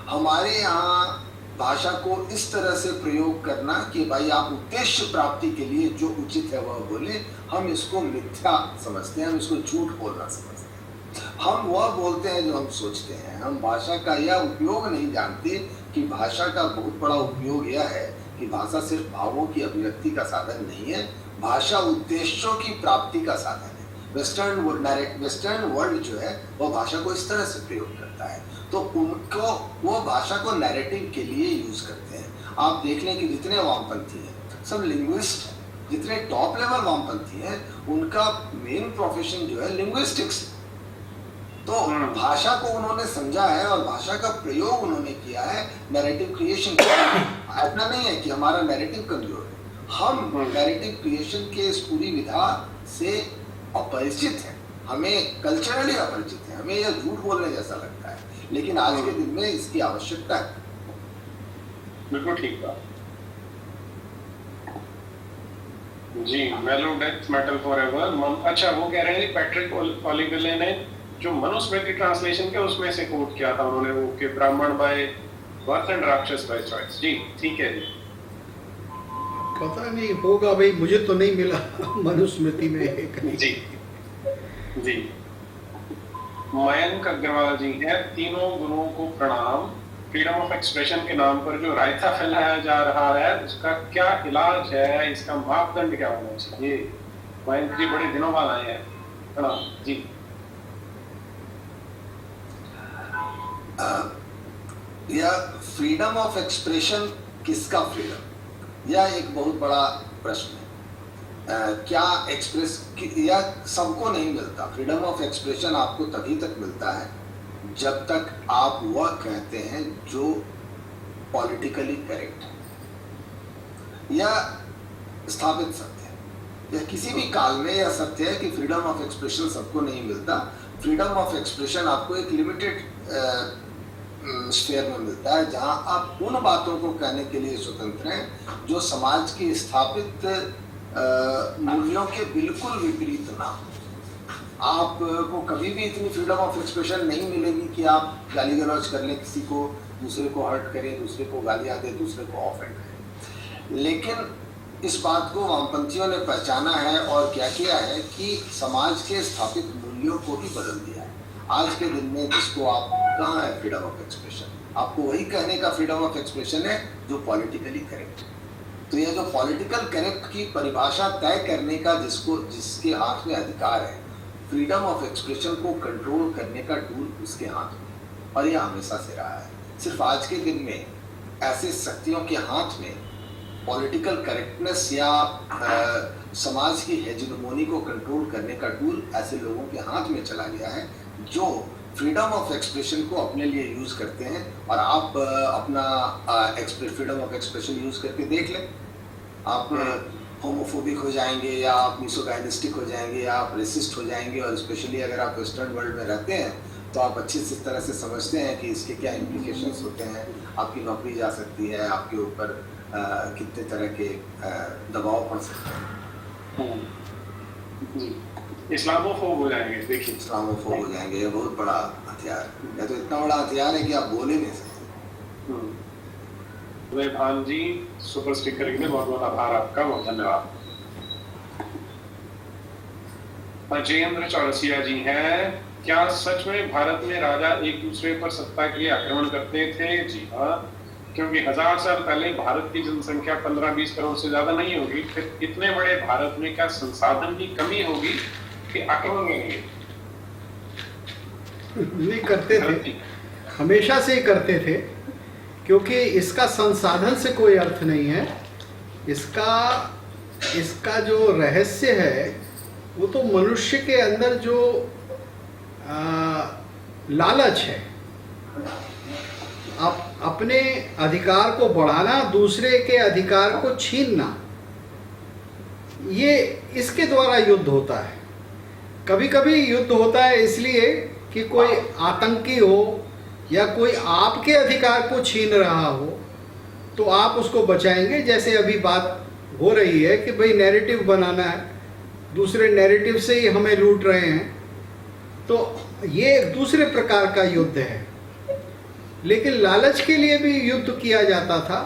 हमारे यहाँ भाषा को इस तरह से प्रयोग करना कि भाई आप उद्देश्य प्राप्ति के लिए जो उचित है वह बोले, हम इसको मिथ्या समझते हैं, हम इसको झूठ बोलना समझते हैं। हम वह बोलते हैं जो हम सोचते हैं। हम भाषा का यह उपयोग नहीं जानते कि भाषा का बहुत बड़ा उपयोग यह है कि भाषा सिर्फ भावों की अभिव्यक्ति का साधन नहीं है, भाषा उद्देश्यों की प्राप्ति का साधन है। वेस्टर्न वर्ल्ड जो है वह भाषा को इस तरह से प्रयोग करता है, तो उनको वो भाषा को नैरेटिव के लिए यूज करते हैं। आप देख लें कि जितने वामपंथी हैं सब लिंग्विस्ट हैं, जितने टॉप लेवल वामपंथी हैं उनका मेन प्रोफेशन जो है लिंग्विस्टिक्स। तो भाषा को उन्होंने समझा है और भाषा का प्रयोग उन्होंने किया है नैरेटिव क्रिएशन के लिए। ऐसा नहीं है कि हमारा नैरेटिव कमजोर है, हम नैरेटिव क्रिएशन के इस पूरी विधा से अपरिचित हैं, हमें कल्चरली अपरिचित है, हमें यह झूठ बोलने जैसा लगता है, लेकिन आज के दिन में इसकी आवश्यकता है। बिल्कुल ठीक बात जी। मेलो डेथ मेटल फॉरएवर। अच्छा, वो कह रहे हैं पैट्रिक ओलिविले ने जो मनुस्मृति ट्रांसलेशन के उसमें से कोट किया था उन्होंने, वो कि ब्राह्मण बाय बर्थ एंड राक्षस बाय चॉइस। जी ठीक है जी। पता नहीं होगा भाई, मुझे तो नहीं मिला मनुस्मृति में एक। जी जी। मयंक अग्रवाल जी है, तीनों गुरुओं को प्रणाम। फ्रीडम ऑफ एक्सप्रेशन के नाम पर जो रायता फैलाया जा रहा है उसका क्या इलाज है, इसका मापदंड क्या होना चाहिए? मयंक जी बड़े दिनों बाद आए हैं, प्रणाम जी। यह फ्रीडम ऑफ एक्सप्रेशन किसका फ्रीडम, यह एक बहुत बड़ा प्रश्न है। क्या एक्सप्रेस या सबको नहीं मिलता? फ्रीडम ऑफ एक्सप्रेशन आपको तभी तक मिलता है जब तक आप वह कहते हैं जो पॉलिटिकली करेक्ट है या स्थापित सत्य है, या किसी भी काल में यह सत्य है कि फ्रीडम ऑफ एक्सप्रेशन सबको नहीं मिलता। फ्रीडम ऑफ एक्सप्रेशन आपको एक लिमिटेड स्फीयर में मिलता है जहां आप उन बातों को कहने के लिए स्वतंत्र हैं जो समाज की स्थापित मूल्यों के बिल्कुल विपरीत ना हो। आपको कभी भी इतनी फ्रीडम ऑफ एक्सप्रेशन नहीं मिलेगी कि आप गाली गलौज कर लें, किसी को, दूसरे को हर्ट करें, दूसरे को गालियां दें, दूसरे को ऑफेंड करें। लेकिन इस बात को वामपंथियों ने पहचाना है और क्या किया है कि समाज के स्थापित मूल्यों को भी बदल दिया है। आज के दिन में जिसको आप, कहाँ है फ्रीडम ऑफ एक्सप्रेशन? आपको वही कहने का फ्रीडम ऑफ एक्सप्रेशन है जो पॉलिटिकली करेक्ट। तो यह जो पॉलिटिकल करेक्ट की परिभाषा तय करने का जिसके हाथ में अधिकार है, फ्रीडम ऑफ एक्सप्रेशन को कंट्रोल करने का टूल उसके हाथ में, और यह हमेशा से रहा है। सिर्फ आज के दिन में ऐसे शक्तियों के हाथ में पॉलिटिकल करेक्टनेस या समाज की हेजिमोनी को कंट्रोल करने का टूल ऐसे लोगों के हाथ में चला गया है जो फ्रीडम ऑफ एक्सप्रेशन को अपने लिए यूज करते हैं। और आप अपना फ्रीडम ऑफ एक्सप्रेशन यूज करके देख लें, आप होमोफोबिक हो जाएंगे, या आप मिसोगाइनिस्टिक हो जाएंगे, या आप रेसिस्ट हो जाएंगे। और स्पेशली अगर आप वेस्टर्न वर्ल्ड में रहते हैं तो आप अच्छी तरह से समझते हैं कि इसके क्या इम्प्लीकेशंस होते हैं। आपकी नौकरी जा सकती है, आपके ऊपर कितने तरह के दबाव पड़ सकते हैं। इस्लामोफोब हो जाएंगे। देखिए, इस्लामोफोब हो जाएंगे, ये बहुत बड़ा हथियार है। यह तो इतना बड़ा हथियार है कि आप बोल ही नहीं सकते। भान जी, सुपर स्टिकर के लिए बहुत बहुत आभार आपका, बहुत धन्यवाद। अजयेंद्र चौरसिया जी हैं, क्या सच में भारत में राजा एक दूसरे पर सत्ता के लिए आक्रमण करते थे? जी हाँ, क्योंकि 1000 साल पहले भारत की जनसंख्या 15-20 करोड़ से ज्यादा नहीं होगी, फिर इतने बड़े भारत में क्या संसाधन की कमी होगी कि आक्रमण करेंगे? नहीं करते थे, हमेशा से ही करते थे, क्योंकि इसका संसाधन से कोई अर्थ नहीं है। इसका जो रहस्य है वो तो मनुष्य के अंदर जो लालच है, अपने अधिकार को बढ़ाना, दूसरे के अधिकार को छीनना, ये इसके द्वारा युद्ध होता है। कभी कभी युद्ध होता है इसलिए कि कोई आतंकी हो या कोई आपके अधिकार को छीन रहा हो, तो आप उसको बचाएंगे। जैसे अभी बात हो रही है कि भाई नैरेटिव बनाना है, दूसरे नैरेटिव से ही हमें लूट रहे हैं, तो ये एक दूसरे प्रकार का युद्ध है। लेकिन लालच के लिए भी युद्ध किया जाता था,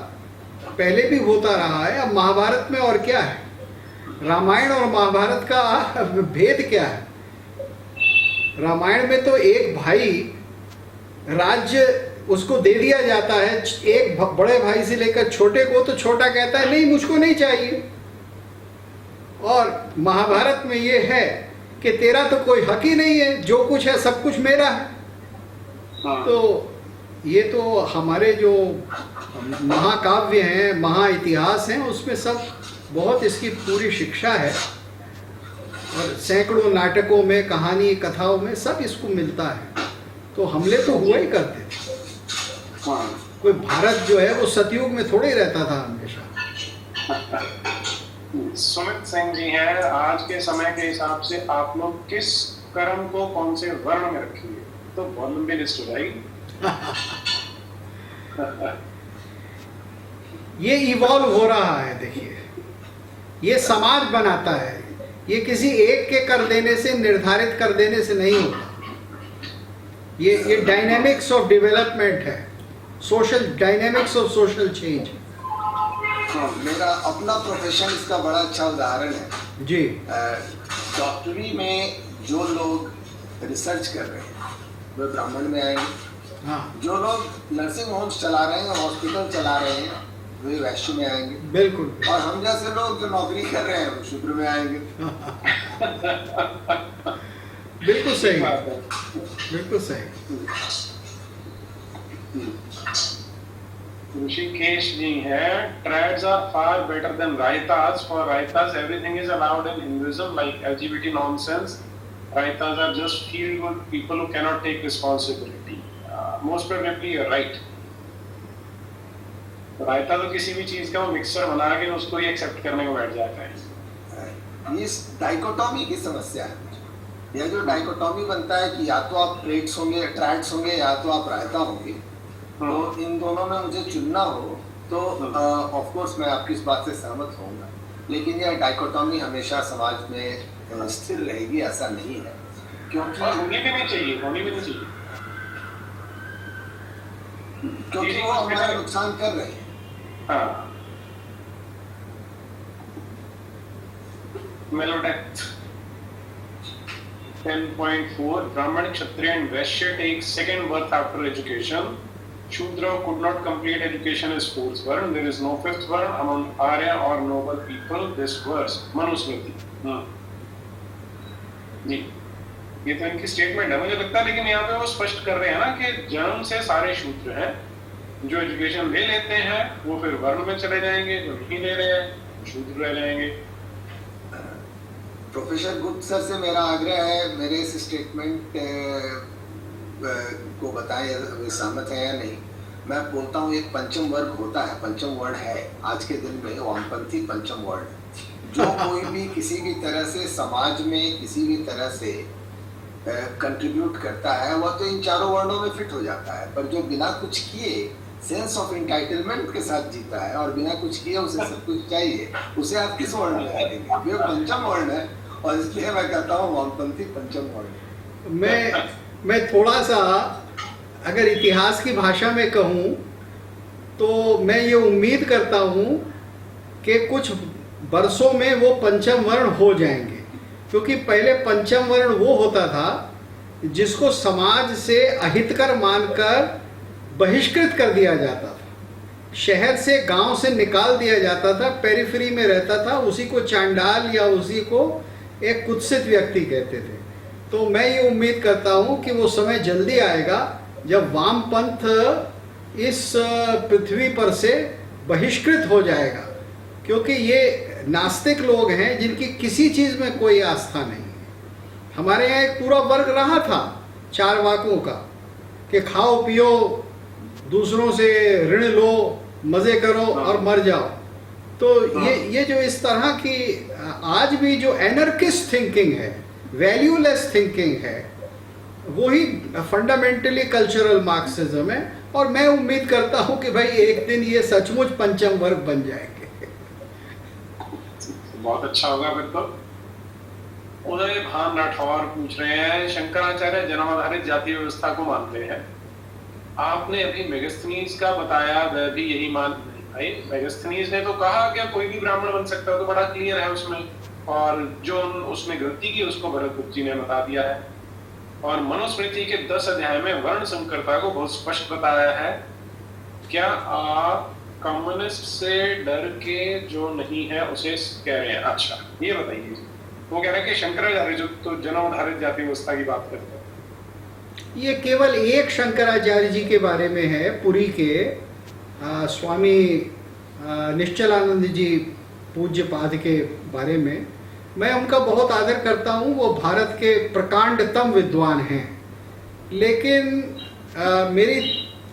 पहले भी होता रहा है। अब महाभारत में और क्या है? रामायण और महाभारत का भेद क्या है? रामायण में तो एक भाई, राज्य उसको दे दिया जाता है, एक बड़े भाई से लेकर छोटे को, तो छोटा कहता है नहीं मुझको नहीं चाहिए। और महाभारत में ये है कि तेरा तो कोई हक ही नहीं है, जो कुछ है सब कुछ मेरा है। तो ये तो हमारे जो महाकाव्य हैं, महाइतिहास हैं, उसमें सब बहुत इसकी पूरी शिक्षा है। और सैकड़ों नाटकों में, कहानी कथाओं में सब इसको मिलता है। तो हमले तो हुआ ही करते थे। कोई भारत जो है वो सतयुग में थोड़े रहता था हमेशा। सुमित सिंह जी हैं, आज के समय के हिसाब से आप लोग किस कर्म को कौन से वर्ण में रखेंगे? तो बहुत लंबी लिस्ट हो जाएगी। ये इवॉल्व हो रहा है। देखिए, ये समाज बनाता है, ये किसी एक के कर देने से, निर्धारित कर देने से नहीं होता। ये डायनेमिक्स ऑफ डेवलपमेंट है, social dynamics of social change. मेरा अपना प्रोफेशन इसका बड़ा अच्छा उदाहरण है जी। डॉक्टरी में जो लोग रिसर्च कर रहे हैं वे ब्राह्मण में आएंगे। हाँ, जो लोग नर्सिंग होम्स चला रहे हैं, हॉस्पिटल चला रहे हैं, वे वैश्य में आएंगे। बिल्कुल। और हम जैसे लोग जो नौकरी कर रहे हैं वो शूद्र में आएंगे। बिल्कुल सही, बिल्कुल सही। ऋषिकेश जी हैं, trads are far better than raitas. For raitas, everything is allowed in Hinduism, like LGBT nonsense. Raitas are just feel-good people who cannot take responsibility. Most probably you're right. रायता तो किसी भी चीज का वो मिक्सर बना के उसको ही एक्सेप्ट करने को बैठ जाता है। इस डाइकोटॉमी की समस्या है। यह जो डाइकोटॉमी बनता है कि या तो आप ट्रेड्स होंगे या तो आप रायता होंगे, तो इन दोनों में मुझे चुनना हो तो ऑफ कोर्स मैं आपकी इस बात से सहमत होऊंगा, लेकिन यह डाइकोटॉमी हमेशा समाज में स्थिर रहेगी ऐसा नहीं है, क्योंकि होनी भी नहीं चाहिए क्योंकि वो हमारा नुकसान कर रहे हैं। हाँ, Melodeath 10.4 Brahman, Kshatriya and Vaishya take second birth after education. Shudra could not complete education as fourth varn. There is no fifth varn among Arya or noble people. This verse Manusmriti। जी, ये तो इनकी statement है मुझे लगता है, लेकिन यहाँ पे वो स्पष्ट कर रहे हैं ना कि जन्म से सारे शूद्र हैं, जो एजुकेशन ले लेते हैं वो फिर वर्ण में चले जाएंगे, जो नहीं ले रहे हैं शूद्र रह जाएंगे। प्रोफेसर गुप्त सर से मेरा आग्रह है, मेरे इस स्टेटमेंट को बताएं वे सहमत है या नहीं। मैं बोलता हूँ एक पंचम वर्ग होता है, पंचम वर्ण है, आज के दिन में वामपंथी पंचम वर्ण। जो कोई भी किसी भी तरह से समाज में किसी भी तरह से कंट्रीब्यूट करता है वह तो इन चारों वर्णों में फिट हो जाता है, पर जो बिना कुछ किए सेंस ऑफ एंटाइटलमेंट के साथ जीता है और बिना कुछ किए उसे सब कुछ चाहिए, उसे आप किस वर्ण में रखेंगे? ये पंचम वर्ण है और इसलिए मैं कहता हूँ वामपंथी पंचम वर्ण। मैं थोड़ा सा अगर इतिहास की भाषा में कहूँ तो मैं ये उम्मीद करता हूँ कि कुछ वर्षों में वो पंचम वर्ण हो जाएंगे, क्योंकि पहले पंचम वर्ण वो होता था जिसको समाज से अहितकर मानकर बहिष्कृत कर दिया जाता था, शहर से गांव से निकाल दिया जाता था, पेरिफेरी में रहता था, उसी को चांडाल या उसी को एक कुत्सित व्यक्ति कहते थे। तो मैं ये उम्मीद करता हूँ कि वो समय जल्दी आएगा जब वामपंथ इस पृथ्वी पर से बहिष्कृत हो जाएगा, क्योंकि ये नास्तिक लोग हैं जिनकी किसी चीज़ में कोई आस्था नहीं है। हमारे यहाँ एक पूरा वर्ग रहा था चार वाकों का कि खाओ पियो, दूसरों से ऋण लो, मज़े करो और मर जाओ। तो ये जो इस तरह की आज भी जो एनर्किस्ट थिंकिंग है, वैल्यूलेस थिंकिंग है, वही फंडामेंटली कल्चरल मार्क्सिज्म है। और मैं उम्मीद करता हूँ कि भाई एक दिन ये सचमुच पंचम वर्ग बन जाएंगे। बहुत अच्छा होगा फिर तो। उदय भान राठौर पूछ रहे हैं, शंकराचार्य जन्माधारित जाति व्यवस्था को मानते हैं, आपने अभी मेगास्थनीज का बताया, वह भी यही मान भाई मेगास्थनीज ने तो कहा कि कोई भी ब्राह्मण बन सकता है, तो बड़ा क्लियर है उसमें, और जो उसने गलती की उसको भरतगुप्त जी ने बता दिया है, और मनुस्मृति के 10 अध्याय में वर्ण संकरता को बहुत स्पष्ट बताया है। क्या आप कम्युनिस्ट से डर के जो नहीं है उसे कह रहे हैं? अच्छा ये बताइए। वो कह रहे हैं कि शंकराचार्य जो तो जन्माधारित जाति व्यवस्था की बात करते हैं, ये केवल एक शंकराचार्य जी के बारे में है, पुरी के स्वामी निश्चलानंद जी पूज्यपाद के बारे में। मैं उनका बहुत आदर करता हूँ, वो भारत के प्रकांडतम विद्वान हैं, लेकिन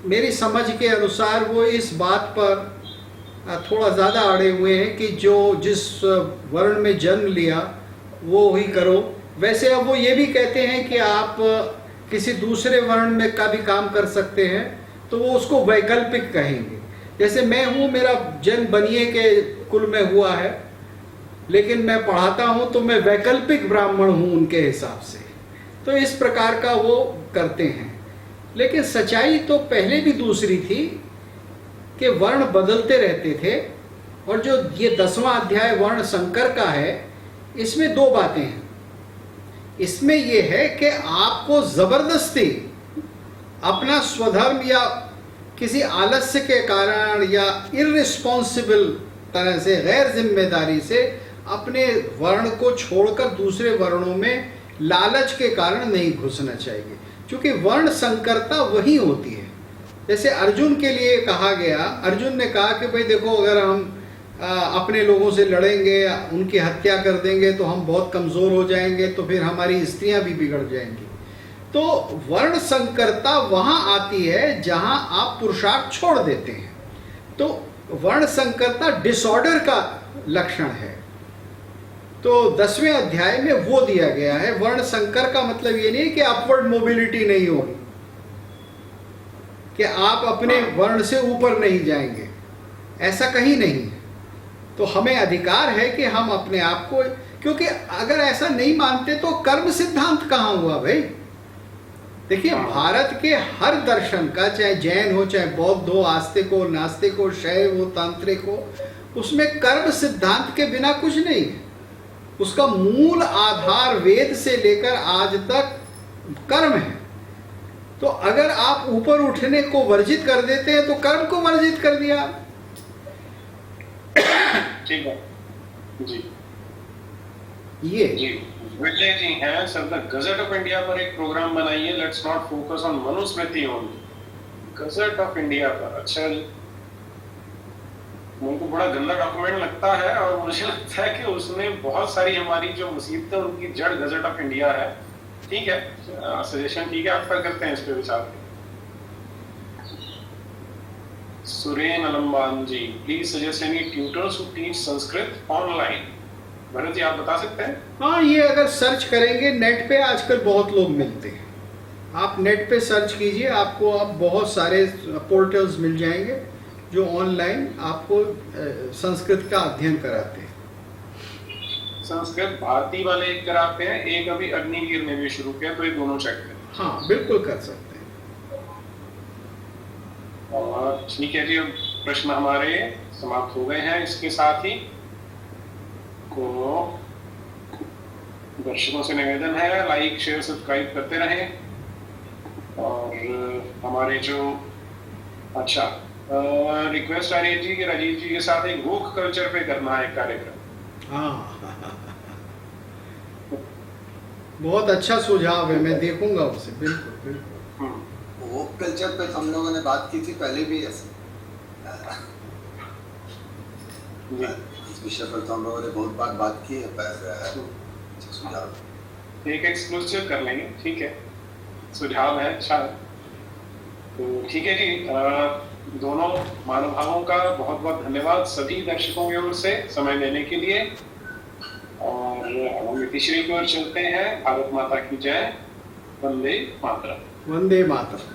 मेरी समझ के अनुसार वो इस बात पर थोड़ा ज़्यादा अड़े हुए हैं कि जो जिस वर्ण में जन्म लिया वो ही करो। वैसे अब वो ये भी कहते हैं कि आप किसी दूसरे वर्ण में का भी काम कर सकते हैं, तो वो उसको वैकल्पिक कहेंगे। जैसे मैं हूँ, मेरा जन्म बनिए के कुल में हुआ है, लेकिन मैं पढ़ाता हूँ तो मैं वैकल्पिक ब्राह्मण हूँ उनके हिसाब से। तो इस प्रकार का वो करते हैं, लेकिन सच्चाई तो पहले भी दूसरी थी कि वर्ण बदलते रहते थे। और जो ये 10वां अध्याय वर्ण संकर का है, इसमें 2 बातें हैं। इसमें यह है कि आपको जबरदस्ती अपना स्वधर्म या किसी आलस्य के कारण या इररिस्पॉन्सिबल तरह से, गैर जिम्मेदारी से अपने वर्ण को छोड़कर दूसरे वर्णों में लालच के कारण नहीं घुसना चाहिए, क्योंकि वर्ण संकरता वही होती है जैसे अर्जुन के लिए कहा गया, अर्जुन ने कहा कि भाई देखो, अगर हम अपने लोगों से लड़ेंगे, उनकी हत्या कर देंगे तो हम बहुत कमज़ोर हो जाएंगे, तो फिर हमारी स्त्रियां भी बिगड़ जाएंगी। तो वर्ण संकरता वहां आती है जहां आप पुरुषार्थ छोड़ देते हैं। तो वर्ण संकरता डिसऑर्डर का लक्षण है। तो 10वें अध्याय में वो दिया गया है। वर्ण संकर का मतलब ये नहीं कि अपवर्ड मोबिलिटी नहीं होगी, कि आप अपने वर्ण से ऊपर नहीं जाएंगे, ऐसा कहीं नहीं है। तो हमें अधिकार है कि हम अपने आप को, क्योंकि अगर ऐसा नहीं मानते तो कर्म सिद्धांत कहाँ हुआ भाई। देखिए, भारत के हर दर्शन का, चाहे जैन हो, चाहे बौद्ध हो, आस्तिक हो, नास्तिक हो, शैव हो, तांत्रिक हो, उसमें कर्म सिद्धांत के बिना कुछ नहीं है। उसका मूल आधार वेद से लेकर आज तक कर्म है। तो अगर आप ऊपर उठने को वर्जित कर देते हैं तो कर्म को वर्जित कर दिया। ठीक है जी। ये जी विजय जी हैं sir, the gazette of India पर एक प्रोग्राम बनाइए, let's not focus on Manusmriti only, gazette of India पर। अच्छा जी, मुझको बड़ा गंदा डॉक्यूमेंट लगता है और मुझे लगता है कि उसमें बहुत सारी हमारी जो मुसीबतें, उनकी जड़ गजट ऑफ इंडिया है। ठीक है, सजेशन ठीक है, आप पर करते हैं इस पे विचार। Suren Alamban ji, please suggest any tutors who teach Sanskrit online. Bharat ji, आप बता सकते हैं? हाँ, ये अगर सर्च करेंगे नेट पे, आजकल बहुत लोग मिलते हैं। आप नेट पे सर्च कीजिए, आपको अब बहुत सारे पोर्टल्स मिल जाएंगे जो ऑनलाइन आपको संस्कृत का अध्ययन कराते हैं। संस्कृत भारती वाले एक कराते हैं, एक अभी अग्निवीर ने भी शुरू किया, तो ये दोनों चेक करें। हाँ, बिल्कुल कर सकते हैं। और ठीक है जी, अब प्रश्न हमारे समाप्त हो गए हैं। इसके साथ ही को दर्शकों से निवेदन है, लाइक शेयर सब्सक्राइब करते रहें। और हमारे जो रिक्वेस्ट आ रही है जी कि राजीव जी के साथ एक वोक कल्चर पे करना है कार्यक्रम। हाँ, बहुत अच्छा सुझाव है, मैं देखूंगा उसे। बिल्कुल बिल्कुल। वो कल्चर पे हम लोगों ने बात की थी पहले भी ऐसे, इस विषय पर तो हम लोगों ने बहुत बार बात की है, पर सुझाव एक एक्सक्लूसिव कर लेंगे। ठीक है, सुझाव है अच्छा। तो ठीक है जी, दोनों महानुभावों का बहुत बहुत धन्यवाद सभी दर्शकों की ओर से समय देने के लिए। और हम नीतिश्री की ओर चलते हैं। भारत माता की जय। वंदे मातरम। वंदे मातरम।